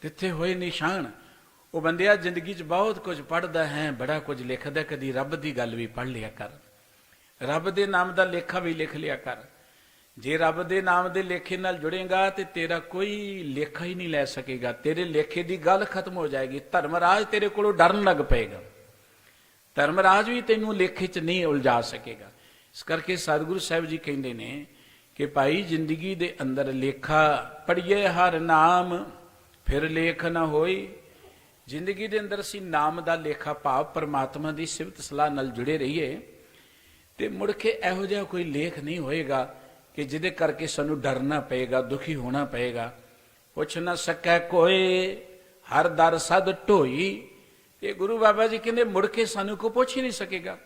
ਤਿੱਥੇ ਹੋਏ ਨਿਸ਼ਾਨ। ਉਹ ਬੰਦਿਆ ਜ਼ਿੰਦਗੀ 'ਚ ਬਹੁਤ ਕੁਝ ਪੜ੍ਹਦਾ ਹੈ, ਬੜਾ ਕੁਝ ਲਿਖਦਾ, ਕਦੀ ਰੱਬ ਦੀ ਗੱਲ ਵੀ ਪੜ੍ਹ ਲਿਆ ਕਰ, ਰੱਬ ਦੇ ਨਾਮ ਦਾ ਲੇਖਾ ਵੀ ਲਿਖ ਲਿਆ ਕਰ। ਜੇ ਰੱਬ ਦੇ ਨਾਮ ਦੇ ਲੇਖੇ ਨਾਲ ਜੁੜੇਗਾ ਤੇ ਤੇਰਾ ਕੋਈ ਲੇਖਾ ਹੀ ਨਹੀਂ ਲੈ ਸਕੇਗਾ, ਤੇਰੇ ਲੇਖੇ ਦੀ ਗੱਲ ਖਤਮ ਹੋ ਜਾਏਗੀ। ਧਰਮਰਾਜ ਤੇਰੇ ਕੋਲੋਂ ਡਰਨ ਲੱਗ ਪਏਗਾ, ਧਰਮਰਾਜ ਵੀ ਤੈਨੂੰ ਲੇਖੇ 'ਚ ਨਹੀਂ ਉਲਝਾ ਸਕੇਗਾ। ਇਸ ਕਰਕੇ ਸਤਿਗੁਰੂ ਸਾਹਿਬ ਜੀ ਕਹਿੰਦੇ ਨੇ ਕਿ ਭਾਈ ਜ਼ਿੰਦਗੀ ਦੇ ਅੰਦਰ ਲੇਖਾ ਪੜ੍ਹੀਏ ਹਰ ਨਾਮ ਫਿਰ ਲੇਖ ਨਾ ਹੋਈ। ਜ਼ਿੰਦਗੀ ਦੇ ਅੰਦਰ ਅਸੀਂ ਨਾਮ ਦਾ ਲੇਖਾ, ਭਾਵ ਪਰਮਾਤਮਾ ਦੀ ਸਿਫਤ ਸਲਾਹ ਨਾਲ ਜੁੜੇ ਰਹੀਏ, ਤੇ ਮੁੜ ਕੇ ਇਹੋ ਜਿਹਾ ਕੋਈ ਲੇਖ ਨਹੀਂ ਹੋਏਗਾ ਕਿ ਜਿਹਦੇ ਕਰਕੇ ਸਾਨੂੰ ਡਰਨਾ ਪਏਗਾ, ਦੁਖੀ ਹੋਣਾ ਪਏਗਾ। ਪੁੱਛ ਨਾ ਸਕੈ ਕੋਏ ਹਰ ਦਰ ਸਦ ਢੋਈ। ਇਹ ਗੁਰੂ ਬਾਬਾ ਜੀ ਕਹਿੰਦੇ ਮੁੜ ਕੇ ਸਾਨੂੰ ਕੋਈ ਪੁੱਛ ਹੀ ਨਹੀਂ ਸਕੇਗਾ।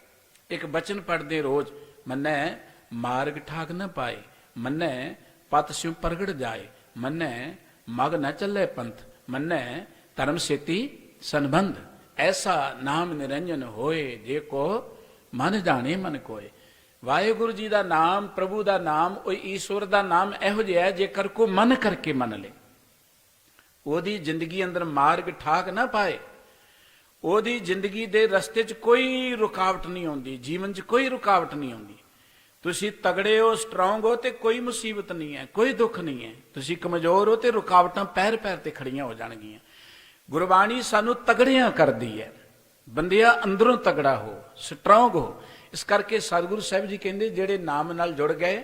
ਇੱਕ ਬਚਨ ਪੜ੍ਹਦੇ ਰੋਜ਼, ਮੰਨੈ ਮਾਰਗ ਠਾਕ ਨਾ ਪਾਏ, ਮੰਨੈ ਪਤ ਸਿਉ ਪ੍ਰਗਟ ਜਾਏ, ਮੰਨੈ ਮਗ ਨਾ ਚੱਲੇ ਪੰਥ, ਮੰਨੈ ਧਰਮ ਸੇਤੀ ਸੰਬੰਧ। ਐਸਾ ਨਾਮ ਨਿਰੰਜਨ ਹੋਏ, ਜੇ ਕੋ ਮਨ ਜਾਣੇ ਮਨ ਕੋਏ। ਵਾਹਿਗੁਰੂ ਜੀ ਦਾ ਨਾਮ, ਪ੍ਰਭੂ ਦਾ ਨਾਮ, ਉਹ ਈਸ਼ਵਰ ਦਾ ਨਾਮ ਇਹੋ ਜਿਹਾ ਹੈ, ਜੇਕਰ ਕੋ ਮਨ ਕਰਕੇ ਮੰਨ ਲੇ, ਉਹਦੀ ਜ਼ਿੰਦਗੀ ਅੰਦਰ ਮਾਰਗ ਠਾਕ ਨਾ ਪਾਏ, ਉਹਦੀ ਜ਼ਿੰਦਗੀ ਦੇ ਰਸਤੇ 'ਚ ਕੋਈ ਰੁਕਾਵਟ ਨਹੀਂ ਆਉਂਦੀ, ਜੀਵਨ 'ਚ ਕੋਈ ਰੁਕਾਵਟ ਨਹੀਂ ਆਉਂਦੀ। ਤੁਸੀਂ ਤਗੜੇ ਹੋ, ਸਟਰੋਂਗ ਹੋ, ਤੇ ਕੋਈ ਮੁਸੀਬਤ ਨਹੀਂ ਹੈ, ਕੋਈ ਦੁੱਖ ਨਹੀਂ ਹੈ। ਤੁਸੀਂ ਕਮਜ਼ੋਰ ਹੋ ਤੇ ਰੁਕਾਵਟਾਂ ਪੈਰ ਪੈਰ ਤੇ ਖੜੀਆਂ ਹੋ ਜਾਣਗੀਆਂ। ਗੁਰਬਾਣੀ ਸਾਨੂੰ ਤਗੜਿਆਂ ਕਰਦੀ ਹੈ, ਬੰਦਿਆ ਅੰਦਰੋਂ ਤਗੜਾ ਹੋ, ਸਟਰੋਂਗ ਹੋ। ਇਸ ਕਰਕੇ ਸਤਿਗੁਰੂ ਸਾਹਿਬ ਜੀ ਕਹਿੰਦੇ ਜਿਹੜੇ ਨਾਮ ਨਾਲ ਜੁੜ ਗਏ,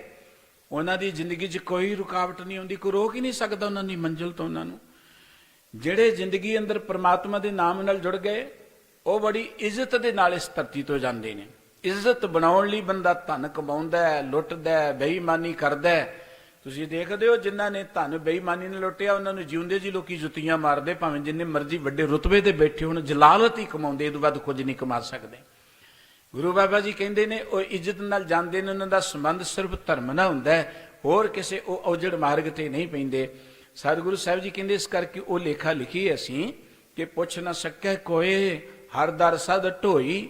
ਉਹਨਾਂ ਦੀ ਜ਼ਿੰਦਗੀ 'ਚ ਕੋਈ ਰੁਕਾਵਟ ਨਹੀਂ ਆਉਂਦੀ, ਕੋਈ ਰੋਕ ਹੀ ਨਹੀਂ ਸਕਦਾ ਉਹਨਾਂ ਦੀ ਮੰਜ਼ਿਲ ਤੋਂ ਉਹਨਾਂ ਨੂੰ। ਜਿਹੜੇ ਜ਼ਿੰਦਗੀ ਅੰਦਰ ਪ੍ਰਮਾਤਮਾ ਦੇ ਨਾਮ ਨਾਲ ਜੁੜ ਗਏ, ਉਹ ਬੜੀ ਇੱਜ਼ਤ ਦੇ ਨਾਲ ਇਸ ਧਰਤੀ ਤੋਂ ਜਾਂਦੇ ਨੇ। ਇੱਜ਼ਤ ਬਣਾਉਣ ਲਈ ਬੰਦਾ ਧਨ ਕਮਾਉਂਦਾ ਹੈ, ਲੁੱਟਦਾ ਹੈ, ਬੇਈਮਾਨੀ ਕਰਦਾ ਹੈ। ਤੁਸੀਂ ਦੇਖਦੇ ਹੋ ਜਿਨ੍ਹਾਂ ਨੇ ਧਨ ਬੇਈਮਾਨੀ ਨਾਲ ਲੁੱਟਿਆ, ਉਹਨਾਂ ਨੂੰ ਜਿਉਂਦੇ ਜੀ ਲੋਕੀ ਜੁੱਤੀਆਂ ਮਾਰਦੇ, ਭਾਵੇਂ ਜਿੰਨੇ ਮਰਜ਼ੀ ਵੱਡੇ ਰੁਤਬੇ ਤੇ ਬੈਠੇ ਹੋਣ, ਜਲਾਲਤ ਹੀ ਕਮਾਉਂਦੇ, ਇਹ ਤੋਂ ਵੱਧ ਕੁਝ ਨਹੀਂ ਕਮਾ ਸਕਦੇ। ਗੁਰੂ ਬਾਬਾ ਜੀ ਕਹਿੰਦੇ ਨੇ ਉਹ ਇੱਜ਼ਤ ਨਾਲ ਜਾਂਦੇ ਨੇ, ਉਹਨਾਂ ਦਾ ਸੰਬੰਧ ਸਿਰਫ ਧਰਮ ਨਾਲ ਹੁੰਦਾ ਹੈ, ਹੋਰ ਕਿਸੇ ਉਹ ਔਜੜ ਮਾਰਗ ਤੇ ਨਹੀਂ ਪੈਂਦੇ। ਸਤਿਗੁਰੂ ਸਾਹਿਬ ਜੀ ਕਹਿੰਦੇ ਇਸ ਕਰਕੇ ਉਹ ਲੇਖਾ ਲਿਖੀ ਅਸੀਂ ਕਿ ਪੁੱਛ ਨਾ ਸਕੈ ਕੋਏ ਹਰ ਦਰ ਸਦ ਢੋਈ।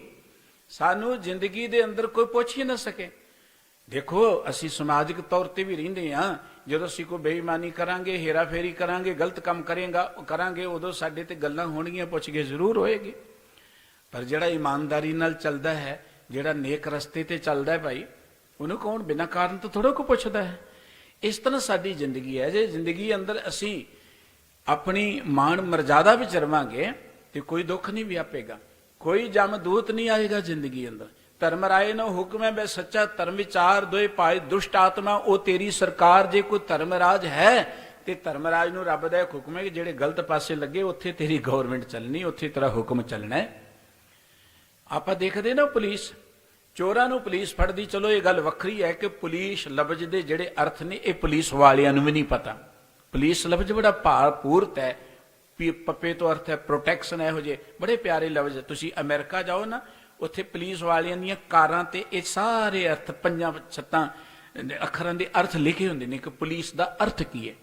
ਸਾਨੂੰ ਜ਼ਿੰਦਗੀ ਦੇ ਅੰਦਰ ਕੋਈ ਪੁੱਛ ਹੀ ਨਾ ਸਕੇ। ਦੇਖੋ ਅਸੀਂ ਸਮਾਜਿਕ ਤੌਰ ਤੇ ਵੀ ਰਹਿੰਦੇ ਹਾਂ, ਜਦੋਂ ਅਸੀਂ ਕੋਈ ਬੇਈਮਾਨੀ ਕਰਾਂਗੇ, ਹੇਰਾ ਫੇਰੀ ਕਰਾਂਗੇ, ਗਲਤ ਕੰਮ ਕਰਾਂਗੇ, ਉਦੋਂ ਸਾਡੇ ਤੇ ਗੱਲਾਂ ਹੋਣਗੀਆਂ, ਪੁੱਛਗੇ ਜ਼ਰੂਰ ਹੋਏਗੀ। ਪਰ ਜਿਹੜਾ ਇਮਾਨਦਾਰੀ ਨਾਲ ਚੱਲਦਾ ਹੈ, ਜਿਹੜਾ ਨੇਕ ਰਸਤੇ ਤੇ ਚੱਲਦਾ ਹੈ, ਭਾਈ ਉਹਨੂੰ ਕੌਣ ਬਿਨਾਂ ਕਾਰਨ ਤੋਂ ਥੋੜਾ ਕੋ ਪੁੱਛਦਾ ਹੈ। ਇਸ ਤਰ੍ਹਾਂ ਸਾਡੀ ਜ਼ਿੰਦਗੀ ਹੈ। ਜੇ ਜ਼ਿੰਦਗੀ ਅੰਦਰ ਅਸੀਂ ਆਪਣੀ ਮਾਣ ਮਰਜ਼ਾਦਾ ਵਿੱਚ ਰਵਾਂਗੇ ਤੇ ਕੋਈ ਦੁੱਖ ਨਹੀਂ ਵਿਆਪੇਗਾ, ਕੋਈ ਜਮ ਦੂਤ ਨਹੀਂ ਆਏਗਾ ਜ਼ਿੰਦਗੀ ਅੰਦਰ। ਧਰਮ ਰਾਏ ਨੂੰ ਹੁਕਮ ਹੈ ਬੈ ਸੱਚਾ ਧਰਮ ਵਿਚਾਰ, ਦੋਏ ਭਾਈ ਦੁਸ਼ਟ ਆਤਮਾ ਉਹ ਤੇਰੀ ਸਰਕਾਰ। ਜੇ ਕੋਈ ਧਰਮ ਰਾਜ ਹੈ ਤੇ ਧਰਮ ਰਾਜ ਨੂੰ ਰੱਬ ਦਾ ਹੁਕਮ ਹੈ ਕਿ ਜਿਹੜੇ ਗਲਤ ਪਾਸੇ ਲੱਗੇ ਉੱਥੇ ਤੇਰੀ ਗਵਰਨਮੈਂਟ ਚੱਲਣੀ, ਉੱਥੇ ਤੇਰਾ ਹੁਕਮ ਚੱਲਣਾ ਹੈ। ਆਪਾਂ ਦੇਖਦੇ ਨਾ ਪੁਲਿਸ ਚੋਰਾਂ ਨੂੰ ਪੁਲਿਸ ਫੜਦੀ, ਚਲੋ ਇਹ ਗੱਲ ਵੱਖਰੀ ਹੈ ਕਿ ਪੁਲਿਸ ਲਫ਼ਜ਼ ਦੇ ਜਿਹੜੇ ਅਰਥ ਨੇ ਇਹ ਪੁਲਿਸ ਵਾਲਿਆਂ ਨੂੰ ਵੀ ਨਹੀਂ ਪਤਾ। ਪੁਲਿਸ ਲਫ਼ਜ਼ ਬੜਾ ਭਾਰਪੂਰਤ ਹੈ, ਪੱਪੇ ਤੋਂ ਅਰਥ ਹੈ ਪ੍ਰੋਟੈਕਸ਼ਨ, ਇਹੋ ਜਿਹੇ ਬੜੇ ਪਿਆਰੇ ਲਫ਼ਜ਼। ਤੁਸੀਂ ਅਮਰੀਕਾ ਜਾਓ ਨਾ, ਉੱਥੇ ਪੁਲਿਸ ਵਾਲਿਆਂ ਦੀਆਂ ਕਾਰਾਂ ਤੇ ਇਹ ਸਾਰੇ ਅਰਥ 5-7 ਅੱਖਰਾਂ ਦੇ ਅਰਥ ਲਿਖੇ ਹੁੰਦੇ ਨੇ ਕਿ ਪੁਲਿਸ ਦਾ ਅਰਥ ਕੀ ਹੈ।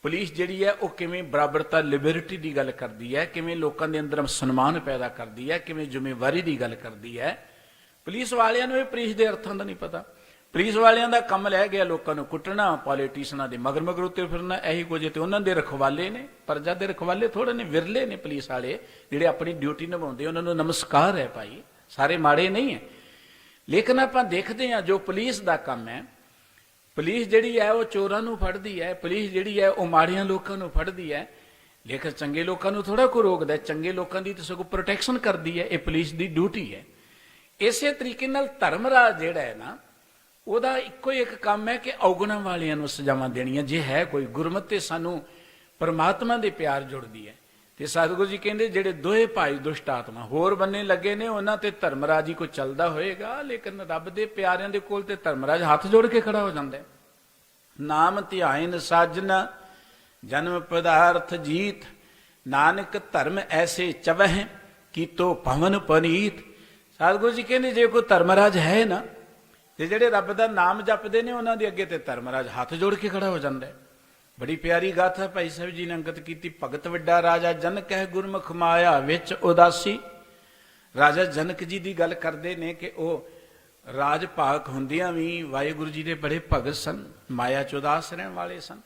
ਪੁਲਿਸ ਜਿਹੜੀ ਹੈ ਉਹ ਕਿਵੇਂ ਬਰਾਬਰਤਾ, ਲਿਬਰਟੀ ਦੀ ਗੱਲ ਕਰਦੀ ਹੈ, ਕਿਵੇਂ ਲੋਕਾਂ ਦੇ ਅੰਦਰ ਸਨਮਾਨ ਪੈਦਾ ਕਰਦੀ ਹੈ, ਕਿਵੇਂ ਜ਼ਿੰਮੇਵਾਰੀ ਦੀ ਗੱਲ ਕਰਦੀ ਹੈ। ਪੁਲਿਸ ਵਾਲਿਆਂ ਨੂੰ ਇਹ ਪੁਲਿਸ ਦੇ ਅਰਥਾਂ ਦਾ ਨਹੀਂ ਪਤਾ। ਪੁਲਿਸ ਵਾਲਿਆਂ ਦਾ ਕੰਮ ਰਹਿ ਗਿਆ ਲੋਕਾਂ ਨੂੰ ਕੁੱਟਣਾ, ਪੋਲੀਟੀਸ਼ੀਅਨਾਂ ਦੇ ਮਗਰ ਮਗਰ ਉੱਤੇ ਫਿਰਨਾ, ਇਹੀ ਕੁਝ। ਤੇ ਉਹਨਾਂ ਦੇ ਰਖਵਾਲੇ ਨੇ, ਪ੍ਰਜਾ ਦੇ ਰਖਵਾਲੇ ਥੋੜੇ ਨੇ, ਵਿਰਲੇ ਨੇ ਪੁਲਿਸ ਵਾਲੇ ਜਿਹੜੇ ਆਪਣੀ ਡਿਊਟੀ ਨਿਭਾਉਂਦੇ, ਉਹਨਾਂ ਨੂੰ ਨਮਸਕਾਰ ਹੈ ਭਾਈ, ਸਾਰੇ ਮਾੜੇ ਨਹੀਂ ਹੈ। ਲੇਕਿਨ ਆਪਾਂ ਦੇਖਦੇ ਹਾਂ ਜੋ ਪੁਲਿਸ ਦਾ ਕੰਮ ਹੈ, ਪੁਲਿਸ ਜਿਹੜੀ ਹੈ ਉਹ ਚੋਰਾਂ ਨੂੰ ਫੜਦੀ ਹੈ, ਪੁਲਿਸ ਜਿਹੜੀ ਹੈ ਉਹ ਮਾੜਿਆਂ ਲੋਕਾਂ ਨੂੰ ਫੜਦੀ ਹੈ, ਲੇਕਿਨ ਚੰਗੇ ਲੋਕਾਂ ਨੂੰ ਥੋੜਾ ਕੋ ਰੋਕਦਾ। ਚੰਗੇ ਲੋਕਾਂ ਦੀ ਤਾਂ ਸਗੋਂ ਪ੍ਰੋਟੈਕਸ਼ਨ ਕਰਦੀ ਹੈ, ਇਹ ਪੁਲਿਸ ਦੀ ਡਿਊਟੀ ਹੈ। ਇਸੇ ਤਰੀਕੇ ਨਾਲ ਧਰਮਰਾਜ ਜਿਹੜਾ ਹੈ ਨਾ, ਉਹਦਾ ਇੱਕੋ ਇੱਕ ਕੰਮ ਹੈ ਕਿ ਔਗਣਾਂ ਵਾਲਿਆਂ ਨੂੰ ਸਜ਼ਾਵਾਂ ਦੇਣੀਆਂ। ਜੇ ਹੈ ਕੋਈ ਗੁਰਮਤਿ ਤੇ ਸਾਨੂੰ ਪਰਮਾਤਮਾ ਦੇ ਪਿਆਰ ਜੁੜਦੀ ਹੈ। ਤੇ ਸਤਿਗੁਰੂ ਜੀ ਕਹਿੰਦੇ ਜਿਹੜੇ ਦੋਹੇ ਭਾਈ ਦੁਸ਼ਟ ਆਤਮਾ ਹੋਰ ਬੰਨੇ ਲੱਗੇ ਨੇ, ਉਹਨਾਂ ਤੇ ਧਰਮਰਾਜ ਹੀ ਕੋਈ ਚੱਲਦਾ ਹੋਏਗਾ, ਲੇਕਿਨ ਰੱਬ ਦੇ ਪਿਆਰਿਆਂ ਦੇ ਕੋਲ ਤੇ ਧਰਮਰਾਜ ਹੱਥ ਜੋੜ ਕੇ ਖੜਾ ਹੋ ਜਾਂਦਾ ਹੈ। ਨਾਮ ਧਿਆਇਨ ਸਾਜਨਾ ਜਨਮ ਪਦਾਰਥ ਜੀਤ, ਨਾਨਕ ਧਰਮ ਐਸੇ ਚਵਹਿ ਕੀਤੋ ਭਵਨ ਪਨੀਤ। ਸਤਿਗੁਰੂ ਜੀ ਕਹਿੰਦੇ ਜੇ ਕੋਈ ਧਰਮਰਾਜ ਹੈ ਨਾ, ਤੇ ਜਿਹੜੇ ਰੱਬ ਦਾ ਨਾਮ ਜਪਦੇ ਨੇ ਉਹਨਾਂ ਦੇ ਅੱਗੇ ਤੇ ਧਰਮਰਾਜ ਹੱਥ ਜੋੜ ਕੇ ਖੜਾ ਹੋ ਜਾਂਦਾ ਹੈ। ਬੜੀ ਪਿਆਰੀ ਗਾਥਾ ਭਾਈ ਸਾਹਿਬ ਜੀ ਨੇ ਅੰਕਿਤ ਕੀਤੀ। ਭਗਤ ਵੱਡਾ ਰਾਜਾ ਜਨਕ ਹੈ, ਗੁਰਮੁਖ ਮਾਇਆ ਵਿੱਚ ਉਦਾਸੀ। ਰਾਜਾ ਜਨਕ ਜੀ ਦੀ ਗੱਲ ਕਰਦੇ ਨੇ ਕਿ ਉਹ ਰਾਜ ਭਾਗ ਹੁੰਦਿਆਂ ਵੀ ਵਾਹਿਗੁਰੂ ਜੀ ਦੇ ਬੜੇ ਭਗਤ ਸਨ, ਮਾਇਆ ਚ ਉਦਾਸ ਰਹਿਣ ਵਾਲੇ ਸਨ।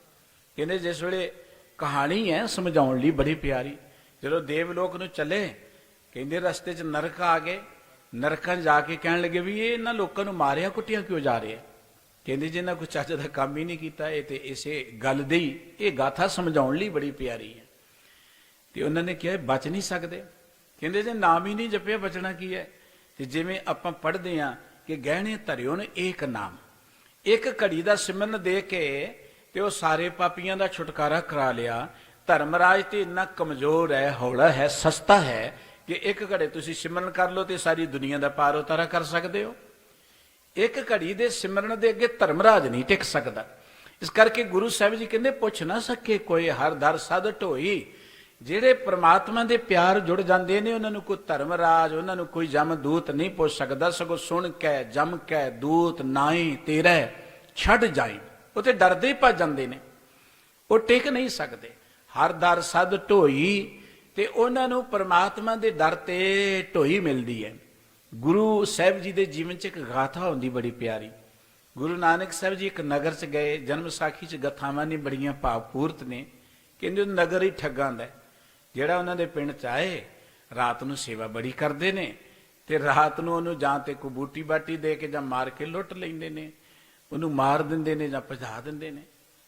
ਕਹਿੰਦੇ ਜਿਸ ਵੇਲੇ ਕਹਾਣੀ ਹੈ ਸਮਝਾਉਣ ਲਈ ਬੜੀ ਪਿਆਰੀ, ਜਦੋਂ ਦੇਵਲੋਕ ਨੂੰ ਚੱਲੇ, ਕਹਿੰਦੇ ਰਸਤੇ 'ਚ ਨਰਕ ਆ ਗਏ, ਨਰਕਾਂ ਜਾ ਕੇ ਕਹਿਣ ਲੱਗੇ ਵੀ ਇਹ ਇਹਨਾਂ ਲੋਕਾਂ ਨੂੰ ਮਾਰਿਆ ਕੁੱਟਿਆ ਕਿਉਂ ਜਾ ਰਿਹਾ? ਕਹਿੰਦੇ ਜੇ ਇਹਨਾਂ ਕੋਈ ਚੱਜ ਦਾ ਕੰਮ ਹੀ ਨਹੀਂ ਕੀਤਾ। ਇਹ ਤੇ ਇਸੇ ਗੱਲ ਦੀ ਇਹ ਗਾਥਾ ਸਮਝਾਉਣ ਲਈ ਬੜੀ ਪਿਆਰੀ ਹੈ। ਤੇ ਉਹਨਾਂ ਨੇ ਕਿਹਾ ਬਚ ਨਹੀਂ ਸਕਦੇ। ਕਹਿੰਦੇ ਜੇ ਨਾਮ ਹੀ ਨਹੀਂ ਜਪਿਆ ਬਚਣਾ ਕੀ ਹੈ? ਤੇ ਜਿਵੇਂ ਆਪਾਂ ਪੜ੍ਹਦੇ ਹਾਂ ਕਿ ਗਹਿਣੇ ਧਰਿਓ ਨੇ ਏਕ ਨਾਮ, ਇੱਕ ਘੜੀ ਦਾ ਸਿਮਰਨ ਦੇ ਕੇ ਤੇ ਉਹ ਸਾਰੇ ਪਾਪੀਆਂ ਦਾ ਛੁਟਕਾਰਾ ਕਰਾ ਲਿਆ। ਧਰਮਰਾਜ ਤੇ ਇੰਨਾ ਕਮਜ਼ੋਰ ਹੈ, ਹੌਲਾ ਹੈ, ਸਸਤਾ ਹੈ ਕਿ ਇੱਕ ਘੜੇ ਤੁਸੀਂ ਸਿਮਰਨ ਕਰ ਲਓ ਤੇ ਸਾਰੀ ਦੁਨੀਆ ਦਾ ਪਾਰ ਉਤਾਰਾ ਕਰ ਸਕਦੇ ਹੋ। ਇੱਕ ਘੜੀ ਦੇ ਸਿਮਰਨ ਦੇ ਅੱਗੇ ਧਰਮਰਾਜ ਨਹੀਂ ਟਿਕ ਸਕਦਾ। ਇਸ ਕਰਕੇ ਗੁਰੂ ਸਾਹਿਬ ਜੀ ਕਹਿੰਦੇ ਪੁੱਛ ਨਾ ਸਕੇ ਕੋਈ ਹਰ ਦਰ ਸਦ ਢੋਈ। ਜਿਹੜੇ ਪ੍ਰਮਾਤਮਾ ਦੇ ਪਿਆਰ ਜੁੜ ਜਾਂਦੇ ਨੇ ਉਹਨਾਂ ਨੂੰ ਕੋਈ ਧਰਮਰਾਜ, ਉਹਨਾਂ ਨੂੰ ਕੋਈ ਜਮ ਦੂਤ ਨਹੀਂ ਪੁੱਛ ਸਕਦਾ। ਸਗੋਂ ਸੁਣ ਕੇ ਜਮ ਕੇ ਦੂਤ ਨਾਈ ਤੇਰਾ ਛੱਡ ਜਾਈ, ਉਹ ਤੇ ਡਰਦੇ ਹੀ ਭੱਜ ਜਾਂਦੇ ਨੇ, ਉਹ ਟਿਕ ਨਹੀਂ ਸਕਦੇ। ਹਰ ਦਰ ਸਦ ਢੋਈ, ਤੇ ਉਹਨਾਂ ਨੂੰ ਪਰਮਾਤਮਾ ਦੇ ਦਰ ਤੇ ਢੋਈ ਮਿਲਦੀ ਹੈ। ਗੁਰੂ ਸਾਹਿਬ ਜੀ ਦੇ ਜੀਵਨ 'ਚ ਇੱਕ ਗਾਥਾ ਹੁੰਦੀ ਬੜੀ ਪਿਆਰੀ। ਗੁਰੂ ਨਾਨਕ ਸਾਹਿਬ ਜੀ ਇੱਕ ਨਗਰ 'ਚ ਗਏ, ਜਨਮ ਸਾਖੀ 'ਚ ਗਾਥਾਵਾਂ ਨੇ ਬੜੀਆਂ ਭਾਵਪੂਰਤ ਨੇ। ਕਹਿੰਦੇ ਉਹ ਨਗਰ ਹੀ ਠੱਗਾਂ ਦਾ, ਜਿਹੜਾ ਉਹਨਾਂ ਦੇ ਪਿੰਡ 'ਚ ਆਏ ਰਾਤ ਨੂੰ ਸੇਵਾ ਬੜੀ ਕਰਦੇ ਨੇ, ਤੇ ਰਾਤ ਨੂੰ ਉਹਨੂੰ ਜਾਂ ਤੇ ਕੋਈ ਬੂਟੀ ਬਾਟੀ ਦੇ ਕੇ ਜਾਂ ਮਾਰ ਕੇ ਲੁੱਟ ਲੈਂਦੇ ਨੇ, ਉਹਨੂੰ ਮਾਰ ਦਿੰਦੇ ਨੇ ਜਾਂ ਭਜਾ ਦਿੰਦੇ ਨੇ।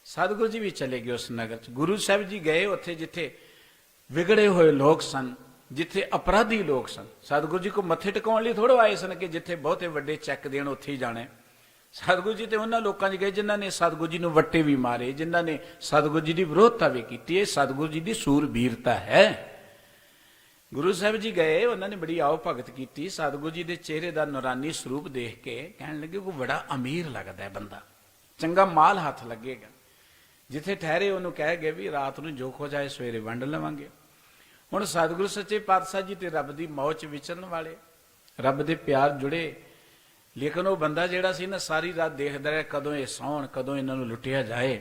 ਸਤਿਗੁਰੂ ਜੀ ਵੀ ਚਲੇ ਗਏ ਉਸ ਨਗਰ 'ਚ। ਗੁਰੂ ਸਾਹਿਬ ਜੀ ਗਏ ਉੱਥੇ ਜਿੱਥੇ ਵਿਗੜੇ ਹੋਏ ਲੋਕ ਸਨ, ਜਿੱਥੇ ਅਪਰਾਧੀ ਲੋਕ ਸਨ। ਸਤਿਗੁਰੂ ਜੀ ਕੋ ਮੱਥੇ ਟਿਕਾਉਣ ਲਈ ਥੋੜ੍ਹਾ ਆਏ ਸਨ ਕਿ ਜਿੱਥੇ ਬਹੁਤੇ ਵੱਡੇ ਚੈੱਕ ਦੇਣ ਉੱਥੇ ਹੀ ਜਾਣਾ। ਸਤਿਗੁਰੂ ਜੀ ਤੇ ਉਹਨਾਂ ਲੋਕਾਂ 'ਚ ਗਏ ਜਿਨ੍ਹਾਂ ਨੇ ਸਤਿਗੁਰੂ ਜੀ ਨੂੰ ਵੱਟੇ ਵੀ ਮਾਰੇ, ਜਿਨ੍ਹਾਂ ਨੇ ਸਤਿਗੁਰੂ ਜੀ ਦੀ ਵਿਰੋਧਤਾ ਵੀ ਕੀਤੀ। ਇਹ ਸਤਿਗੁਰੂ ਜੀ ਦੀ ਸੂਰਬੀਰਤਾ ਹੈ। ਗੁਰੂ ਸਾਹਿਬ ਜੀ ਗਏ, ਉਹਨਾਂ ਨੇ ਬੜੀ ਆਓ ਭਗਤ ਕੀਤੀ। ਸਤਿਗੁਰੂ ਜੀ ਦੇ ਚਿਹਰੇ ਦਾ ਨੂਰਾਨੀ ਸਰੂਪ ਦੇਖ ਕੇ ਕਹਿਣ ਲੱਗੇ ਕੋਈ ਬੜਾ ਅਮੀਰ ਲੱਗਦਾ ਹੈ ਬੰਦਾ, ਚੰਗਾ ਮਾਲ ਹੱਥ ਲੱਗੇਗਾ। ਜਿੱਥੇ ਠਹਿਰੇ ਉਹਨੂੰ ਕਹਿ ਗਏ ਵੀ ਰਾਤ ਨੂੰ ਜੋ ਕੁਝ ਆਏ ਸਵੇਰੇ ਵੰਡ ਲਵਾਂਗੇ। ਹੁਣ ਸਤਿਗੁਰੂ ਸੱਚੇ ਪਾਤਸ਼ਾਹ ਜੀ ਤੇ ਰੱਬ ਦੀ ਮੌਜ 'ਚ ਵਿਚਰਨ ਵਾਲੇ, ਰੱਬ ਦੇ ਪਿਆਰ ਜੁੜੇ, ਲੇਕਿਨ ਉਹ ਬੰਦਾ ਜਿਹੜਾ ਸੀ ਨਾ ਸਾਰੀ ਰਾਤ ਦੇਖਦਾ ਰਿਹਾ ਕਦੋਂ ਇਹ ਸੌਣ, ਕਦੋਂ ਇਹਨਾਂ ਨੂੰ ਲੁੱਟਿਆ ਜਾਏ।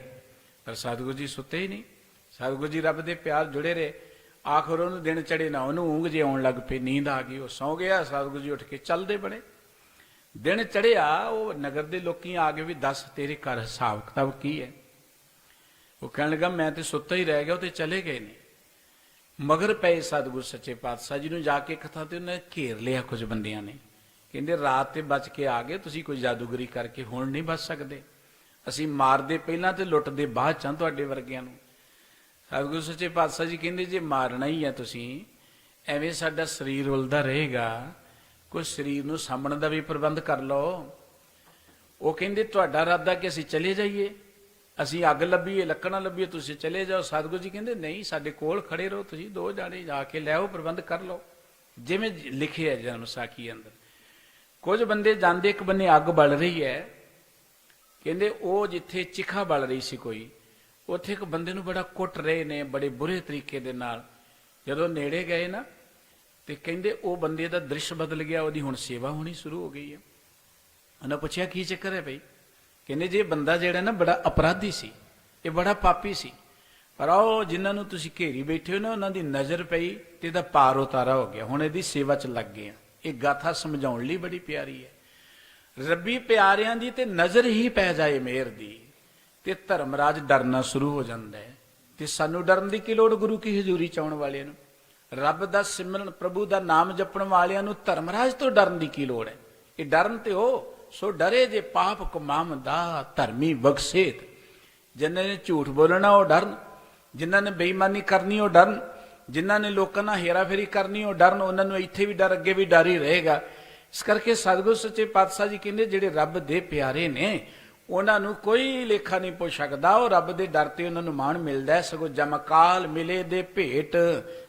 ਪਰ ਸਤਿਗੁਰੂ ਜੀ ਸੁੱਤੇ ਹੀ ਨਹੀਂ। ਸਤਿਗੁਰੂ ਜੀ ਰੱਬ ਦੇ ਪਿਆਰ ਜੁੜੇ ਰਹੇ। ਆਖਰ ਉਹਨੂੰ ਦਿਨ ਚੜੇ ਨਾ, ਉਹਨੂੰ ਊਂਘ ਜੇ ਆਉਣ ਲੱਗ ਪਈ, ਨੀਂਦ ਆ ਗਈ, ਉਹ ਸੌਂ ਗਿਆ। ਸਤਿਗੁਰੂ ਜੀ ਉੱਠ ਕੇ ਚੱਲਦੇ ਬਣੇ। ਦਿਨ ਚੜਿਆ, ਉਹ ਨਗਰ ਦੇ ਲੋਕੀ ਆ ਗਏ ਵੀ ਦੱਸ ਤੇਰੇ ਘਰ ਹਿਸਾਬ ਕਿਤਾਬ ਕੀ ਹੈ? ਉਹ ਕਹਿਣ ਲੱਗਾ ਮੈਂ ਤੇ ਸੁੱਤਾ ਹੀ ਰਹਿ ਗਿਆ, ਉਹ ਤੇ ਚਲੇ ਗਏ ਨੇ। ਮਗਰ ਪਏ ਸਤਿਗੁਰੂ ਸੱਚੇ ਪਾਤਸ਼ਾਹ ਜੀ ਨੂੰ ਜਾ ਕੇ ਕਥਾ ਤੇ ਉਹਨੇ ਘੇਰ ਲਿਆ ਕੁਝ ਬੰਦਿਆਂ ਨੇ। ਕਹਿੰਦੇ ਰਾਤ ਤੇ ਬਚ ਕੇ ਆ ਗਏ, ਤੁਸੀਂ ਕੋਈ ਜਾਦੂਗਰੀ ਕਰਕੇ ਹੁਣ ਨਹੀਂ ਬਚ ਸਕਦੇ। ਅਸੀਂ ਮਾਰਦੇ ਪਹਿਲਾਂ ਤੇ ਲੁੱਟਦੇ ਬਾਅਦ ਚ ਤੁਹਾਡੇ ਵਰਗਿਆਂ ਨੂੰ। ਸਤਿਗੁਰੂ ਸੱਚੇ ਪਾਤਸ਼ਾਹ ਜੀ ਕਹਿੰਦੇ ਜੇ ਮਾਰਨਾ ਹੀ ਹੈ ਤੁਸੀਂ, ਐਵੇਂ ਸਾਡਾ ਸਰੀਰ ਉਲਦਾ ਰਹੇਗਾ, ਕੋਈ ਸਰੀਰ ਨੂੰ ਸਾਂਭਣ ਦਾ ਵੀ ਪ੍ਰਬੰਧ ਕਰ ਲਓ। ਉਹ ਕਹਿੰਦੇ ਤੁਹਾਡਾ ਇਰਾਦਾ ਕਿ ਅਸੀਂ ਚਲੇ ਜਾਈਏ, ਅਸੀਂ ਅੱਗ ਲੱਭੀਏ, ਲੱਕੜਾਂ ਲੱਭੀਏ, ਤੁਸੀਂ ਚਲੇ ਜਾਓ। ਸਤਿਗੁਰੂ ਜੀ ਕਹਿੰਦੇ ਨਹੀਂ, ਸਾਡੇ ਕੋਲ ਖੜੇ ਰਹੋ, ਤੁਸੀਂ ਦੋ ਜਾਣੇ ਜਾ ਕੇ ਲੈ ਆਓ, ਪ੍ਰਬੰਧ ਕਰ ਲਓ। ਜਿਵੇਂ ਲਿਖਿਆ ਜਨਮ ਸਾਖੀ ਅੰਦਰ। ਕੁਝ ਬੰਦੇ ਜਾਂਦੇ, ਇੱਕ ਬੰਨੇ ਅੱਗ ਬਲ ਰਹੀ ਹੈ, ਕਹਿੰਦੇ ਉਹ ਜਿੱਥੇ ਚਿਖਾ ਬਲ ਰਹੀ ਸੀ ਕੋਈ, ਉੱਥੇ ਇੱਕ ਬੰਦੇ ਨੂੰ ਬੜਾ ਕੁੱਟ ਰਹੇ ਨੇ ਬੜੇ ਬੁਰੇ ਤਰੀਕੇ ਦੇ ਨਾਲ। ਜਦੋਂ ਨੇੜੇ ਗਏ ਨਾ ਤੇ ਕਹਿੰਦੇ ਉਹ ਬੰਦੇ ਦਾ ਦ੍ਰਿਸ਼ ਬਦਲ ਗਿਆ, ਉਹਦੀ ਹੁਣ ਸੇਵਾ ਹੋਣੀ ਸ਼ੁਰੂ ਹੋ ਗਈ ਹੈ। ਉਹਨਾਂ ਪੁੱਛਿਆ ਕੀ ਚੱਕਰ ਹੈ ਬਈ? ਕਹਿੰਦੇ ਜੇ ਬੰਦਾ ਜਿਹੜਾ ਨਾ ਬੜਾ ਅਪਰਾਧੀ ਸੀ, ਇਹ ਬੜਾ ਪਾਪੀ ਸੀ, ਪਰ ਉਹ ਜਿਨ੍ਹਾਂ ਨੂੰ ਤੁਸੀਂ ਘੇਰੀ ਬੈਠੇ ਹੋ ਨਾ ਉਹਨਾਂ ਦੀ ਨਜ਼ਰ ਪਈ ਤੇ ਇਹਦਾ ਪਾਰ ਉਤਾਰਾ ਹੋ ਗਿਆ, ਹੁਣ ਇਹਦੀ ਸੇਵਾ 'ਚ ਲੱਗ ਗਏ ਆ। ਇਹ ਗਾਥਾ ਸਮਝਾਉਣ ਲਈ ਬੜੀ ਪਿਆਰੀ ਹੈ। ਰੱਬੀ ਪਿਆਰਿਆਂ ਦੀ ਤੇ ਨਜ਼ਰ ਹੀ ਪੈ ਜਾਏ ਮਿਹਰ ਦੀ ਤੇ ਧਰਮਰਾਜ ਡਰਨਾ ਸ਼ੁਰੂ ਹੋ ਜਾਂਦਾ ਹੈ। ਤੇ ਸਾਨੂੰ ਡਰਨ ਦੀ ਕੀ ਲੋੜ ਗੁਰੂ ਕੀ ਹਜ਼ੂਰੀ ਚ ਆਉਣ ਵਾਲਿਆਂ ਨੂੰ, ਰੱਬ ਦਾ ਸਿਮਰਨ ਪ੍ਰਭੂ ਦਾ ਨਾਮ ਜਪਣ ਵਾਲਿਆਂ ਨੂੰ ਧਰਮਰਾਜ ਤੋਂ ਡਰਨ ਦੀ ਕੀ ਲੋੜ ਹੈ। ਇਹ ਡਰਨ ਤੇ ਉਹ ਸੋ ਡਰੇ ਜੇ ਪਾਪ ਕਮਾਮ ਦਾ ਧਰਮੀ ਬਖਸ਼ੇਤ। ਜਿਨ੍ਹਾਂ ਨੇ ਝੂਠ ਬੋਲਣਾ ਉਹ ਡਰਨ, ਜਿਨ੍ਹਾਂ ਨੇ ਬੇਈਮਾਨੀ ਕਰਨੀ ਉਹ ਡਰਨ, ਜਿਨ੍ਹਾਂ ਨੇ ਲੋਕਾਂ ਨਾਲ ਹੇਰਾਫੇਰੀ ਕਰਨੀ ਉਹ ਡਰਨ। ਉਹਨਾਂ ਨੂੰ ਇੱਥੇ ਵੀ ਡਰ, ਅੱਗੇ ਵੀ ਡਰ ਹੀ ਰਹੇਗਾ। ਇਸ ਕਰਕੇ ਸਤਿਗੁਰ ਸੱਚੇ ਪਾਤਸ਼ਾਹ ਜੀ ਕਹਿੰਦੇ ਜਿਹੜੇ ਰੱਬ ਦੇ ਪਿਆਰੇ ਨੇ ਉਹਨਾਂ ਨੂੰ ਕੋਈ ਲੇਖਾ ਨਹੀਂ ਪੁੱਛ ਸਕਦਾ। ਉਹ ਰੱਬ ਦੇ ਡਰ ਤੇ ਉਹਨਾਂ ਨੂੰ ਮਾਣ ਮਿਲਦਾ। ਸਗੋਂ ਜਮਕਾਲ ਮਿਲੇ ਦੇ ਭੇਟ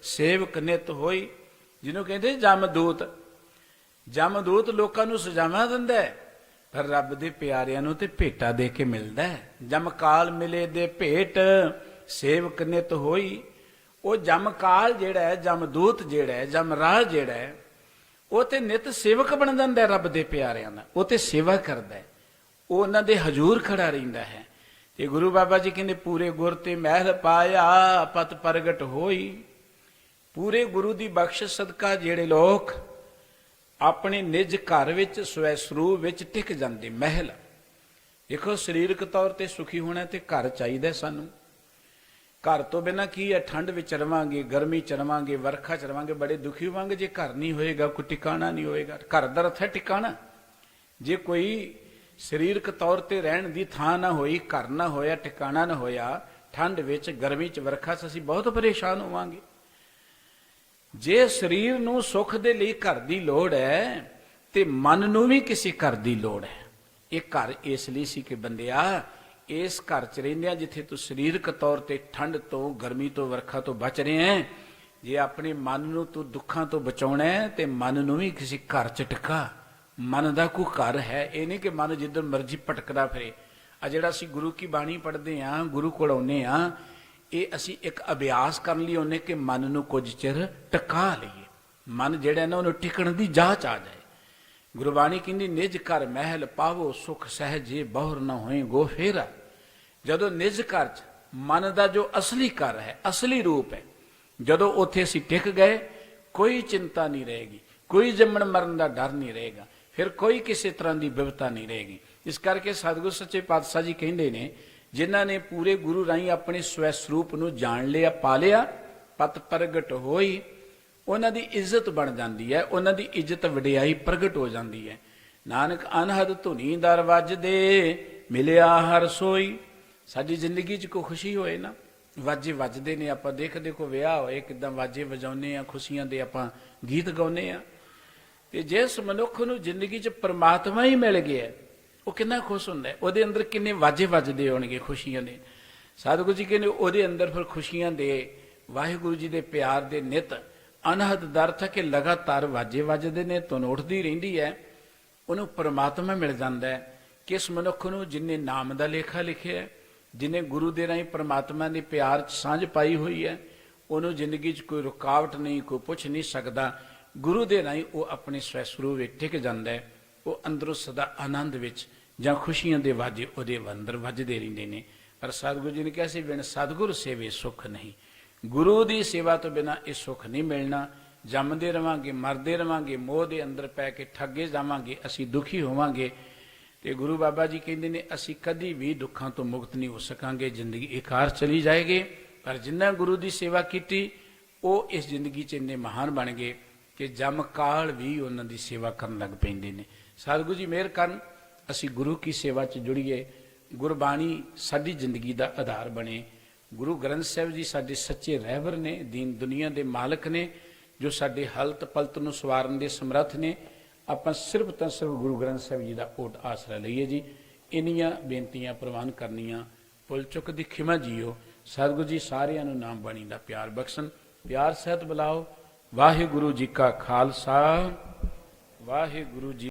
ਸੇਵਕ ਨਿਤ ਹੋਈ, ਜਿਹਨੂੰ ਕਹਿੰਦੇ ਜਮਦੂਤ। ਜਮਦੂਤ ਲੋਕਾਂ ਨੂੰ ਸਜ਼ਾਵਾਂ ਦਿੰਦਾ ਹੈ, ਪਰ ਰੱਬ ਦੇ ਪਿਆਰਿਆਂ ਨੂੰ ਤੇ ਭੇਟਾ ਦੇ ਕੇ ਮਿਲਦਾ ਹੈ। ਜਮਕਾਲ ਮਿਲੇ ਦੇ ਭੇਟ ਸੇਵਕ ਨਿਤ ਹੋਈ। ਉਹ ਜਮਕਾਲ ਜਿਹੜਾ ਹੈ, ਜਮਦੂਤ ਜਿਹੜਾ ਹੈ, ਜਮਰਾਜ ਜਿਹੜਾ ਹੈ, ਉਹ ਤੇ ਨਿਤ ਸੇਵਕ ਬਣ ਜਾਂਦਾ ਰੱਬ ਦੇ ਪਿਆਰਿਆਂ ਦਾ। ਉਹ ਤੇ ਸੇਵਾ ਕਰਦਾ ਹੈ, ਉਹ ਉਹਨਾਂ ਦੇ ਹਜ਼ੂਰ ਖੜਾ ਰਹਿੰਦਾ ਹੈ। ਤੇ ਗੁਰੂ ਬਾਬਾ ਜੀ ਕਹਿੰਦੇ ਪੂਰੇ ਗੁਰ ਤੇ ਮਹਿਲ ਪਾਇਆ ਪਤ ਪ੍ਰਗਟ ਹੋਈ। ਪੂਰੇ ਗੁਰੂ ਦੀ ਬਖਸ਼ਿਸ਼ ਸਦਕਾ ਜਿਹੜੇ ਲੋਕ ਆਪਣੇ ਨਿਜ ਘਰ ਵਿੱਚ ਸਵੈ ਸਰੂਪ ਵਿੱਚ ਟਿਕ ਜਾਂਦੇ। ਮਹਿਲ ਦੇਖੋ, ਸਰੀਰਕ ਤੌਰ ਤੇ ਸੁਖੀ ਹੋਣਾ ਤੇ ਘਰ ਚਾਹੀਦਾ ਸਾਨੂੰ। ਘਰ ਤੋਂ ਬਿਨਾਂ ਕੀ ਹੈ, ਠੰਡ ਵਿੱਚ ਰਵਾਂਗੇ, ਗਰਮੀ ਚ ਰਵਾਂਗੇ, ਵਰਖਾ ਚ ਰਵਾਂਗੇ, ਬੜੇ ਦੁਖੀ ਹੋਵਾਂਗੇ। ਜੇ ਘਰ ਨਹੀਂ ਹੋਏਗਾ, ਕੋਈ ਟਿਕਾਣਾ ਨਹੀਂ ਹੋਏਗਾ। ਘਰ ਦਾ ਅਰਥ ਹੈ ਟਿਕਾਣਾ। ਜੇ ਕੋਈ ਸਰੀਰਕ ਤੌਰ ਤੇ ਰਹਿਣ ਦੀ ਥਾਂ ਨਾ ਹੋਈ, ਘਰ ਨਾ ਹੋਇਆ, ਟਿਕਾਣਾ ਨਾ ਹੋਇਆ, ਠੰਡ ਵਿੱਚ, ਗਰਮੀ ਚ, ਵਰਖਾ ਚ ਅਸੀਂ ਬਹੁਤ ਪਰੇਸ਼ਾਨ ਹੋਵਾਂਗੇ। ਜੇ ਸਰੀਰ ਨੂੰ ਸੁੱਖ ਦੇ ਲਈ ਘਰ ਦੀ ਲੋੜ ਹੈ ਤੇ ਮਨ ਨੂੰ ਵੀ ਕਿਸੇ ਘਰ ਦੀ ਲੋੜ ਹੈ। ਇਹ ਘਰ ਇਸ ਲਈ ਸੀ ਕਿ ਬੰਦਿਆ, ਇਸ ਘਰ ਚ ਰਹਿੰਦਿਆਂ ਜਿੱਥੇ ਤੂੰ ਸਰੀਰਕ ਤੌਰ ਤੇ ਠੰਡ ਤੋਂ, ਗਰਮੀ ਤੋਂ, ਵਰਖਾ ਤੋਂ ਬਚ ਰਿਹਾ ਹੈ, ਜੇ ਆਪਣੇ ਮਨ ਨੂੰ ਤੂੰ ਦੁੱਖਾਂ ਤੋਂ ਬਚਾਉਣਾ ਹੈ ਤੇ ਮਨ ਨੂੰ ਵੀ ਕਿਸੇ ਘਰ ਚ ਟਿਕਾ। ਮਨ ਦਾ ਕੋਈ ਘਰ ਹੈ। ਇਹ ਨਹੀਂ ਕਿ ਮਨ ਜਿੱਧਰ ਮਰਜ਼ੀ ਭਟਕਦਾ ਫਿਰੇ। ਆ ਜਿਹੜਾ ਅਸੀਂ ਗੁਰੂ ਕੀ ਬਾਣੀ ਪੜ੍ਹਦੇ ਹਾਂ, ਗੁਰੂ ਕੋਲ ਆਉਂਦੇ ਹਾਂ, ਇਹ ਅਸੀਂ ਇੱਕ ਅਭਿਆਸ ਕਰਨ ਲਈ ਆਉਂਦੇ ਕਿ ਮਨ ਨੂੰ ਕੁਝ ਚਿਰ ਟਿਕਾ ਲਈਏ। ਮਨ ਜਿਹੜਾ ਨਾ ਉਹਨੂੰ ਟਿਕਣ ਦੀ ਜਾਂਚ ਆ ਜਾਏ। ਗੁਰਬਾਣੀ ਕਹਿੰਦੀ ਨਿਜ ਘਰ ਮਹਿਲ ਪਾਵੋ ਸੁਖ ਸਹਿਜੇ ਬਹੁਰ ਨਾ ਹੋਏ ਗੋ ਫੇਰਾ। ਜਦੋਂ ਨਿਜ ਘਰ ਚ ਮਨ ਦਾ ਜੋ ਅਸਲੀ ਘਰ ਹੈ, ਅਸਲੀ ਰੂਪ ਹੈ, ਜਦੋਂ ਉੱਥੇ ਅਸੀਂ ਟਿਕ ਗਏ, ਕੋਈ ਚਿੰਤਾ ਨਹੀਂ ਰਹੇਗੀ, ਕੋਈ ਜੰਮਣ ਮਰਨ ਦਾ ਡਰ ਨਹੀਂ ਰਹੇਗਾ, ਫਿਰ ਕੋਈ ਕਿਸੇ ਤਰ੍ਹਾਂ ਦੀ ਬਿਪਤਾ ਨਹੀਂ ਰਹੇਗੀ। ਇਸ ਕਰਕੇ ਸਤਿਗੁਰ ਸੱਚੇ ਪਾਤਸ਼ਾਹ ਜੀ ਕਹਿੰਦੇ ਨੇ, ਜਿਨ੍ਹਾਂ ਨੇ ਪੂਰੇ ਗੁਰੂ ਰਾਹੀਂ ਆਪਣੇ ਸਵੈ ਸਰੂਪ ਨੂੰ ਜਾਣ ਲਿਆ, ਪਾ ਲਿਆ, ਪਤ ਪ੍ਰਗਟ ਹੋਈ, ਉਹਨਾਂ ਦੀ ਇੱਜ਼ਤ ਬਣ ਜਾਂਦੀ ਹੈ, ਉਹਨਾਂ ਦੀ ਇੱਜ਼ਤ ਵਡਿਆਈ ਪ੍ਰਗਟ ਹੋ ਜਾਂਦੀ ਹੈ। ਨਾਨਕ ਅਨਹਦ ਧੁਨੀ ਦਰ ਵੱਜਦੇ ਮਿਲਿਆ ਹਰ ਸੋਈ। ਸਾਡੀ ਜ਼ਿੰਦਗੀ 'ਚ ਕੋਈ ਖੁਸ਼ੀ ਹੋਏ ਨਾ, ਵਾਜੇ ਵੱਜਦੇ ਨੇ, ਆਪਾਂ ਦੇਖਦੇ ਕੋ ਵਿਆਹ ਹੋਏ ਕਿੱਦਾਂ ਵਾਜੇ ਵਜਾਉਂਦੇ ਆ, ਖੁਸ਼ੀਆਂ ਦੇ ਆਪਾਂ ਗੀਤ ਗਾਉਂਦੇ ਆ। ਤੇ ਜਿਸ ਮਨੁੱਖ ਨੂੰ ਜ਼ਿੰਦਗੀ 'ਚ ਪਰਮਾਤਮਾ ਹੀ ਮਿਲ ਗਿਆ, ਉਹ ਕਿੰਨਾ ਖੁਸ਼ ਹੁੰਦਾ ਹੈ। ਉਹਦੇ ਅੰਦਰ ਕਿੰਨੇ ਵਾਜੇ ਵੱਜਦੇ ਹੋਣਗੇ ਖੁਸ਼ੀਆਂ ਦੇ। ਸਤਿਗੁਰੂ ਜੀ ਕਹਿੰਦੇ ਉਹਦੇ ਅੰਦਰ ਫਿਰ ਖੁਸ਼ੀਆਂ ਦੇ, ਵਾਹਿਗੁਰੂ ਜੀ ਦੇ ਪਿਆਰ ਦੇ ਨਿਤ ਅਨਹਦ ਦਾ ਅਰਥ ਹੈ ਕਿ ਲਗਾਤਾਰ ਵਾਜੇ ਵੱਜਦੇ ਨੇ, ਧੁਨ ਉੱਠਦੀ ਰਹਿੰਦੀ ਹੈ। ਉਹਨੂੰ ਪਰਮਾਤਮਾ ਮਿਲ ਜਾਂਦਾ ਹੈ। ਕਿਸ ਮਨੁੱਖ ਨੂੰ ਜਿਹਨੇ ਨਾਮ ਦਾ ਲੇਖਾ ਲਿਖਿਆ ਹੈ, ਜਿਹਨੇ ਗੁਰੂ ਦੇ ਰਾਹੀਂ ਪਰਮਾਤਮਾ ਦੇ ਪਿਆਰ 'ਚ ਸਾਂਝ ਪਾਈ ਹੋਈ ਹੈ, ਉਹਨੂੰ ਜ਼ਿੰਦਗੀ 'ਚ ਕੋਈ ਰੁਕਾਵਟ ਨਹੀਂ, ਕੋਈ ਪੁੱਛ ਨਹੀਂ ਸਕਦਾ। ਗੁਰੂ ਦੇ ਰਾਹੀਂ ਉਹ ਆਪਣੇ ਸਵੈ ਸਰੂਪ ਵਿੱਚ ਟਿਕ ਜਾਂਦਾ ਹੈ। ਉਹ ਅੰਦਰੋਂ ਸਦਾ ਆਨੰਦ ਵਿੱਚ ਜਾਂ ਖੁਸ਼ੀਆਂ ਦੇ ਵਾਜੇ ਉਹਦੇ ਅੰਦਰ ਵੱਜਦੇ ਰਹਿੰਦੇ ਨੇ। ਪਰ ਸਤਿਗੁਰੂ ਜੀ ਨੇ ਕਿਹਾ ਸੀ, ਬਿਨ ਸਤਿਗੁਰ ਸੇਵੇ ਸੁੱਖ ਨਹੀਂ। ਗੁਰੂ ਦੀ ਸੇਵਾ ਤੋਂ ਬਿਨਾਂ ਇਹ ਸੁੱਖ ਨਹੀਂ ਮਿਲਣਾ। ਜੰਮਦੇ ਰਵਾਂਗੇ, ਮਰਦੇ ਰਵਾਂਗੇ, ਮੋਹ ਦੇ ਅੰਦਰ ਪੈ ਕੇ ਠੱਗੇ ਜਾਵਾਂਗੇ, ਅਸੀਂ ਦੁਖੀ ਹੋਵਾਂਗੇ। ਤੇ ਗੁਰੂ ਬਾਬਾ ਜੀ ਕਹਿੰਦੇ ਨੇ, ਅਸੀਂ ਕਦੀ ਵੀ ਦੁੱਖਾਂ ਤੋਂ ਮੁਕਤ ਨਹੀਂ ਹੋ ਸਕਾਂਗੇ, ਜ਼ਿੰਦਗੀ ਇਕਾਰ ਚਲੀ ਜਾਏਗੀ। ਪਰ ਜਿਨ੍ਹਾਂ ਗੁਰੂ ਦੀ ਸੇਵਾ ਕੀਤੀ, ਉਹ ਇਸ ਜ਼ਿੰਦਗੀ 'ਚ ਇੰਨੇ ਮਹਾਨ ਬਣ ਗਏ ਕਿ ਜਮ ਕਾਲ ਵੀ ਉਹਨਾਂ ਦੀ ਸੇਵਾ ਕਰਨ ਲੱਗ ਪੈਂਦੇ ਨੇ। ਸਤਿਗੁਰੂ ਜੀ ਮਿਹਰ ਕਰਨ, ਅਸੀਂ ਗੁਰੂ ਕੀ ਸੇਵਾ 'ਚ ਜੁੜੀਏ, ਗੁਰਬਾਣੀ ਸਾਡੀ ਜ਼ਿੰਦਗੀ ਦਾ ਆਧਾਰ ਬਣੇ। ਗੁਰੂ ਗ੍ਰੰਥ ਸਾਹਿਬ ਜੀ ਸਾਡੇ ਸੱਚੇ ਰਹਿਬਰ ਨੇ, ਦੀਨ ਦੁਨੀਆ ਦੇ ਮਾਲਕ ਨੇ, ਜੋ ਸਾਡੇ ਹਲਤ ਪਲਤ ਨੂੰ ਸਵਾਰਨ ਦੇ ਸਮਰੱਥ ਨੇ। ਆਪਾਂ ਸਿਰਫ ਤਾਂ ਸਿਰਫ ਗੁਰੂ ਗ੍ਰੰਥ ਸਾਹਿਬ ਜੀ ਦਾ ਓਟ ਆਸਰਾ ਲਈਏ ਜੀ। ਇੰਨੀਆਂ ਬੇਨਤੀਆਂ ਪ੍ਰਵਾਨ ਕਰਨੀਆਂ, ਭੁੱਲ ਚੁੱਕ ਦੀ ਖਿਮਾ ਜੀਓ। ਸਤਿਗੁਰੂ ਜੀ ਸਾਰਿਆਂ ਨੂੰ ਨਾਮ ਬਾਣੀ ਦਾ ਪਿਆਰ ਬਖਸ਼ਣ, ਪਿਆਰ ਸਹਿਤ ਬੁਲਾਓ। ਵਾਹਿਗੁਰੂ ਜੀ ਕਾ ਖਾਲਸਾ, ਵਾਹਿਗੁਰੂ ਜੀ।